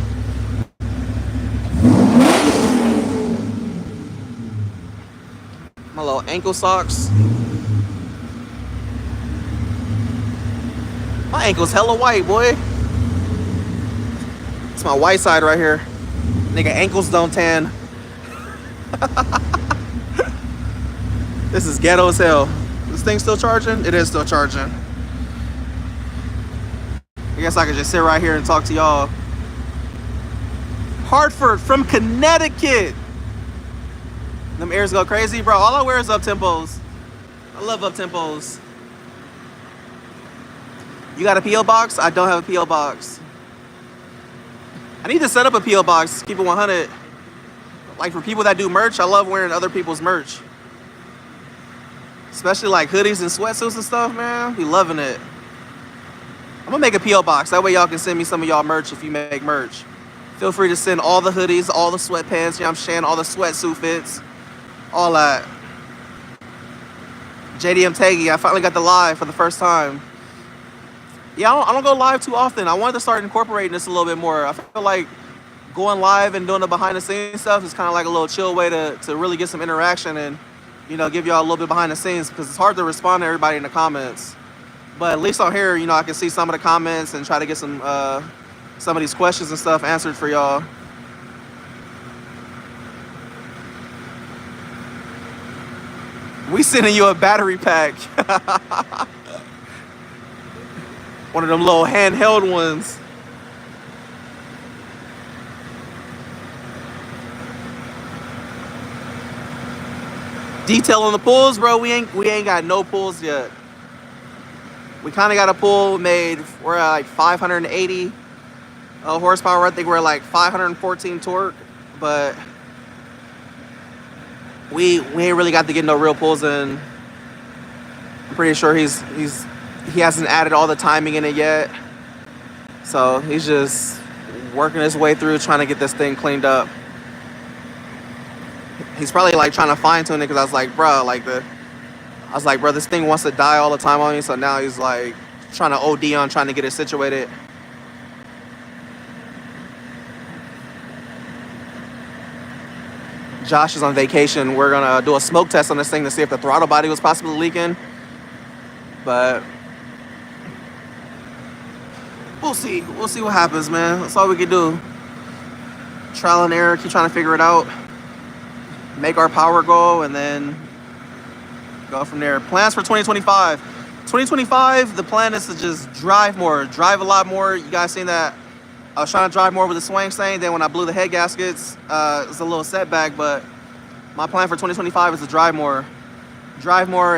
A: My little ankle socks. My ankle's hella white, boy. It's my white side right here. Nigga, ankles don't tan. This is ghetto as hell. This thing still charging? It is still charging. I guess I could just sit right here and talk to y'all. Hartford from Connecticut. Them ears go crazy, bro. All I wear is up tempos. I love up tempos. You got a P.O. box? I don't have a P.O. box. I need to set up a P.O. box, keep it 100. Like for people that do merch, I love wearing other people's merch. Especially like hoodies and sweatsuits and stuff, man. Be loving it. I'm gonna make a P.O. box. That way y'all can send me some of y'all merch if you make merch. Feel free to send all the hoodies, all the sweatpants, you know what I'm saying, all the sweatsuit fits, all that. JDM Taggy, I finally got the live for the first time. Yeah, I don't go live too often. I wanted to start incorporating this a little bit more. I feel like going live and doing the behind the scenes stuff is kind of like a little chill way to really get some interaction and, you know, give y'all a little bit behind the scenes because it's hard to respond to everybody in the comments. But at least on here, you know, I can see some of the comments and try to get some of these questions and stuff answered for y'all. We sending you a battery pack. One of them little handheld ones. Detail on the pulls, bro. We ain't got no pulls yet. We kind of got a pull made. We're at like 580 horsepower. I think we're at like 514 torque, but we ain't really got to get no real pulls in. I'm pretty sure he hasn't added all the timing in it yet. So he's just working his way through trying to get this thing cleaned up. He's probably like trying to fine tune it because I was like, bro, this thing wants to die all the time on me. So now he's like trying to OD on trying to get it situated. Josh is on vacation. We're gonna do a smoke test on this thing to see if the throttle body was possibly leaking. But we'll see. We'll see what happens, man. That's all we can do. Trial and error, keep trying to figure it out. Make our power go, and then go from there. Plans for 2025. 2025, the plan is to just drive more, drive a lot more. You guys seen that? I was trying to drive more with the swing thing. Then when I blew the head gaskets, it was a little setback. But my plan for 2025 is to drive more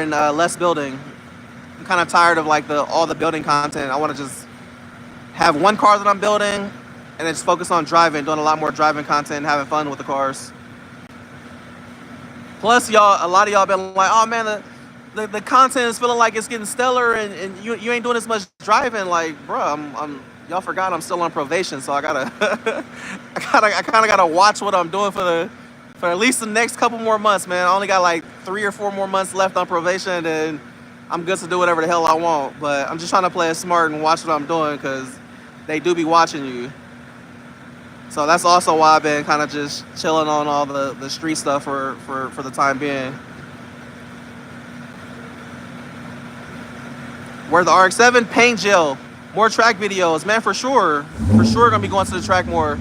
A: and less building. I'm kind of tired of like all the building content. I want to just have one car that I'm building, and then just focus on driving, doing a lot more driving content, having fun with the cars. Plus, y'all, a lot of y'all been like, oh man, the content is feeling like it's getting stellar, and you ain't doing as much driving. Like, bro, y'all forgot I'm still on probation, so I kind of gotta watch what I'm doing for at least the next couple more months, man. I only got like 3 or 4 more months left on probation, and I'm good to do whatever the hell I want. But I'm just trying to play it smart and watch what I'm doing, because they do be watching you. So that's also why I've been kind of just chilling on all the street stuff for the time being. Where the RX-7 paint gel, more track videos, man, for sure gonna be going to the track more.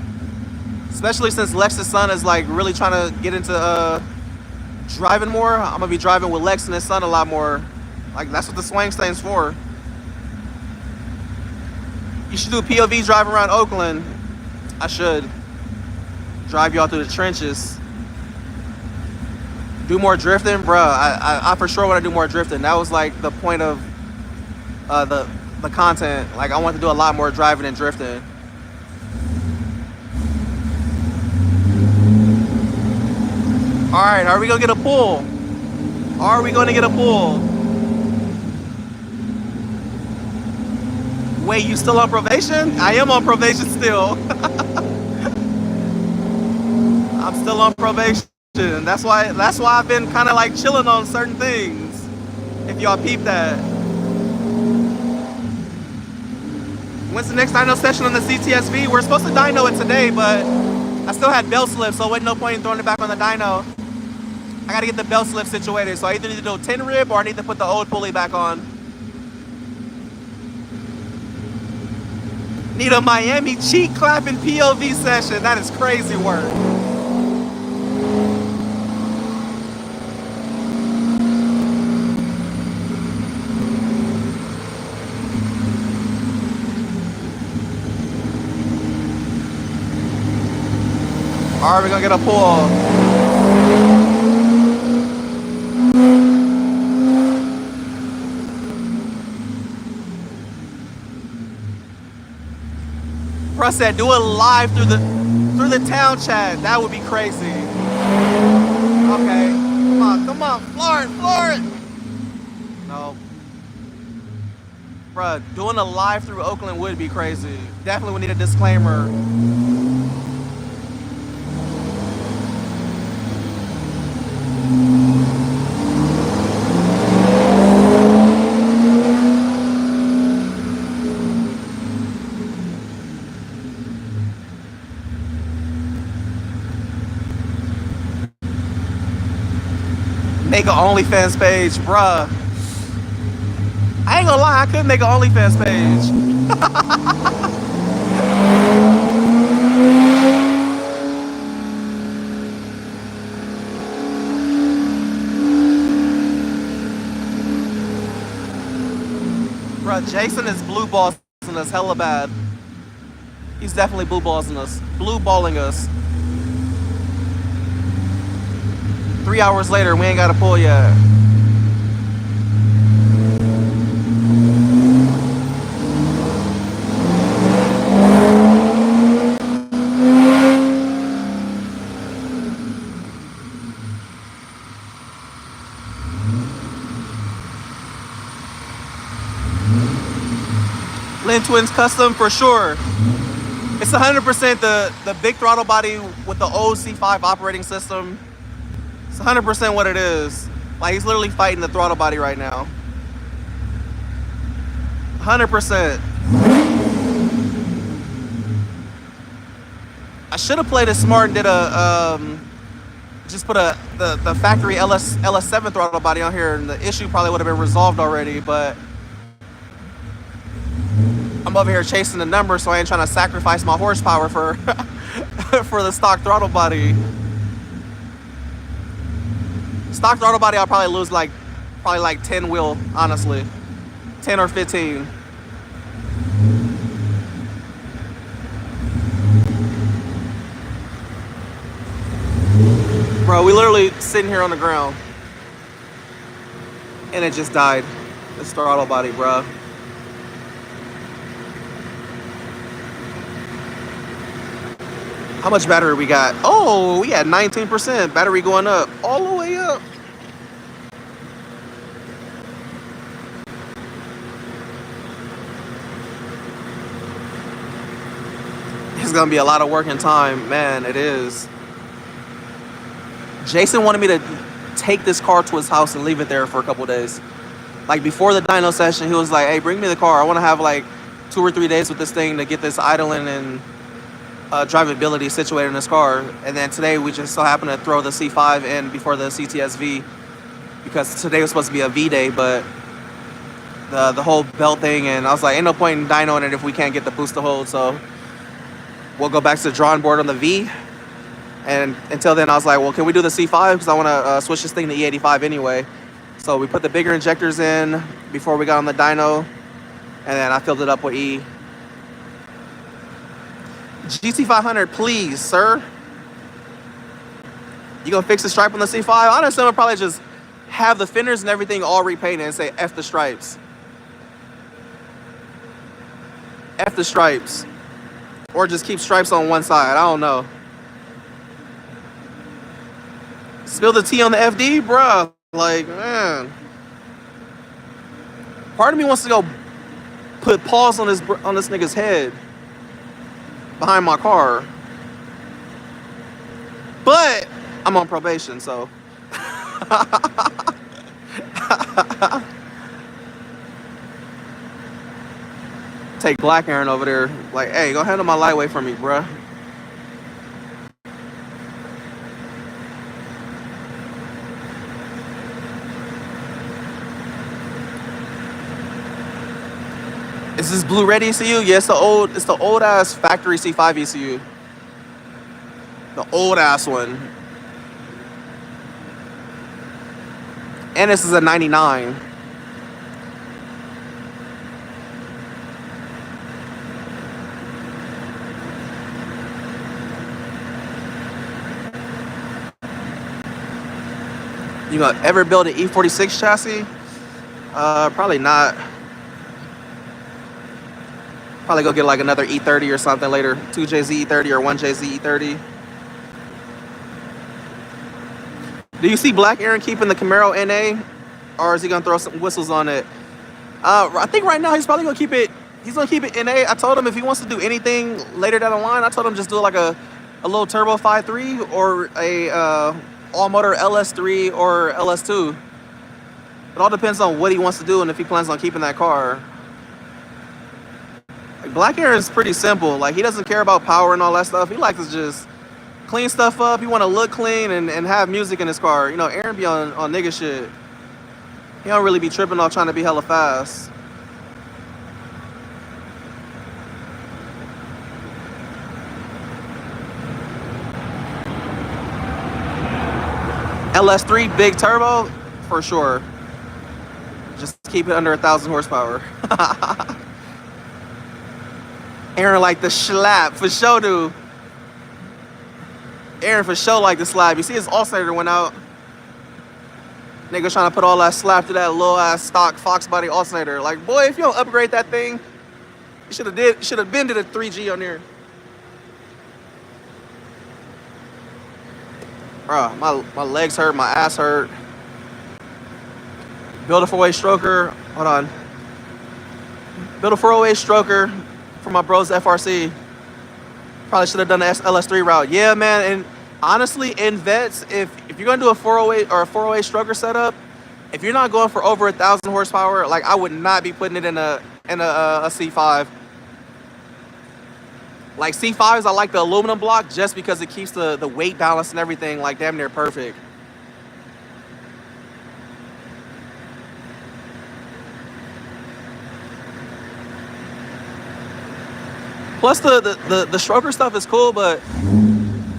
A: Especially since Lex's son is like really trying to get into driving more. I'm gonna be driving with Lex and his son a lot more. Like, that's what the swing stands for. You should do a POV drive around Oakland. I should drive y'all through the trenches. Do more drifting, bruh. I for sure want to do more drifting. That was like the point of the content. Like, I want to do a lot more driving and drifting. All right, are we gonna get a pull? Are we gonna get a pull? Wait, you still on probation? I am on probation still. I'm still on probation. That's why I've been kind of like chilling on certain things. If y'all peep that. When's the next dyno session on the CTSV? We're supposed to dyno it today, but I still had belt slip, so wasn't no point in throwing it back on the dyno. I gotta get the belt slip situated, so I either need to do a 10 rib or I need to put the old pulley back on. Need a Miami cheek clapping POV session. That is crazy work. All right, we're gonna get a pull. Bro said, do it live through the town chat. That would be crazy. Okay, come on, floor it. No, bro, doing a live through Oakland would be crazy. Definitely would need a disclaimer. Make an OnlyFans page, bruh. I ain't gonna lie, I could make an OnlyFans page. Bruh, Jason is blue balling us hella bad. He's definitely blue balling us. 3 hours later, we ain't got a pull yet. Lin Twins custom for sure. It's 100% the big throttle body with the old C5 operating system. It's 100% what it is. Like, he's literally fighting the throttle body right now. 100%. I should have played it smart and did just put the factory LS7 throttle body on here, and the issue probably would have been resolved already. But I'm over here chasing the numbers, so I ain't trying to sacrifice my horsepower for for the stock throttle body. Stock throttle body, I'll probably lose like 10 wheel, honestly, 10 or 15. Bro, we literally sitting here on the ground, and it just died. This throttle body, bro. How much battery we got? Oh, we had 19%. Battery going up, all the way up. It's gonna be a lot of work and time, man. It is. Jason wanted me to take this car to his house and leave it there for a couple days. Like, before the dyno session, he was like, hey, bring me the car. I want to have like 2 or 3 days with this thing to get this idling and drivability situated in this car. And then today we just so happened to throw the C5 in before the CTS-V, because today was supposed to be a V day, but the whole belt thing, and I was like, ain't no point in dynoing it if we can't get the boost to hold. So we'll go back to the drawing board on the V. And until then, I was like, well, can we do the C5? Because I want to switch this thing to E85 anyway. So we put the bigger injectors in before we got on the dyno, and then I filled it up with E. GT500, please, sir. You gonna fix the stripe on the C5? Honestly, I'm gonna probably just have the fenders and everything all repainted and say F the stripes. F the stripes. Or just keep stripes on one side. I don't know. Spill the tea on the FD, bruh. Like, man. Part of me wants to go put paws on this nigga's head behind my car. But I'm on probation, so. Take Black Aaron over there. Like, hey, go handle my lightweight for me, bruh. Is this blue red ECU? Yeah, it's the old ass factory C5 ECU. The old ass one. And this is a 99. You gonna ever build an E46 chassis? Probably not. Probably go get like another E30 or something later. 2JZ E30 or 1JZ E30. Do you see Black Aaron keeping the Camaro NA? Or is he gonna throw some whistles on it? I think right now he's probably gonna keep it. He's gonna keep it NA. I told him if he wants to do anything later down the line, I told him just do like a little turbo 5.3 or a all motor LS3 or LS2. It all depends on what he wants to do and if he plans on keeping that car. Like, Black Aaron is pretty simple. Like, he doesn't care about power and all that stuff. He likes to just clean stuff up. He want to look clean and have music in his car. You know, Aaron be on nigga shit. He don't really be tripping off trying to be hella fast. LS3 big turbo for sure. Just keep it under 1,000 horsepower. Aaron like the slap for sure, dude. Aaron for sure like the slap. You see his alternator went out. Nigga trying to put all that slap to that little ass stock Fox body alternator. Like, boy, if you don't upgrade that thing, you should have been to the 3G on there. Bro, my legs hurt, my ass hurt. Build a 4-way stroker. Hold on. Build a 4-way stroker for my bros FRC. Probably should have done the LS3 route. Yeah, man, and Honestly, in vets, if you're gonna do a 408 or a 408 stroker setup, if you're not going for over 1,000 horsepower, like I would not be putting it in a C5. Like C5s, I like the aluminum block just because it keeps the weight balance and everything like damn near perfect. Plus the stroker stuff is cool, but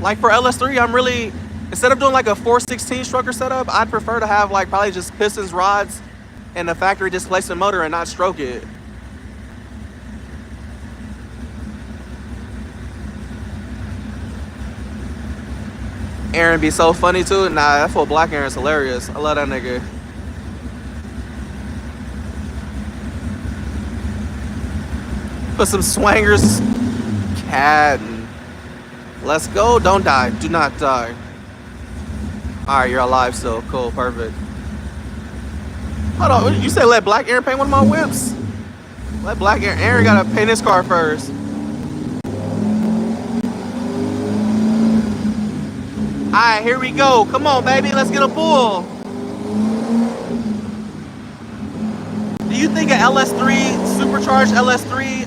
A: like for LS3, I'm really, instead of doing like a 416 stroker setup, I'd prefer to have like probably just pistons, rods, and a factory displacement motor and not stroke it. Aaron be so funny too. Nah, that fool Black Aaron's hilarious. I love that nigga. Put some swangers. Cat. Let's go. Don't die. Do not die. Alright, you're alive still. Cool, perfect. Hold on, you said let Black Aaron paint one of my whips? Let Black Aaron. Aaron gotta paint his car first. Alright, here we go. Come on, baby. Let's get a bull. Do you think an LS3, supercharged LS3,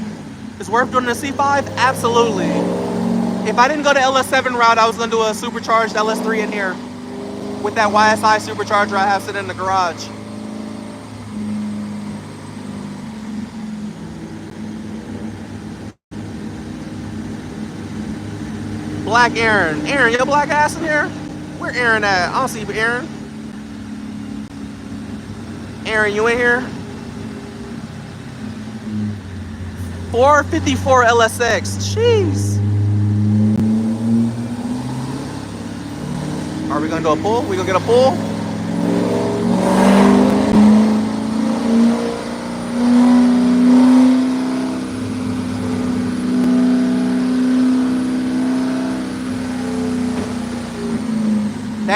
A: is worth doing a C5? Absolutely. If I didn't go to LS7 route, I was going to do a supercharged LS3 in here with that YSI supercharger I have sitting in the garage. Black Aaron. Aaron, your black ass in here? Where Aaron at? I don't see Aaron. Aaron, you in here? 454 LSX. Jeez. Are we gonna do a pull? We gonna get a pull?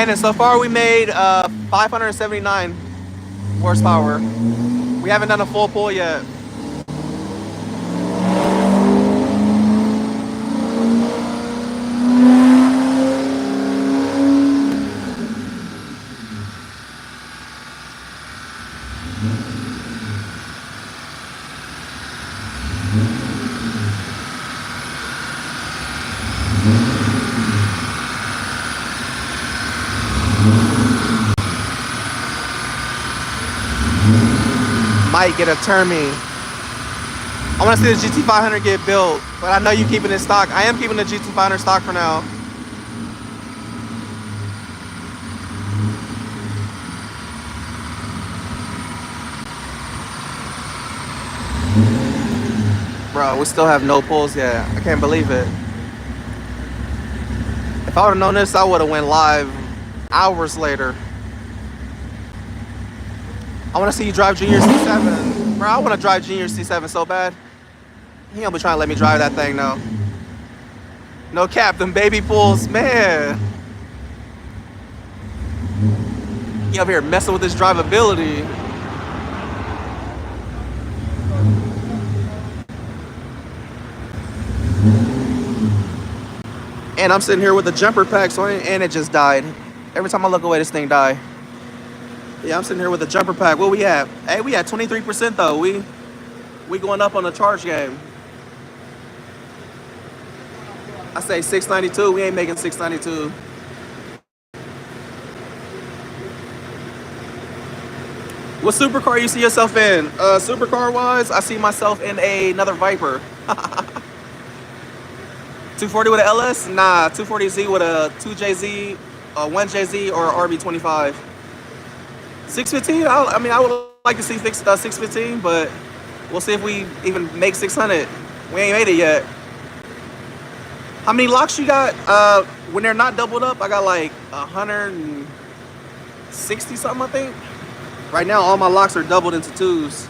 A: And so far we made 579 horsepower. We haven't done a full pull yet. Might get a Termi. I want to see the GT500 get built, but I know you keeping it stock. I am keeping the GT500 stock for now. Bro, we still have no pulls yet. I can't believe it. If I would have known this, I would have went live hours later. I want to see you drive Junior C7. Bro, I want to drive Junior C7 so bad. He don't be trying to let me drive that thing now. No cap, them baby pulls, man. He up here messing with his drivability. And I'm sitting here with a jumper pack, so and it just died. Every time I look away, this thing die. Yeah, I'm sitting here with a jumper pack. What we at? Hey, we at 23% though. We going up on the charge game. I say 692. We ain't making 692. What supercar you see yourself in? Supercar wise, I see myself in another Viper. 240 with an LS? Nah, 240Z with a 2JZ, 1JZ, or RB25. 615? I mean, I would like to see 615, but we'll see if we even make 600. We ain't made it yet. How many locks you got? When they're not doubled up, I got like 160 something, I think. Right now, all my locks are doubled into twos.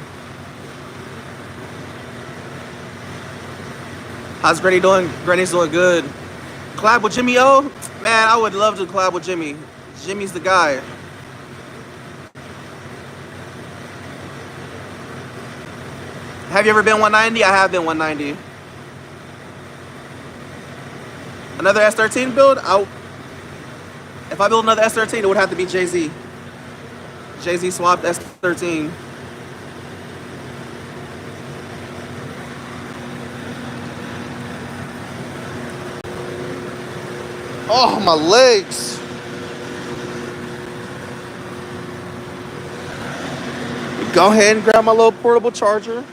A: How's Granny doing? Granny's doing good. Collab with Jimmy O? Man, I would love to collab with Jimmy. Jimmy's the guy. Have you ever been 190? I have been 190. Another S13 build? If I build another S13, it would have to be Jay-Z. Jay-Z swapped S13. Oh, my legs. Go ahead and grab my little portable charger.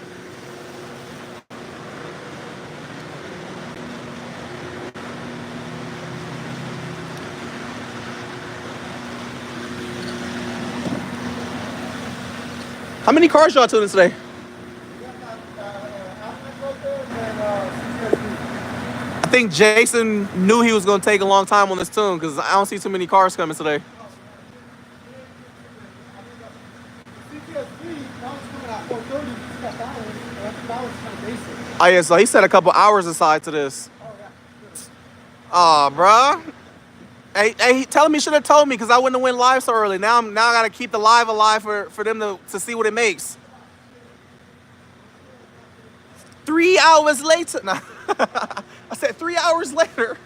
A: How many cars y'all tuning today? I think Jason knew he was going to take a long time on this tune because I don't see too many cars coming today. Oh, yeah, so he set a couple hours aside to this. Oh, bruh. Hey, tell him he should have told me because I wouldn't have went live so early. Now I got to keep the live alive for them to see what it makes. 3 hours later. Nah. I said 3 hours later.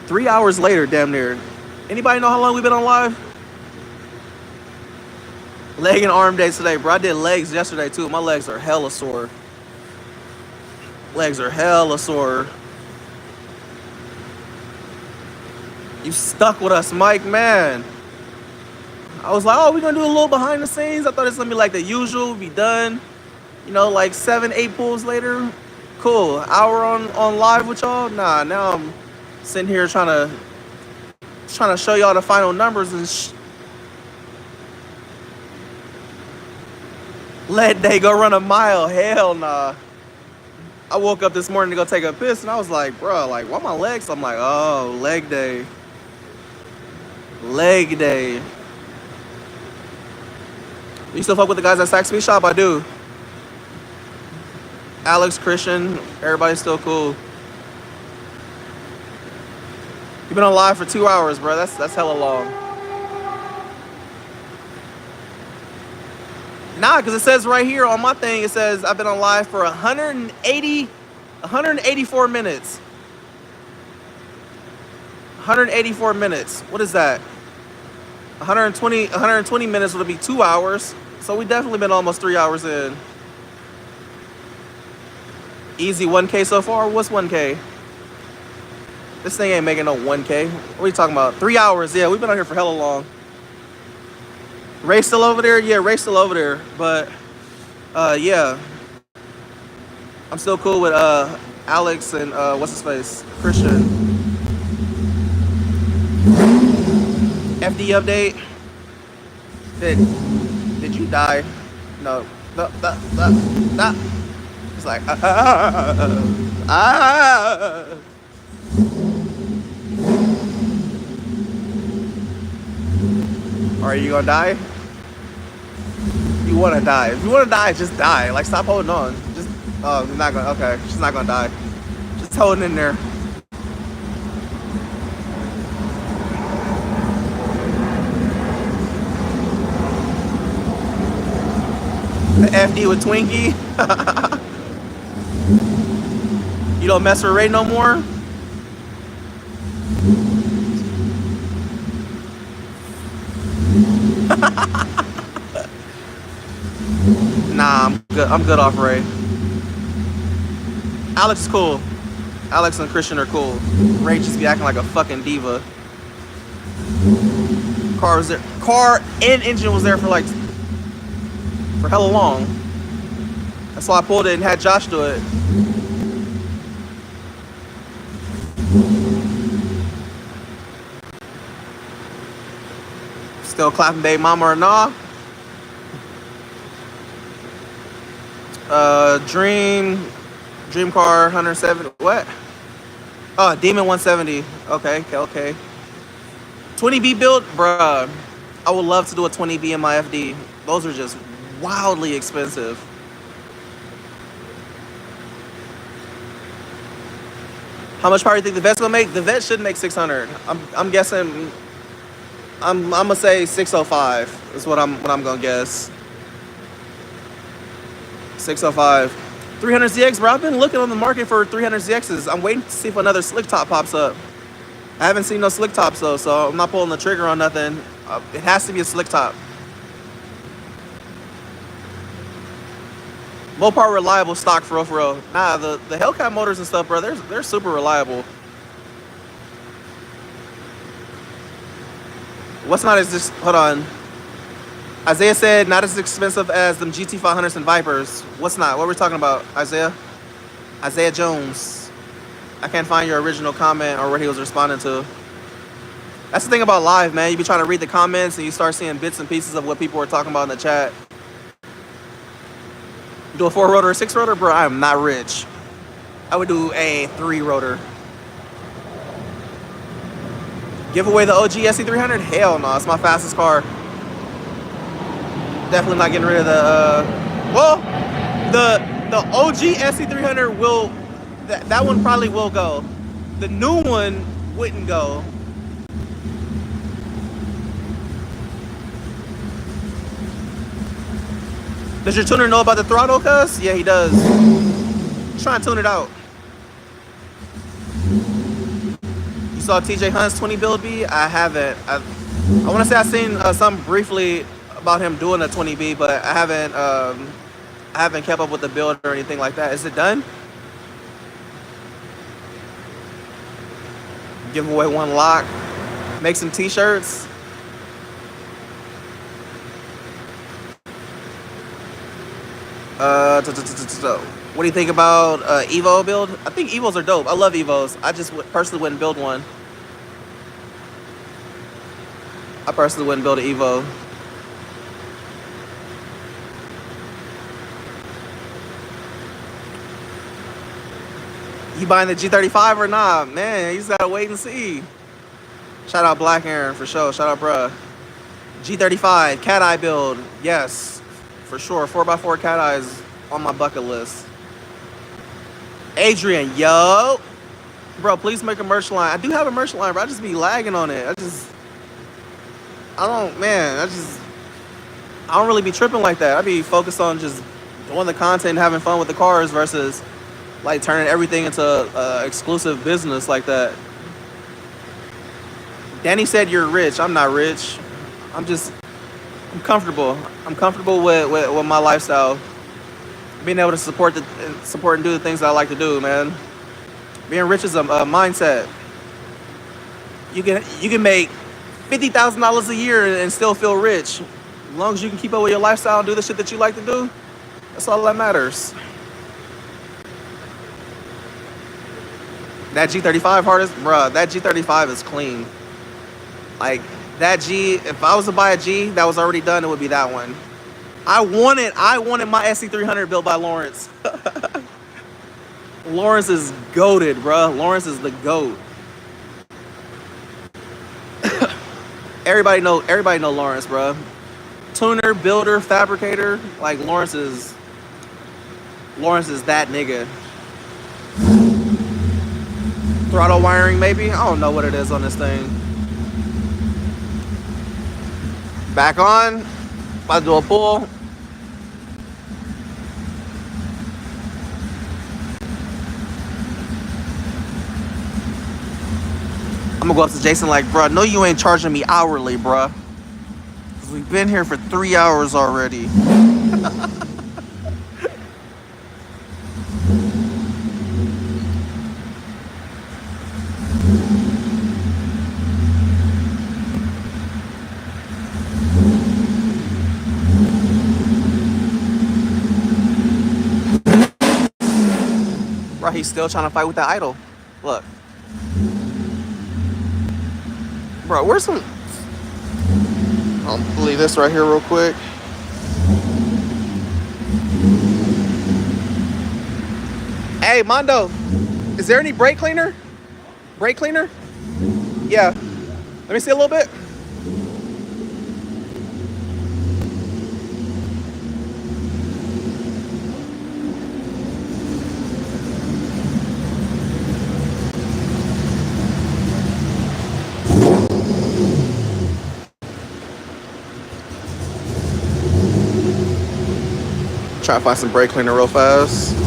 A: 3 hours later, damn near. Anybody know how long we've been on live? Leg and arm day today, bro. I did legs yesterday too. My legs are hella sore. Legs are hella sore. You stuck with us, Mike, man. I was like, oh, we're gonna do a little behind the scenes. I thought it's gonna be like the usual, be done. You know, like 7, 8 pulls later. Cool. Hour on live with y'all. Nah, now I'm sitting here trying to show y'all the final numbers and let day go run a mile. Hell nah. I woke up this morning to go take a piss and I was like, bro, like, why my legs? I'm like, oh, leg day. Leg day. You still fuck with the guys at Sax Speed Shop? I do. Alex, Christian, everybody's still cool. You've been on live for 2 hours, bro. That's hella long. Nah, because it says right here on my thing, it says I've been on live for 184 minutes. 184 minutes. What is that? 120 minutes would be 2 hours. So we definitely been almost 3 hours in. Easy 1K so far? What's 1K? This thing ain't making no 1K. What are you talking about? 3 hours. Yeah, we've been on here for hella long. Ray still over there? Yeah, Ray's still over there. But, yeah. I'm still cool with Alex and, what's his face? Christian. FD update. Did you die? No. No. It's like, Are you gonna die? You wanna die. If you wanna die, just die. Like, stop holding on. Just, oh, you're not gonna, okay. She's not gonna die. Just holding in there. The FD with Twinkie. You don't mess with Ray no more? Nah, I'm good off Ray. Alex is cool. Alex and Christian are cool. Ray just be acting like a fucking diva. Car was there. Car and engine was there for like for hella long. That's why I pulled it and had Josh do it. Still clapping baby mama or nah? Dream car 170. What? Oh, Demon 170. Okay. 20B build, bruh. I would love to do a 20B in my FD. Those are just wildly expensive. How much power do you think the Vet's gonna make? The Vet should make 600. I'm guessing. I'm gonna say 605 is what I'm gonna guess. 605. 300ZX, bro. I've been looking on the market for 300ZXs. I'm waiting to see if another slick top pops up. I haven't seen no slick tops though, so I'm not pulling the trigger on nothing. It has to be a slick top. Mopar reliable stock for real. Nah, the Hellcat motors and stuff, bro, they're super reliable. What's not as just, hold on. Isaiah said not as expensive as them GT500s and Vipers. What's not? What are we talking about, Isaiah? Isaiah Jones. I can't find your original comment or what he was responding to. That's the thing about live, man. You be trying to read the comments and you start seeing bits and pieces of what people were talking about in the chat. Do a 4-rotor or 6-rotor? Bro, I am not rich. I would do a 3-rotor. Give away the OG SC300? Hell no, it's my fastest car. Definitely not getting rid of the, well, the OG SC300 will, that one probably will go. The new one wouldn't go. Does your tuner know about the throttle, cuz? Yeah, he does. Try and tune it out. You saw TJ Hunt's 20 build B? I haven't. I want to say I seen something briefly about him doing a 20B, but I haven't kept up with the build or anything like that. Is it done? Give away one lock. Make some t-shirts. What do you think about Evo build? I think Evos are dope. I love Evos. I just personally wouldn't build one. I personally wouldn't build an Evo. You buying the G35 or not? Man, you just gotta wait and see. Shout out Black Aaron for sure. Shout out bruh. G35, cat eye build. Yes, for sure. 4x4 cat eyes on my bucket list. Adrian, yo. Bro, please make a merch line. I do have a merch line, but I just be lagging on it. I don't really be tripping like that. I be focused on just doing the content and having fun with the cars versus like turning everything into exclusive business like that. Danny said you're rich. I'm not rich. I'm comfortable. I'm comfortable with my lifestyle. Being able to support and do the things that I like to do, man. Being rich is a mindset. You can make $50,000 a year and still feel rich. As long as you can keep up with your lifestyle and do the shit that you like to do, that's all that matters. That G35 hardest, bruh, that G35 is clean. Like, that G, if I was to buy a G that was already done, it would be that one. I wanted my SC300 built by Lawrence. Lawrence is goated, bruh. Lawrence is the GOAT. Everybody know Lawrence, bruh. Tuner, builder, fabricator, like Lawrence is that nigga. Throttle wiring, maybe? I don't know what it is on this thing. Back on. About to do a pull. I'm gonna go up to Jason like, bro, no, you ain't charging me hourly, bro. Cause we've been here for 3 hours already. Bro, he's still trying to fight with that idol. Look. Bro, where's some... I'll leave this right here real quick. Hey, Mondo. Is there any brake cleaner? Brake cleaner? Yeah. Let me see a little bit. Try to find some brake cleaner real fast.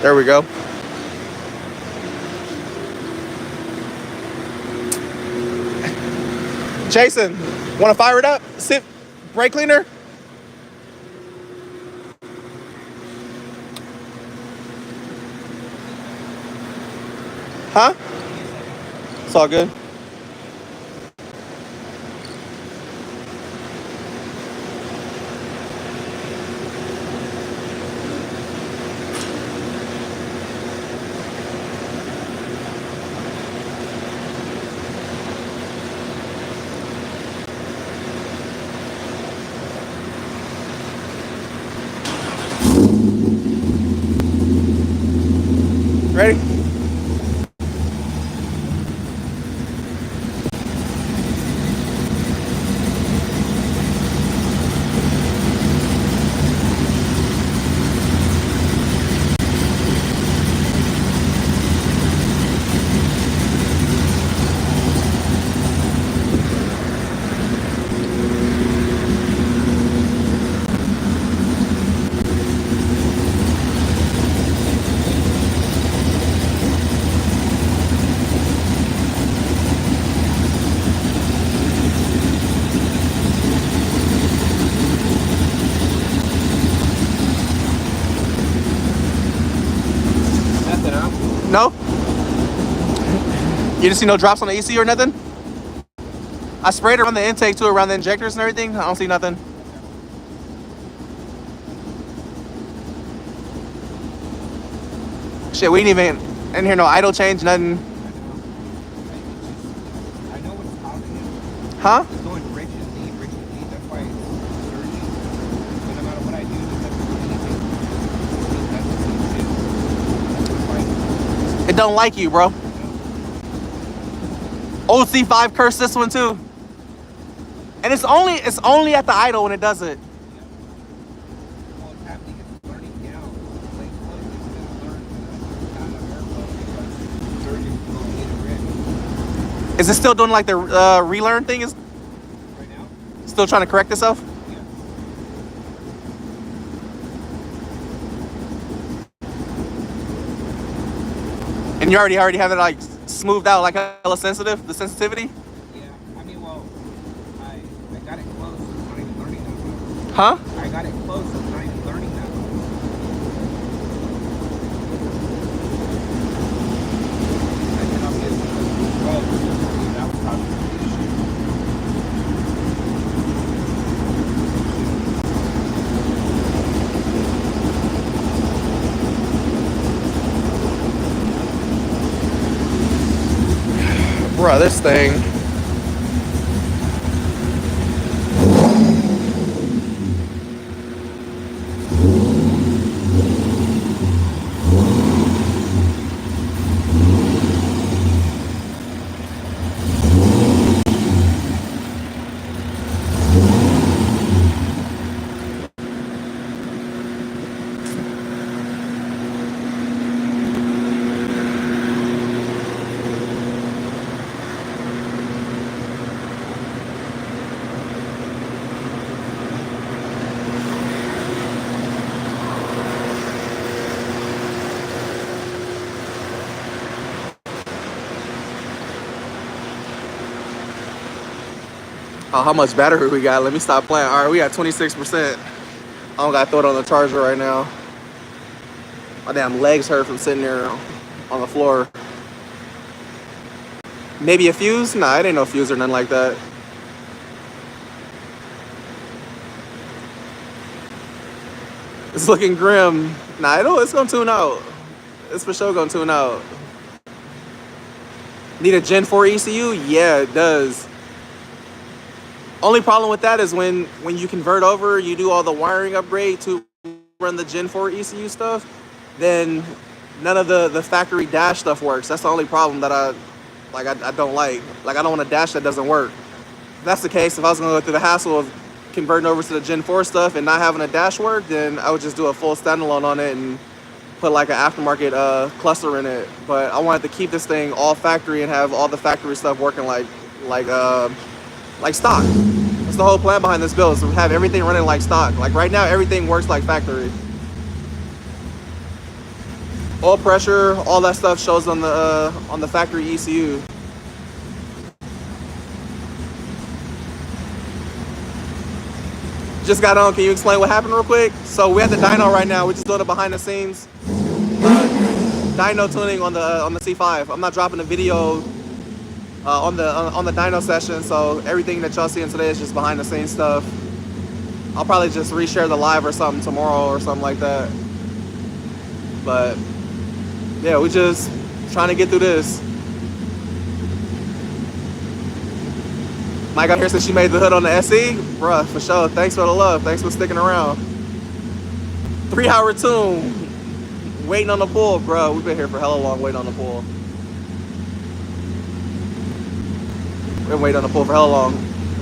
A: There we go. Jason, want to fire it up? Sit, brake cleaner? Huh? It's all good. Ready?
B: Nothing, huh?
A: No? You didn't see no drops on the AC or nothing? I sprayed around the intake too, around the injectors and everything. I don't see nothing. Shit, we didn't even hear no idle change, nothing.
B: I know what's causing it.
A: Huh?
B: It's going rich and deep, rich and deep. That's why it's surging. But no matter what I do, that's anything.
A: It don't like you, bro. Old C5 cursed this one too. And it's only at the idle when it does it.
B: Well, it's happening. It's learning now. Like, it's going to learn out of airflow because surging is going to hit a rich.
A: Is it still doing like the relearn thing? Is
B: Right now?
A: still trying to correct itself?
B: Yeah.
A: And you already have it like smoothed out, like hella sensitive, the sensitivity?
B: Yeah. I mean, well, I got it close. It's not even learning that much.
A: Huh?
B: I got it close. It's not even learning that much. I did not get well. That was probably the issue.
A: Bruh, this thing. Oh, how much battery we got? Let me stop playing. All right, we got 26%. I don't got to throw it on the charger right now. My damn legs hurt from sitting there on the floor. Maybe a fuse? Nah, it ain't no fuse or nothing like that. It's looking grim. Nah, it's gonna tune out. It's for sure gonna tune out. Need a Gen 4 ECU? Yeah, it does. Only problem with that is when you convert over, you do all the wiring upgrade to run the Gen 4 ECU stuff, then none of the factory dash stuff works. That's the only problem that I don't like. Like, I don't want a dash that doesn't work. If that's the case, if I was gonna go through the hassle of converting over to the Gen 4 stuff and not having a dash work, then I would just do a full standalone on it and put like an aftermarket cluster in it. But I wanted to keep this thing all factory and have all the factory stuff working like stock. That's the whole plan behind this build, is to have everything running like stock. Like right now, everything works like factory. Oil pressure, all that stuff shows on the factory ECU. Just got on. Can you explain what happened real quick? So we're at the dyno right now. We're just doing the behind the scenes dyno tuning on the C5. I'm not dropping a video on the dyno session, so everything that y'all seeing today is just behind the scenes stuff. I'll probably just reshare the live or something tomorrow or something like that. But yeah, we just trying to get through this. Mike out here said she made the hood on the SE. Bruh, for sure. Thanks for the love. Thanks for sticking around. 3-hour tune. Waiting on the pool, bro. We've been here for hella long waiting on the pool. We've been waiting on the pool for hella long.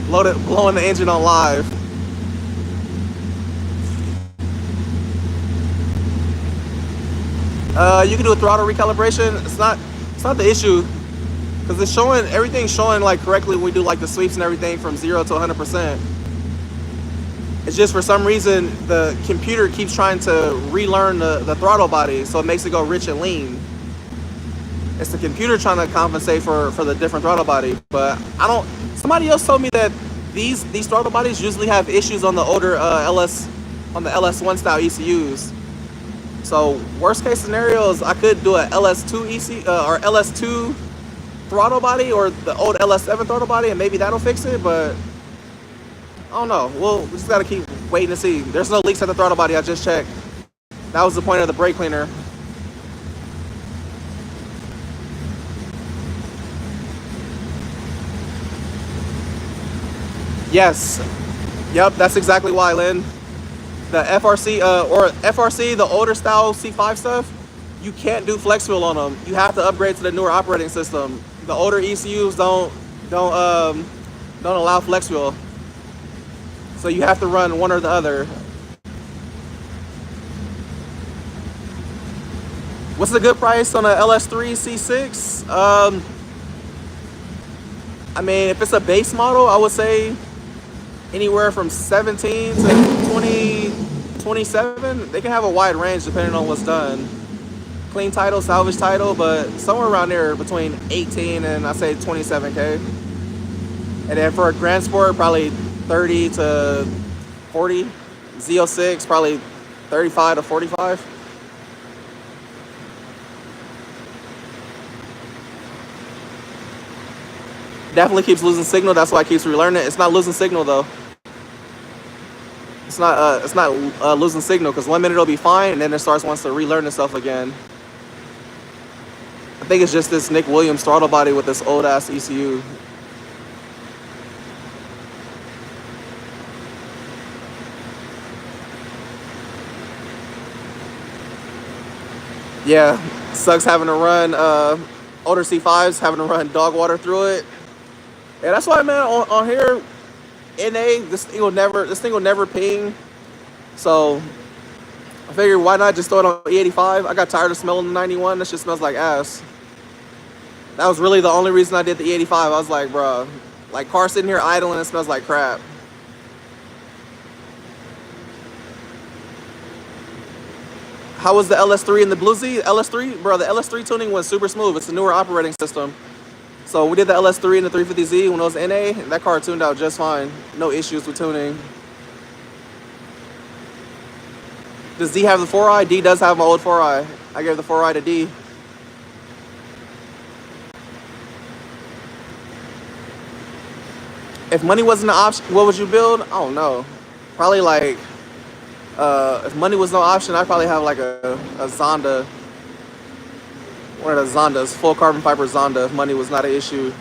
A: Blowing the engine on live. You can do a throttle recalibration. It's not the issue, because it's showing, everything's showing like correctly when we do like the sweeps and everything from 0 to 100%. It's just for some reason the computer keeps trying to relearn the throttle body, so it makes it go rich and lean. It's the computer trying to compensate for the different throttle body. But I don't. Somebody else told me that these throttle bodies usually have issues on the older LS1 style ECUs. So worst case scenarios, I could do a LS2 or LS2 throttle body, or the old LS7 throttle body, and maybe that'll fix it. But I don't know. We just gotta keep waiting to see. There's no leaks at the throttle body. I just checked. That was the point of the brake cleaner. Yes. Yep. That's exactly why, Lynn. The FRC the older style C5 stuff, you can't do flex fuel on them. You have to upgrade to the newer operating system. The older ECUs don't allow flex fuel, so you have to run one or the other. What's the good price on a LS3 C6? I mean, if it's a base model, I would say anywhere from 17 to 27. They can have a wide range depending on what's done. Clean title, salvage title, but somewhere around there between 18 and I say 27K. And then for a Grand Sport, probably 30 to 40. Z06, probably 35 to 45. Definitely keeps losing signal. That's why it keeps relearning it. It's not losing signal though. It's not losing signal, because 1 minute it'll be fine and then it wants to relearn itself again. I think it's just this Nick Williams throttle body with this old ass ECU. Yeah, sucks having to run older C5s, having to run dog water through it. Yeah, that's why, man, on here, NA, this thing will never ping. So I figured, why not just throw it on E85? I got tired of smelling the 91. That shit smells like ass. That was really the only reason I did the E85. I was like, bro, like, car sitting here idling, it smells like crap. How was the LS3 and the Blue Z? LS3, bro, the LS3 tuning was super smooth. It's a newer operating system. So we did the LS3 and the 350Z when it was NA, and that car tuned out just fine. No issues with tuning. Does D have the 4i? D does have my old 4i. I gave the 4i to D. If money wasn't an option, what would you build? I don't know. Probably like, if money was no option, I'd probably have like a Zonda. One of the Zondas, full carbon fiber Zonda, if money was not an issue.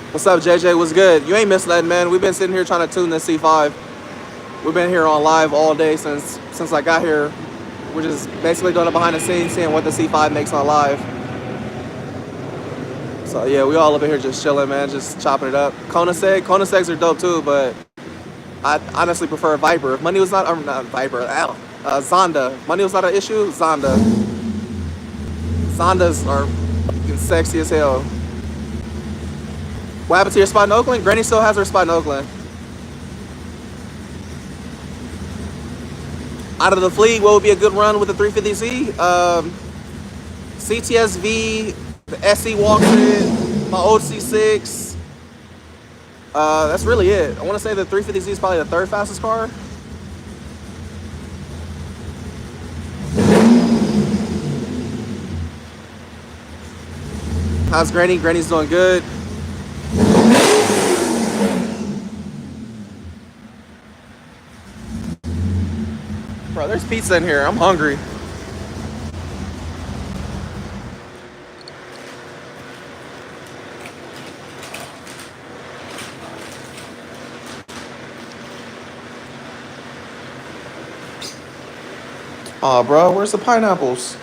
A: What's up, JJ? What's good? You ain't missed nothing, man. We've been sitting here trying to tune this C5. We've been here on live all day since I got here. We're just basically doing it behind the scenes, seeing what the C5 makes on live. So yeah, we all up in here just chilling, man, just chopping it up. Koenigseggs are dope too, but I honestly prefer a Viper. If money was not Viper, Zonda. If money was not an issue, Zonda. Zondas are fucking sexy as hell. What happened to your spot in Oakland? Granny still has her spot in Oakland. Out of the fleet, what would be a good run with the 350Z? CTSV, the SE walks it, my old C6. That's really it. I want to say the 350Z is probably the third fastest car. How's Granny? Granny's doing good. Bro, there's pizza in here. I'm hungry. Aw, bro, where's the pineapples?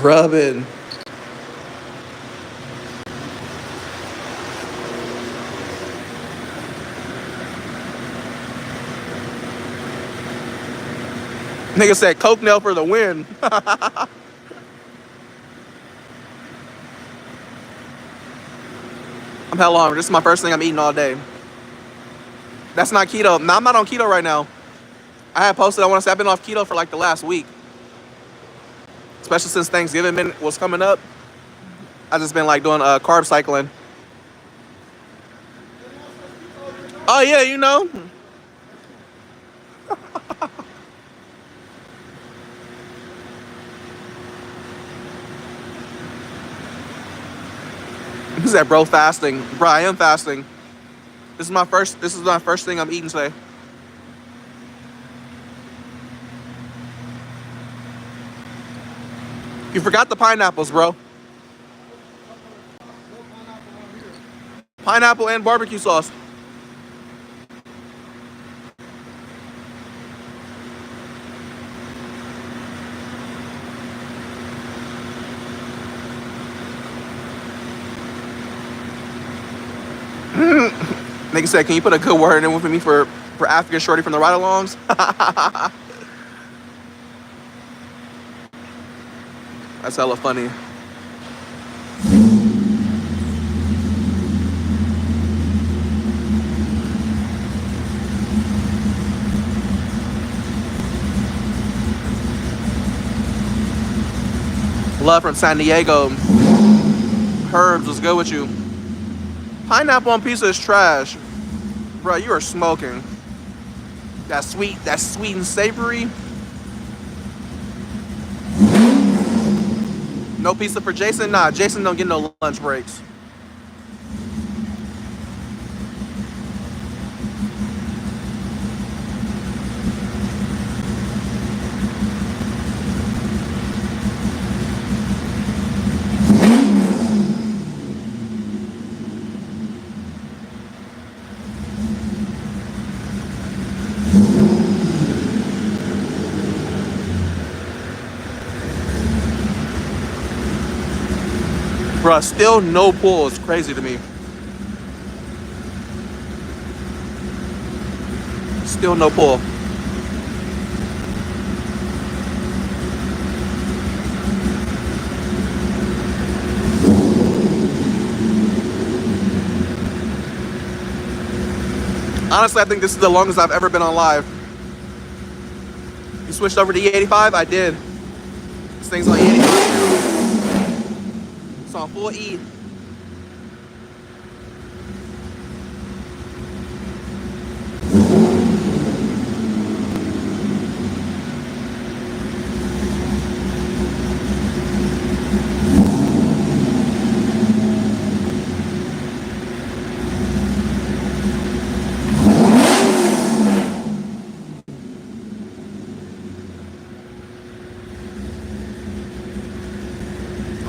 A: Grubbin. Nigga said Coke nail for the win. I'm hella hungry. This is my first thing I'm eating all day. That's not keto. No, I'm not on keto right now. I had posted, I want to say I've been off keto for like the last week. Especially since Thanksgiving was coming up. I just been like doing carb cycling. Oh yeah, you know. He said, bro, fasting. Bro, I am fasting. This is my first thing I'm eating today. You forgot the pineapples, bro. Pineapple and barbecue sauce. Nigga said, can you put a good word in with me for African Shorty from the ride-alongs? That's hella funny. Love from San Diego. Herbs, what's good with you? Pineapple on pizza is trash. Bro, you are smoking. That's sweet and savory. No pizza for Jason? Nah, Jason don't get no lunch breaks. Bruh, still no pull is crazy to me. Still no pull. Honestly, I think this is the longest I've ever been on live. You switched over to E85? I did. This thing's on E85 now. It's on full E.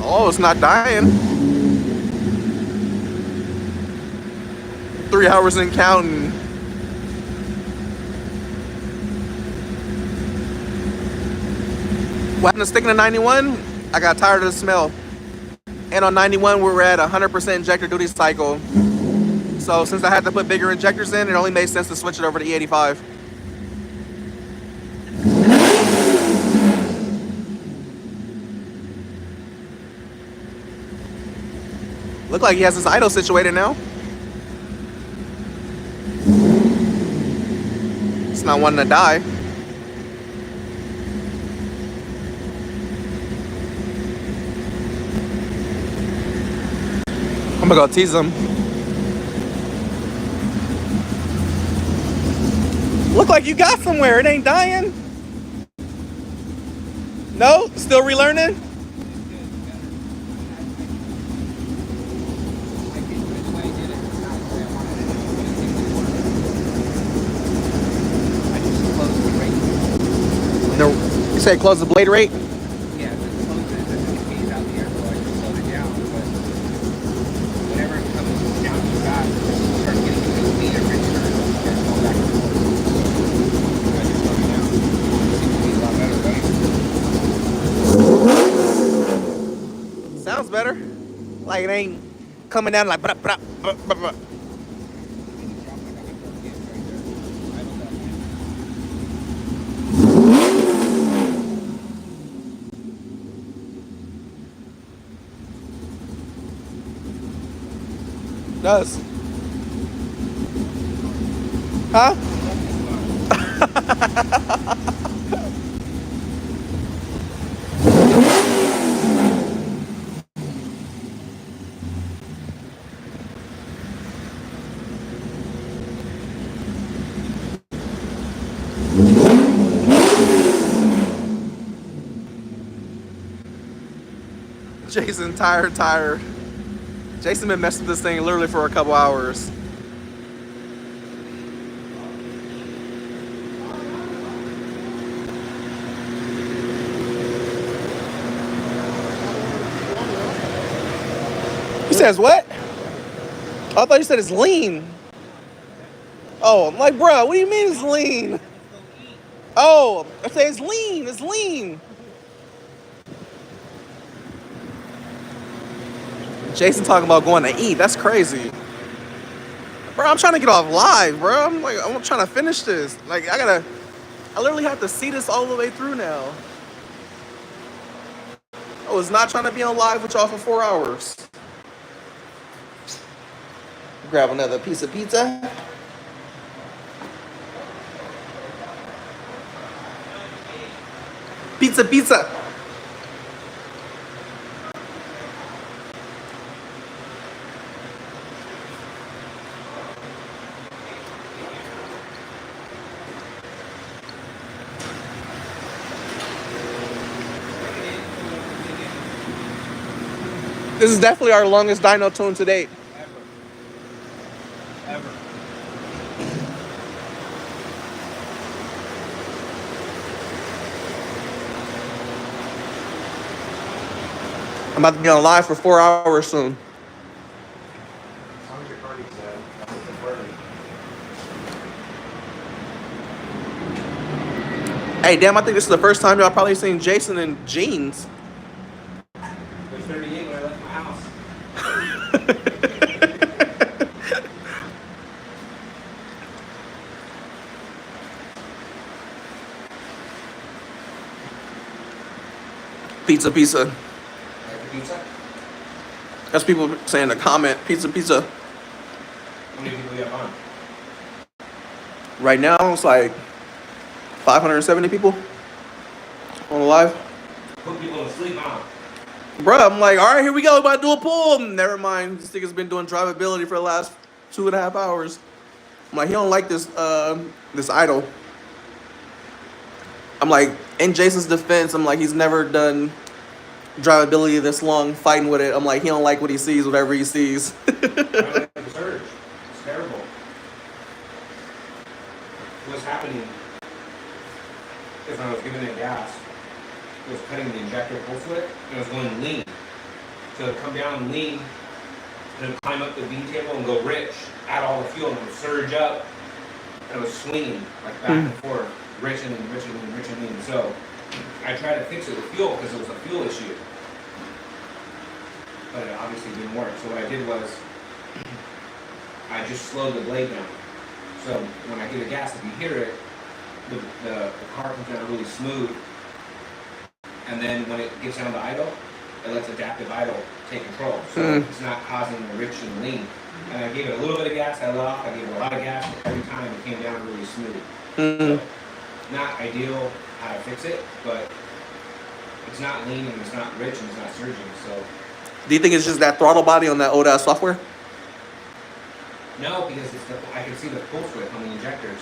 A: Oh, it's not dying. 3 hours and counting. happened to sticking to 91? I got tired of the smell. And on 91, we were at 100% injector duty cycle. So since I had to put bigger injectors in, it only made sense to switch it over to E85. Look like he has his idle situated now. It's not wanting to die. I'm gonna go tease him. Look like you got somewhere. It ain't dying. No? Still relearning? No. You say close the blade rate?
B: Yeah, if it closes, it indicates out the airflow. I just slowed it down, but whenever it comes down too fast, it starts getting into the speed of return. It starts going back and forth. So I just slowed it down. It seems to be a lot better, right?
A: Sounds better. Like it ain't coming down like bruh, bruh, bruh, bruh, bruh. Does. Huh? Jason, tired. Jason been messing with this thing literally for a couple hours. He says what? Oh, I thought you said it's lean. Oh, I'm like, bro, what do you mean it's lean? Oh, I say it's lean. It's lean. Jason talking about going to eat. That's crazy. Bro, I'm trying to get off live, bro. I'm trying to finish this. Like, I literally have to see this all the way through now. I was not trying to be on live with y'all for 4 hours. Grab another piece of pizza. Pizza. This is definitely our longest dyno tune to date.
B: Ever.
A: I'm about to be on live for 4 hours soon. Hey, damn, I think this is the first time y'all probably seen Jason in jeans.
B: There's 38 when I left my house.
A: Pizza.
B: Like the pizza?
A: That's people saying in the comment, pizza.
B: How many people you have on?
A: Right now, it's like 570 people on the live.
B: Put people to sleep, huh?
A: Bruh, I'm like, all right, here we go. We're about to do a pull. Never mind. This nigga's been doing drivability for the last 2.5 hours. I'm like, he don't like this this idle. I'm like, in Jason's defense, I'm like, he's never done drivability this long fighting with it. I'm like, he don't like what he sees, whatever he sees.
B: I don't like the surge. It's terrible. What's happening is when I was giving it gas, it was cutting the injector full foot, and it was going lean. So it'd come down lean, and it'd climb up the V table and go rich, add all the fuel, and it would surge up, and it was swinging like back and forth, rich and lean. So I tried to fix it with fuel because it was a fuel issue. But it obviously didn't work. So what I did was, I just slowed the blade down. So when I give the gas, if you hear it, the car comes down really smooth. And then when it gets down to idle, it lets adaptive idle take control. So it's not causing the rich and lean. And I gave it a little bit of gas, I let off, I gave it a lot of gas, every time it came down really smooth. So, not ideal how to fix it, but it's not lean and it's not rich and it's not surging. So
A: Do you think it's just that throttle body on that old ass software?
B: no, because I can see the pulse width on the injectors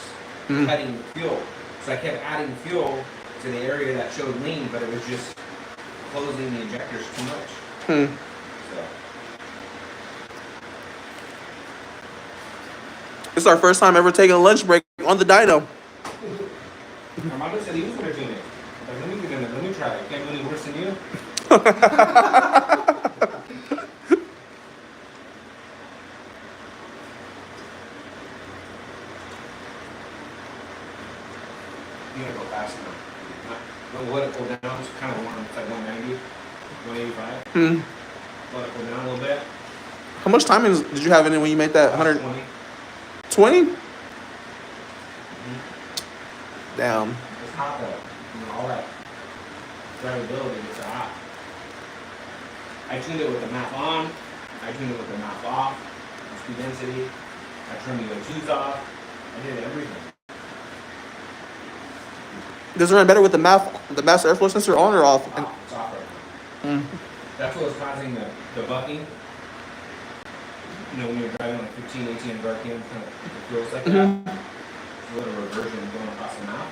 B: cutting fuel. So I kept adding fuel to the area that showed lean, but it was just closing the injectors too much. So.
A: It's our first time ever taking a lunch break on the dyno.
B: Armando said he was going to do it. Like, let me try it. Can't really worse than you. You gotta go fast now. Don't let it go down. It's kind of warm. It's like 190, 185. Let it go down a little bit.
A: How much time did you have in it when you made that
B: 120.
A: 20? Damn.
B: It's hot though. You know, all that drivability, it's hot. I tuned it with the map on. I tuned it with the map off. The speed density. I turned the O2s off. I did everything.
A: Does it run better with the mass airflow sensor on or off?
B: It's off right now. That's what was causing the bucking. You know, when you're driving like 15, 18 and barking, kind of it feels like that. It's a little reversion going across the map.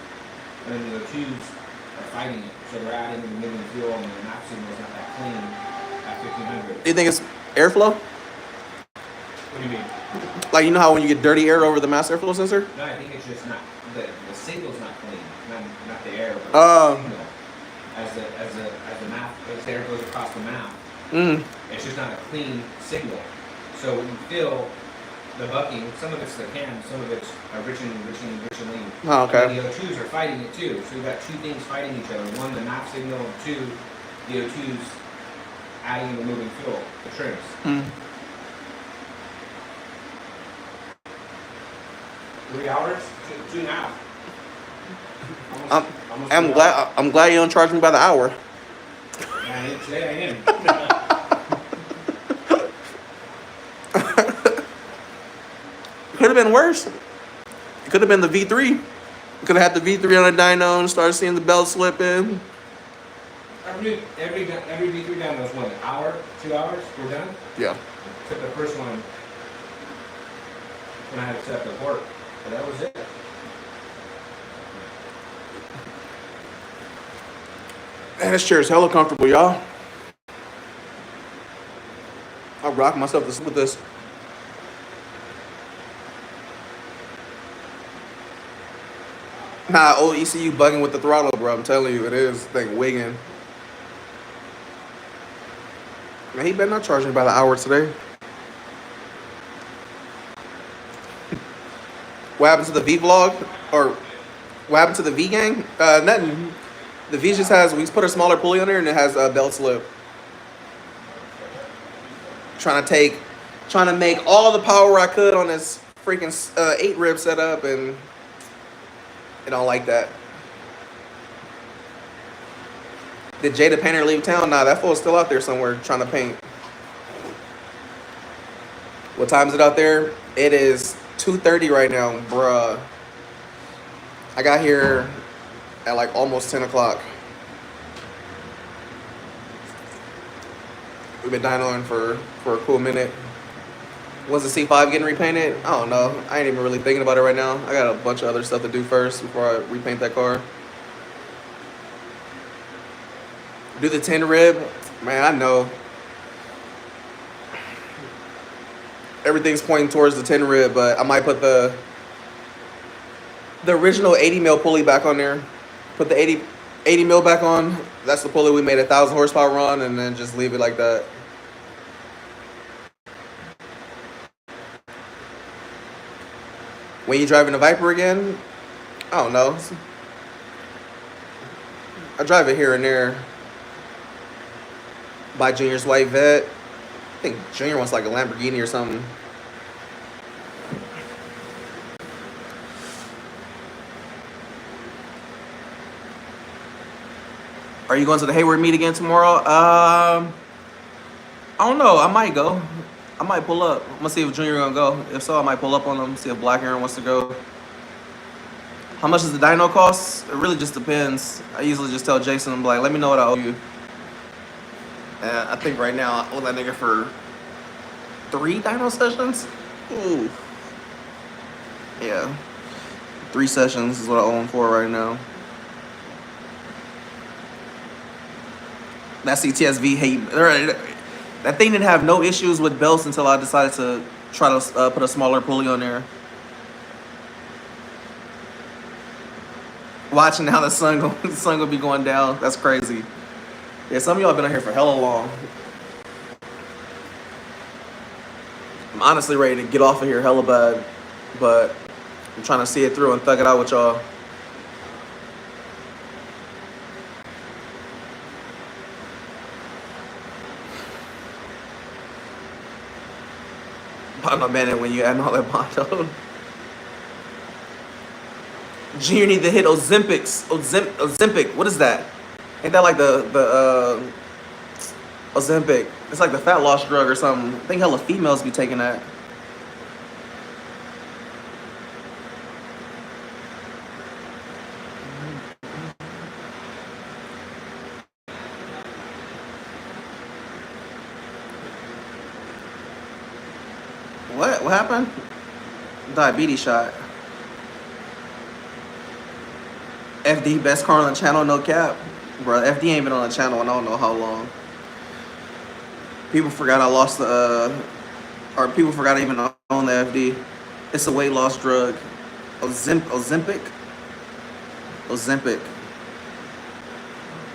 B: And then the O2s are fighting it. So they're adding and removing fuel and the map signal is not that clean at 1500.
A: Do you think it's airflow?
B: What do you mean?
A: Like, you know how when you get dirty air over the mass airflow sensor?
B: No, I think it's just not, the signal's not clean. Not the air, but the signal. As the map, as the air goes across the map, it's just not a clean signal. So when you feel the bucking, some of it's the cam, some of it's rich and lean.
A: Oh, okay.
B: And the O2s are fighting it too. So you've got two things fighting each other. One, the map signal, and two, the O2s adding and removing fuel, the trims. 3 hours? 2.5.
A: I'm glad you don't charge me by the hour.
B: Yeah, today I am.
A: Could have been worse. It could have been the V3. Could have had the V3 on a dyno and started seeing the belt slipping.
B: Every V3 dyno is what, an hour, 2 hours, we're done?
A: Yeah.
B: Except the first one when I had to set up the port. But that was it.
A: Man, this chair is hella comfortable, y'all. I'll rock myself to sleep with this. Nah, old ECU bugging with the throttle, bro. I'm telling you, it is. Thing wigging. Man, he better not charge me by the hour today. What happened to the V vlog? Or what happened to the V gang? Nothing. The V just has, we put a smaller pulley on there and it has a belt slip. Trying to make all the power I could on this freaking 8 rib setup, and I don't like that. Did Jada Painter leave town? Nah, that fool's still out there somewhere trying to paint. What time is it out there? It is 2:30 right now, bruh. I got here at like almost 10 o'clock. We've been dynoing for a cool minute. Was the C5 getting repainted? I don't know. I ain't even really thinking about it right now. I got a bunch of other stuff to do first before I repaint that car. Do the 10 rib. Man, I know. Everything's pointing towards the 10 rib, but I might put the original 80 mil pulley back on there. Put the 80 mil back on. That's the pulley we made 1,000 horsepower on, and then just leave it like that. When you driving a Viper again, I don't know. I drive it here and there. Buy Junior's white vet. I think Junior wants like a Lamborghini or something. Are you going to the Hayward meet again tomorrow? I don't know. I might go. I might pull up. I'm gonna see if Junior gonna go. If so, I might pull up on him. See if Black Aaron wants to go. How much does the dyno cost? It really just depends. I usually just tell Jason, I'm like, let me know what I owe you. And I think right now I owe that nigga for 3 dyno sessions. Ooh. Yeah. 3 sessions is what I owe him for right now. That CTSV hate. That thing didn't have no issues with belts until I decided to try to put a smaller pulley on there. Watching how the sun gonna be going down. That's crazy. Yeah, some of y'all been out here for hella long. I'm honestly ready to get off of here hella bad, but I'm trying to see it through and thug it out with y'all. I'm not mad at when you add all that Mondo. Junior need to hit Ozempic. What is that? Ain't that like the Ozempic? It's like the fat loss drug or something. I think hella females be taking that. What happened? Diabetes shot. FD best car on the channel, no cap. Bro, FD ain't been on the channel in I don't know how long. People forgot I lost the, or people forgot I even own the FD. It's a weight loss drug. Ozempic?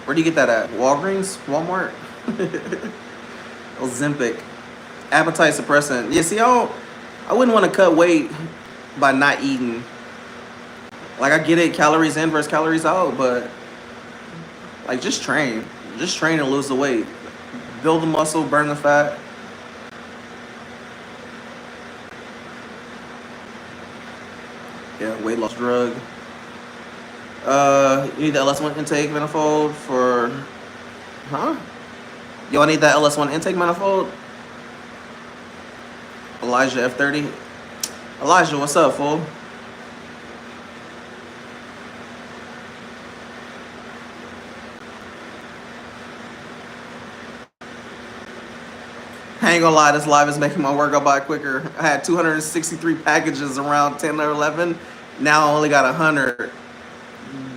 A: Where do you get that at? Walgreens? Walmart? Ozempic. Appetite suppressant. Yeah, see, I wouldn't want to cut weight by not eating. Like, I get it, calories in versus calories out, but like, just train. Just train and lose the weight. Build the muscle, burn the fat. Yeah, weight loss drug. You need the LS1 intake manifold for, huh? Y'all need that LS1 intake manifold? Elijah F30. Elijah, what's up, fool? I ain't gonna lie, this live is making my workout by quicker. I had 263 packages around 10 or 11. Now I only got 100.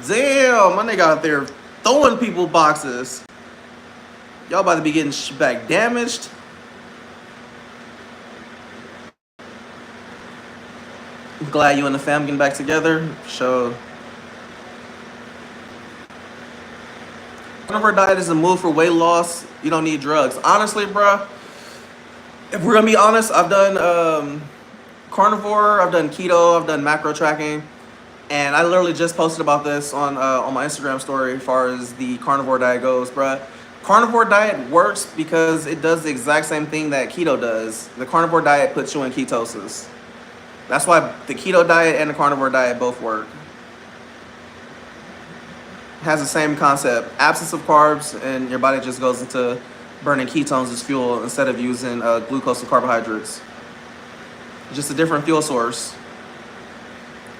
A: Damn, my nigga out there throwing people boxes. Y'all about to be getting back damaged. I'm glad you and the fam getting back together. So, carnivore diet is a move for weight loss. You don't need drugs. Honestly, bruh, if we're gonna be honest, I've done carnivore, I've done keto, I've done macro tracking, and I literally just posted about this on my Instagram story as far as the carnivore diet goes, bruh. Carnivore diet works because it does the exact same thing that keto does. The carnivore diet puts you in ketosis. That's why the keto diet and the carnivore diet both work. It has the same concept. Absence of carbs, and your body just goes into burning ketones as fuel instead of using glucose and carbohydrates. Just a different fuel source.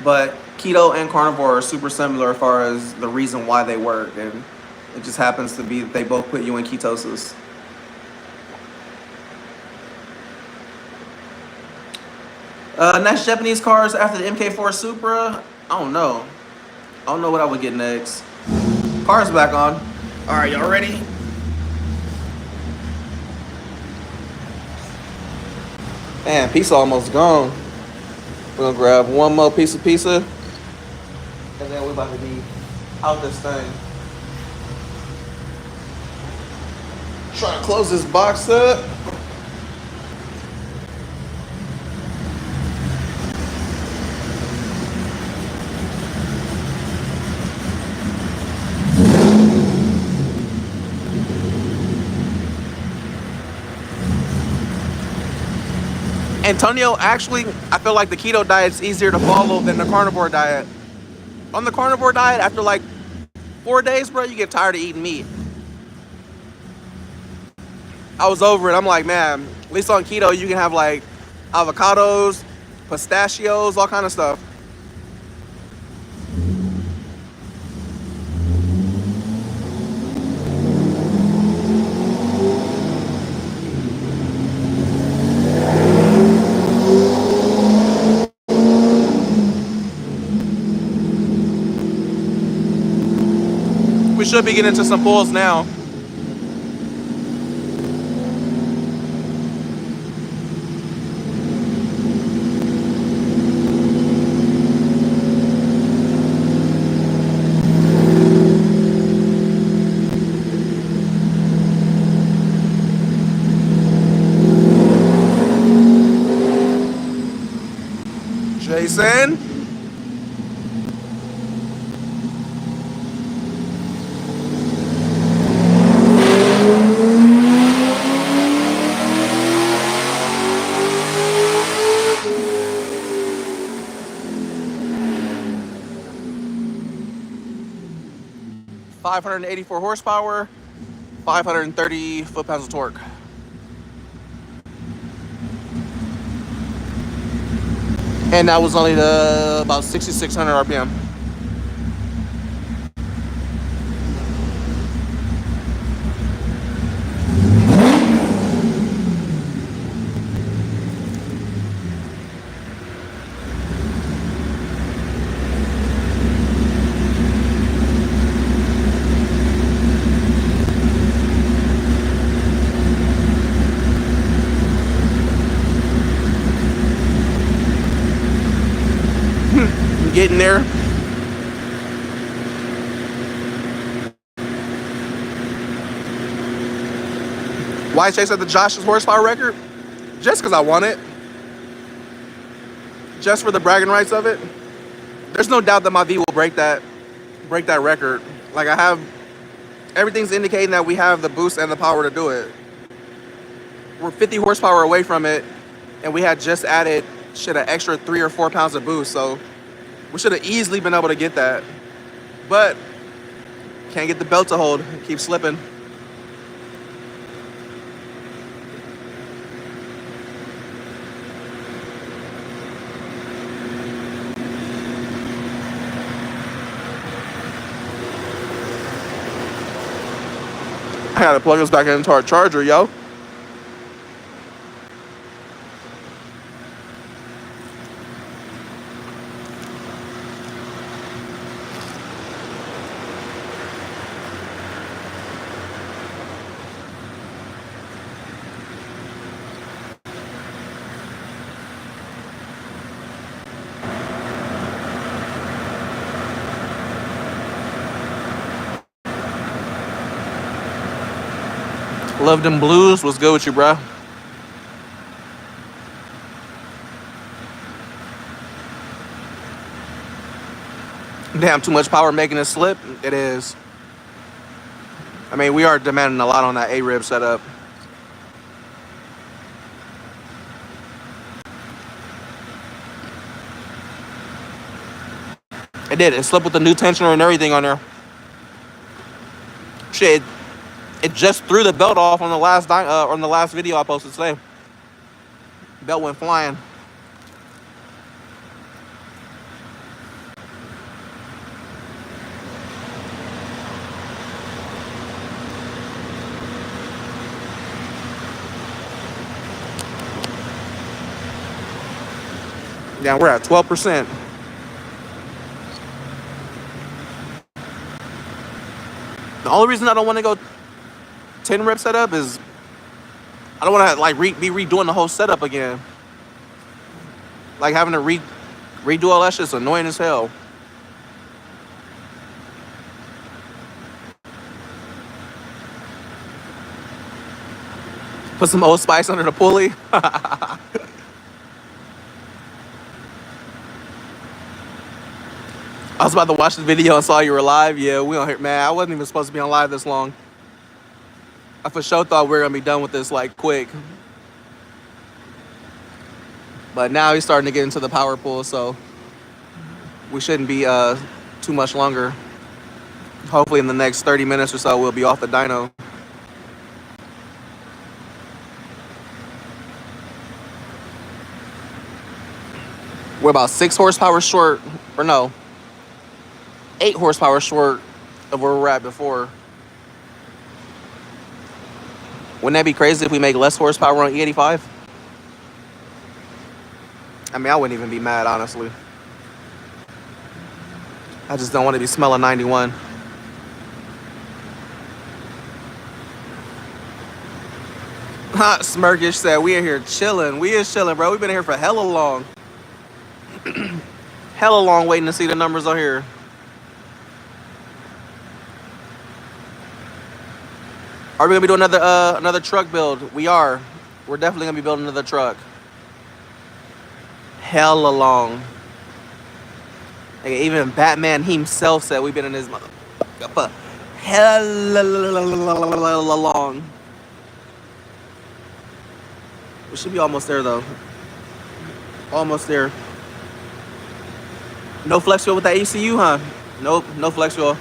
A: But keto and carnivore are super similar as far as the reason why they work, and it just happens to be that they both put you in ketosis. Next Japanese cars after the MK4 Supra? I don't know. I don't know what I would get next. Car's back on. All right, y'all ready? Man, pizza almost gone. We're gonna grab one more piece of pizza, and then we're about to be out this thing. Trying to close this box up. Antonio, actually, I feel like the keto diet's easier to follow than the carnivore diet. On the carnivore diet, after like 4 days, bro, you get tired of eating meat. I was over it. I'm like, man, at least on keto, you can have like avocados, pistachios, all kind of stuff. We should be getting into some pulls now. Jason? .584 horsepower, 530 foot-pounds of torque. And that was only about 6,600 RPM. Getting there. Why Chase at the Josh's horsepower record? Just because I want it. Just for the bragging rights of it. There's no doubt that my V will break that record. Like, I have everything's indicating that we have the boost and the power to do it. We're 50 horsepower away from it, and we had just added an extra 3 or 4 pounds of boost, so we should have easily been able to get that. But can't get the belt to hold. Keep slipping. I gotta plug this back into our charger, yo. Love them blues. What's good with you, bro? Damn, too much power making it slip. It is. I mean, we are demanding a lot on that A-rib setup. It did. It slipped with the new tensioner and everything on there. Shit. It just threw the belt off on the last video I posted today. Belt went flying. Yeah, we're at 12%. The only reason I don't want to go 10 rep setup is I don't want to like be redoing the whole setup again. Like having to redo all that shit's annoying as hell. Put some Old Spice under the pulley. I was about to watch the video and saw you were live. Yeah, we on here, man. I wasn't even supposed to be on live this long. I for sure thought we were gonna be done with this like quick. But now he's starting to get into the power pool, so we shouldn't be too much longer. Hopefully in the next 30 minutes or so, we'll be off the dyno. We're about 6 horsepower short, or no, 8 horsepower short of where we were at before. Wouldn't that be crazy if we make less horsepower on E85? I mean, I wouldn't even be mad, honestly. I just don't want to be smelling 91. Smirkish said, we in here chilling. We is chilling, bro. We've been here for hella long. Hella long waiting to see the numbers on here. Are we gonna be doing another truck build? We are. We're definitely gonna be building another truck. Hella long. Like, even Batman himself said we've been in his motherfucker hella long. We should be almost there though. Almost there. No flex fuel with that ECU, huh? Nope, no flex fuel.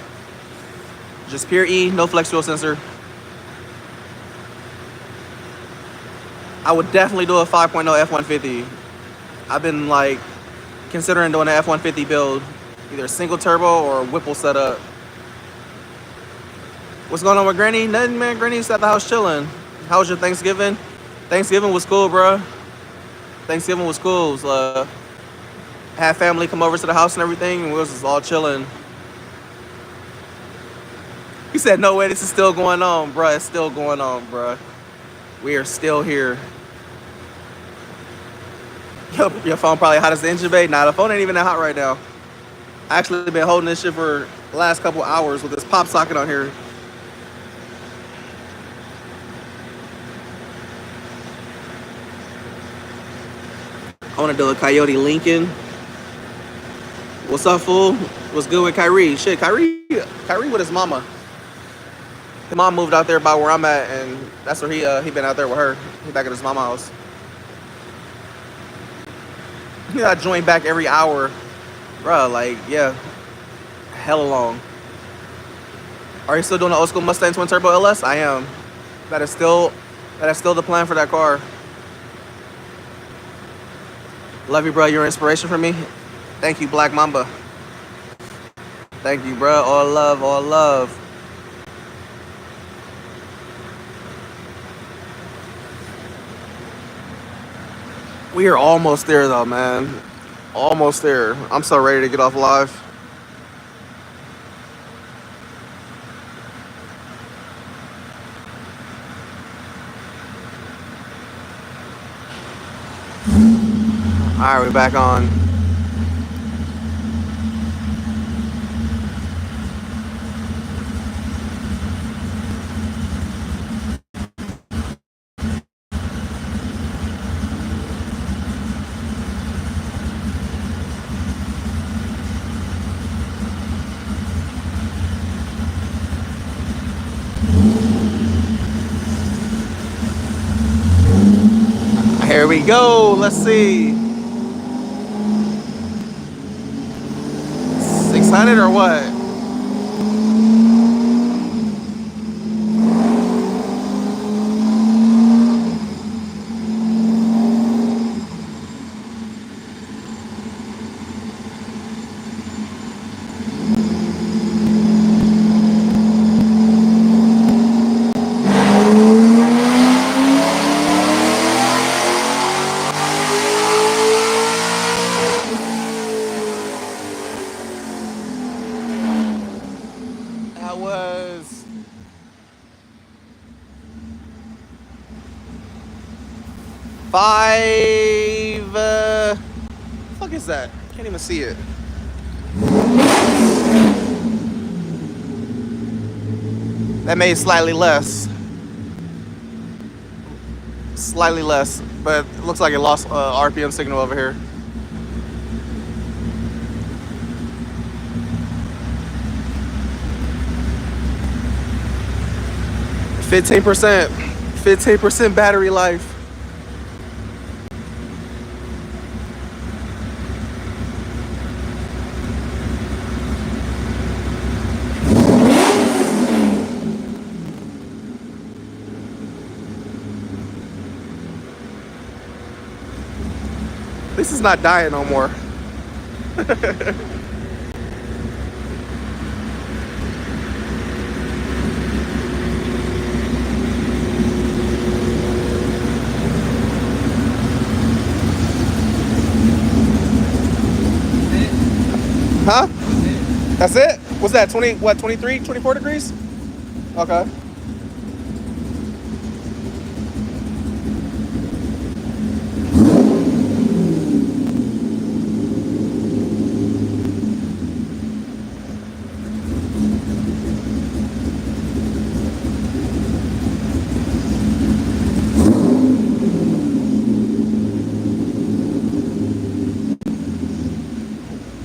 A: Just pure E, no flex fuel sensor. I would definitely do a 5.0 F-150. I've been like considering doing an F-150 build, either single turbo or Whipple setup. What's going on with Granny? Nothing, man. Granny's at the house chilling. How was your Thanksgiving? Thanksgiving was cool, bro. Thanksgiving was cool. It was, had family come over to the house and everything, and we was just all chilling. He said, no way, this is still going on, bro. It's still going on, bro. We are still here. Your phone probably hot as the engine bay. Nah, the phone ain't even that hot right now. I actually been holding this shit for the last couple hours with this pop socket on here. I want to do a Coyote Lincoln. What's up, fool? What's good with Kyrie? Shit, Kyrie with his mama. His mom moved out there by where I'm at, and that's where he been out there with her. He back at his mama's house. He got joined back every hour, bro. Like, yeah, hella long. Are you still doing the old school Mustang twin turbo LS? I am. That is still the plan for that car. Love you, bro. You're an inspiration for me. Thank you, Black Mamba. Thank you, bro. All love, all love. We are almost there, though, man. Almost there. I'm so ready to get off live. All right, we're back on. Here we go. Let's see. 600 or what? That was 5. Fuck is that? Can't even see it. That made slightly less. Slightly less, but it looks like it lost RPM signal over here. $15% battery life. least it's not dying no more. Huh? That's it? What's that? 20, what, 23, 24 degrees? Okay.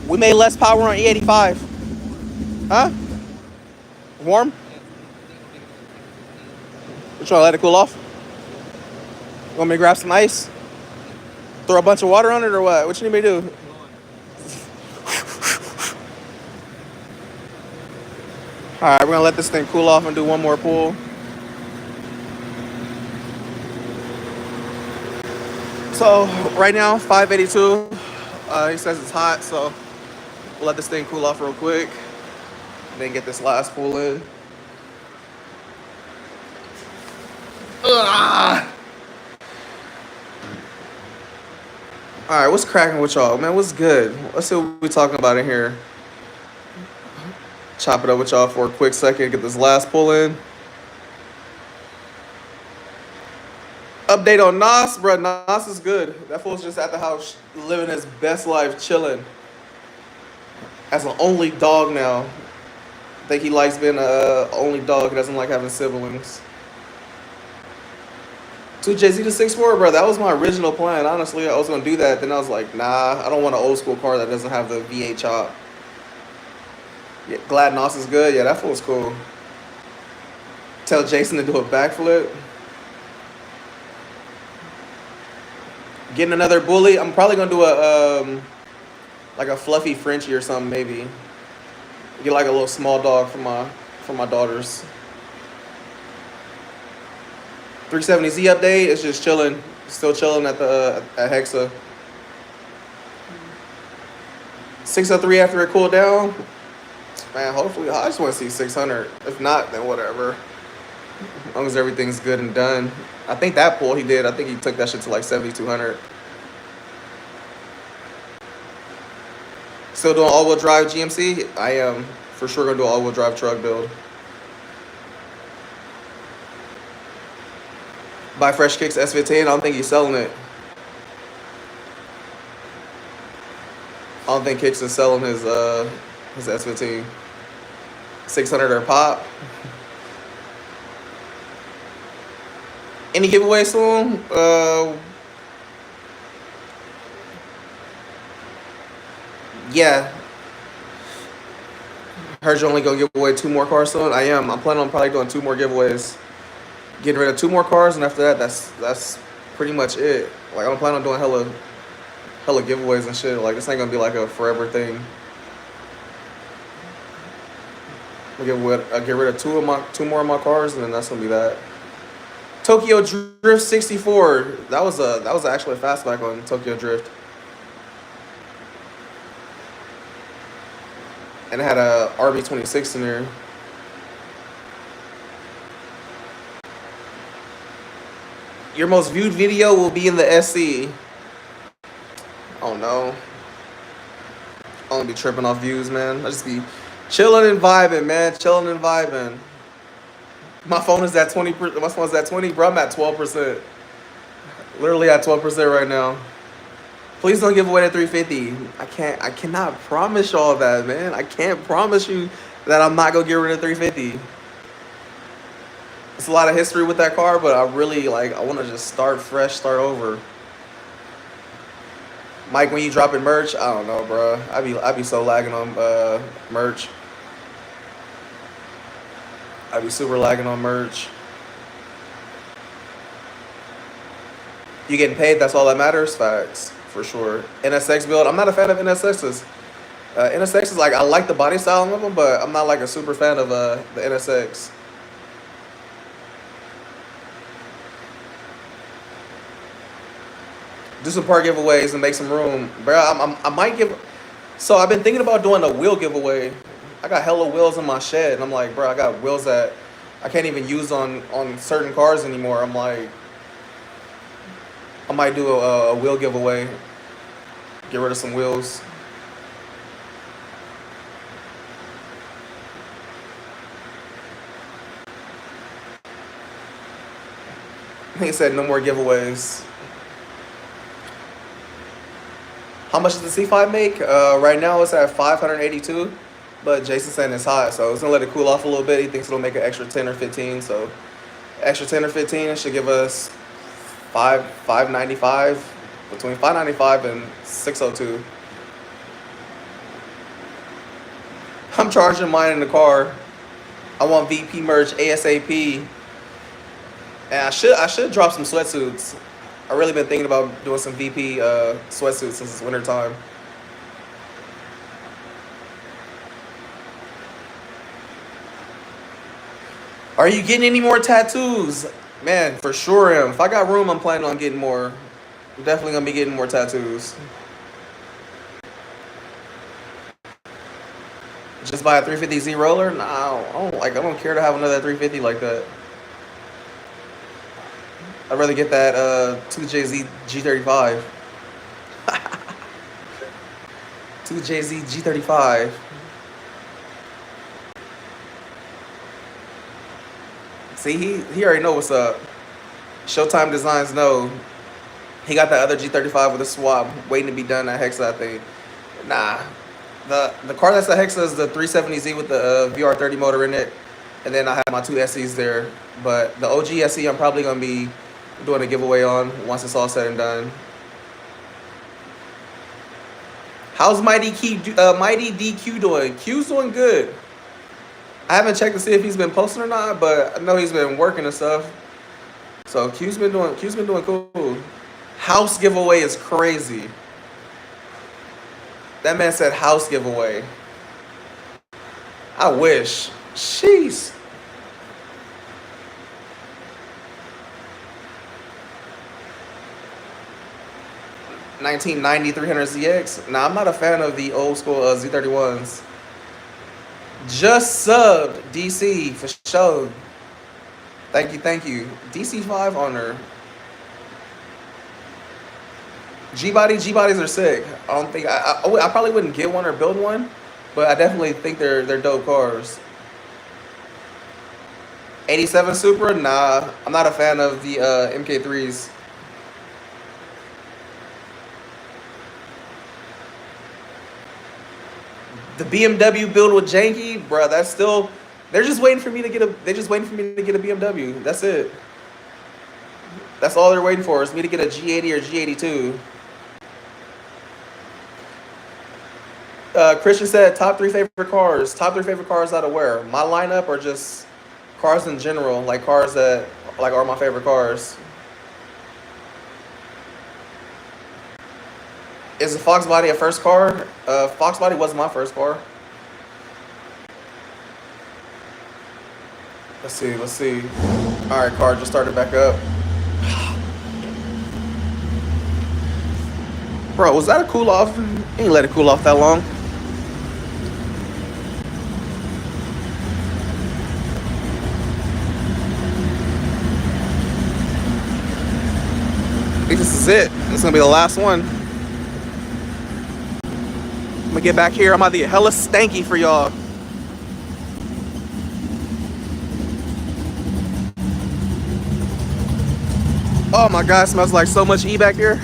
A: We made less power on E85. Huh? Warm? You trying to let it cool off? You want me to grab some ice? Throw a bunch of water on it or what? What you need me to do? Alright, we're gonna let this thing cool off and do one more pull. So, right now, 582. He says it's hot, so we'll let this thing cool off real quick. And then get this last pull in. Ugh. Alright, what's cracking with y'all, man? What's good? Let's see what we're talking about in here. Chop it up with y'all for a quick second. Get this last pull in. Update on Nas, bro. Nas is good. That fool's just at the house living his best life, chilling. As an only dog now. I think he likes being a only dog. He doesn't like having siblings. 2JZ to 6'4", bro. That was my original plan. Honestly, I was gonna do that. Then I was like, nah, I don't want an old school car that doesn't have the V8 chop. Yeah, glad Nos is good. Yeah, that fool's cool. Tell Jason to do a backflip. Getting another bully. I'm probably gonna do a like a fluffy Frenchie or something, maybe. Get like a little small dog for my daughters. 370Z update. It's just chilling. Still chilling at the at Hexa. 603 after it cooled down. Man, hopefully I just want to see 600. If not, then whatever. As long as everything's good and done. I think that pull he did. I think he took that shit to like 7,200. Still doing all-wheel drive GMC? I am for sure gonna do all-wheel drive truck build. Buy Fresh Kicks S15. I don't think he's selling it. I don't think Kicks is selling his S15. 600 or pop. Any giveaway soon? Yeah. Heard you only gonna give away 2 more cars soon. I am. I'm planning on probably doing 2 more giveaways. Getting rid of 2 more cars, and after that, that's pretty much it. Like I'm planning on doing hella giveaways and shit. Like this ain't gonna be like a forever thing. I'll get rid of 2 more of my cars, and then that's gonna be that. Tokyo Drift 64. That was actually a fastback on Tokyo Drift. And it had a RB26 in there. Your most viewed video will be in the SC. Oh no. I don't be tripping off views, man. I just be chilling and vibing, man. Chilling and vibing. My phone is at 20. My phone's at 20, bro. I'm at 12%. Literally at 12% right now. Please don't give away the 350. I cannot promise y'all that, man. I can't promise you that I'm not gonna get rid of 350. It's a lot of history with that car, but I really I want to just start fresh, start over. Mike, when you dropping merch, I don't know, bro. I be so lagging on merch. I be super lagging on merch. You getting paid? That's all that matters. Facts, for sure. NSX build. I'm not a fan of NSXs. NSXs, I like the body style of them, but I'm not a super fan of the NSX. Do some part giveaways and make some room, bro. I might give. So I've been thinking about doing a wheel giveaway. I got hella wheels in my shed, and I'm like, bro, I got wheels that I can't even use on certain cars anymore. I'm like, I might do a wheel giveaway. Get rid of some wheels. He said no more giveaways. How much does the C5 make? Right now it's at 582, but Jason's saying it's hot, so it's gonna let it cool off a little bit. He thinks it'll make an extra 10 or 15, so extra 10 or 15 it should give us 595, between 595 and 602. I'm charging mine in the car. I want VP merch ASAP. And I should drop some sweatsuits. I've really been thinking about doing some VP sweatsuits since it's winter time. Are you getting any more tattoos? Man, for sure am. If I got room, I'm planning on getting more. I'm definitely gonna be getting more tattoos. Just buy a 350Z roller? Nah, I don't care to have another 350 like that. I'd rather get that 2JZ G35. 2JZ G35. See, he already know what's up. Showtime Designs know. He got that other G35 with a swap waiting to be done at Hexa, I think. Nah. The car that's at Hexa is the 370Z with the VR30 motor in it. And then I have my two SEs there. But the OG SE I'm probably going to be doing a giveaway on once it's all said and done. How's Mighty DQ doing? Q's doing good. I haven't checked to see if he's been posting or not, but I know he's been working and stuff. So Q's been doing cool. House giveaway is crazy. That man said house giveaway. I wish. Jeez. $1990 300ZX. Nah, I'm not a fan of the old school Z31s. Just subbed DC for sure. Thank you. DC5 owner. G-bodies are sick. I don't think I probably wouldn't get one or build one, but I definitely think they're dope cars. 87 Supra? Nah, I'm not a fan of the MK3s. The BMW build with Janky, bro. That's still. They're just waiting for me to get a. They're just waiting for me to get a BMW. That's it. That's all they're waiting for is me to get a G80 or G82. Christian said top 3 favorite cars. Top 3 favorite cars out of where? My lineup or just cars in general, like cars that like are my favorite cars. Is a Fox Body a first car? Fox Body wasn't my first car. Let's see. All right, car just started back up. Bro, was that a cool off? Ain't let it cool off that long. I think this is it. This is gonna be the last one. I'm gonna get back here. I'm about to get hella stanky for y'all. Oh my God, it smells like so much E back here.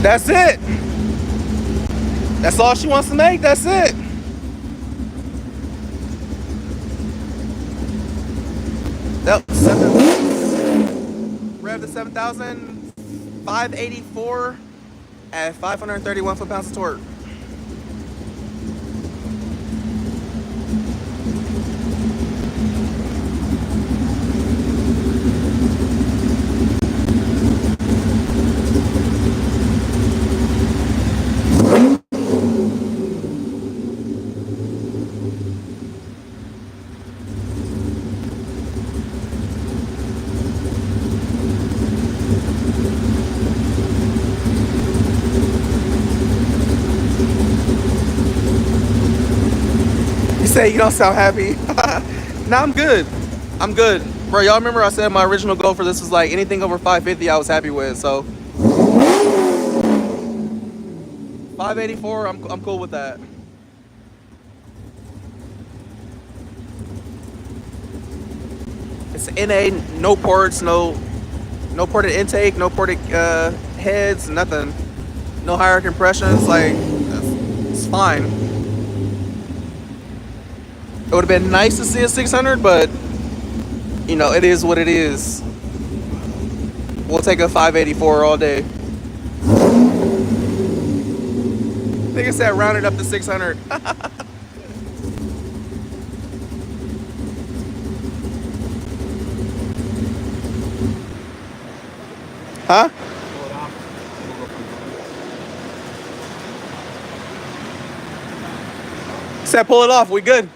A: That's it. That's all she wants to make. That's it. Yep. Rev to 7,584 at 531 foot-pounds of torque. You say you don't sound happy. Nah, I'm good. I'm good. Bro, y'all remember I said my original goal for this was like anything over 550 I was happy with. So 584, I'm cool with that. It's NA, no ports, no ported intake, no ported heads, nothing. No higher compressions, like it's fine. It would have been nice to see a 600, but you know, it is what it is. We'll take a 584 all day. I think I said rounded up to 600. Huh? Said pull it off, we good.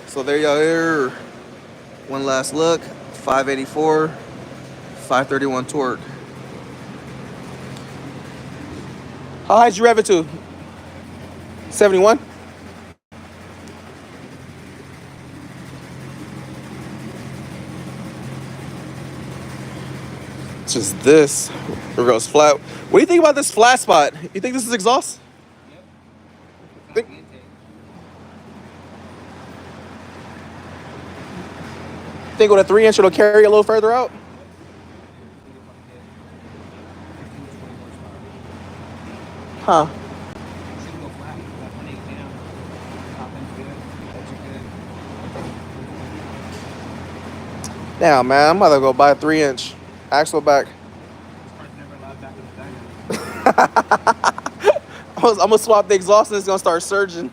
A: So there y'all are. One last look. 584, 531 torque. How high did you rev it to? 71? It's just this. It goes flat. What do you think about this flat spot? You think this is exhaust?
B: Yep.
A: Think with a 3-inch it'll carry a little further out? Huh. Damn, man, I'm about to go buy a 3-inch axle back. I'm gonna swap the exhaust and it's gonna start surging.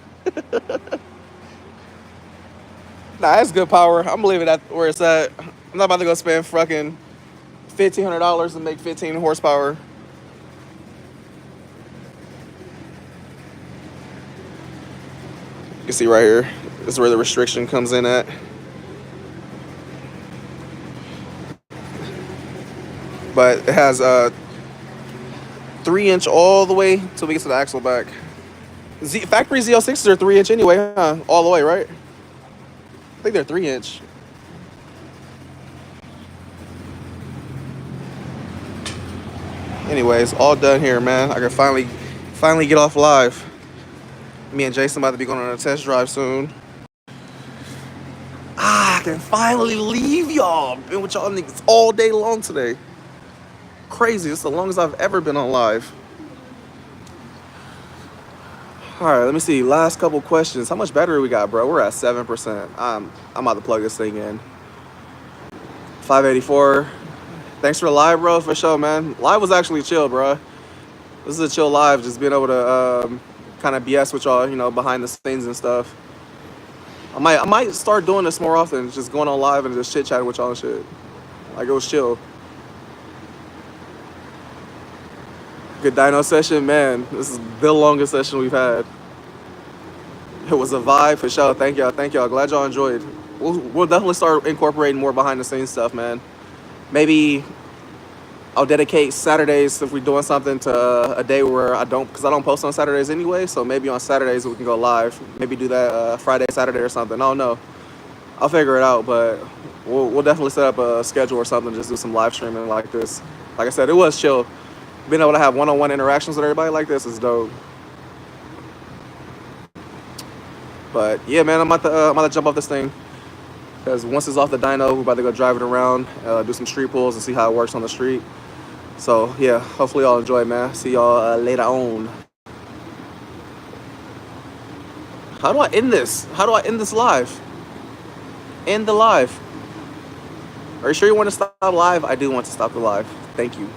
A: Nah, that's good power. I'm gonna leave it at where it's at. I'm not about to go spend fucking $1,500 to make 15 horsepower. You see right here, this is where the restriction comes in at. But it has a 3-inch all the way till we get to the axle back. Factory Z06s are 3-inch anyway, huh? All the way, right? I think they're 3-inch. Anyways, all done here, man. I can finally get off live. Me and Jason about to be going on a test drive soon. I can finally leave y'all. Been with y'all niggas all day long today. Crazy. It's the longest I've ever been on live. All right, let me see. Last couple questions. How much battery we got, bro? We're at 7%. I'm about to plug this thing in. 584. Thanks for the live, bro, for sure, man. Live was actually chill, bro. This is a chill live, just being able to kind of BS with y'all, you know, behind the scenes and stuff. I might start doing this more often, just going on live and just chit chatting with y'all and shit. Like, it was chill. Good dyno session, man. This is the longest session we've had. It was a vibe for sure. Thank y'all. Glad y'all enjoyed. We'll definitely start incorporating more behind the scenes stuff, man. Maybe I'll dedicate Saturdays if we're doing something to a day where because I don't post on Saturdays anyway. So maybe on Saturdays we can go live. Maybe do that Friday, Saturday or something. I don't know. I'll figure it out, but we'll definitely set up a schedule or something. Just do some live streaming like this. Like I said, it was chill. Being able to have one-on-one interactions with everybody like this is dope. But yeah, man, I'm about to jump off this thing because once it's off the dyno, we're about to go drive it around, do some street pulls and see how it works on the street. So yeah, hopefully y'all enjoy, man. See y'all later on. How do I end this? How do I end this live? End the live. Are you sure you want to stop live? I do want to stop the live. Thank you.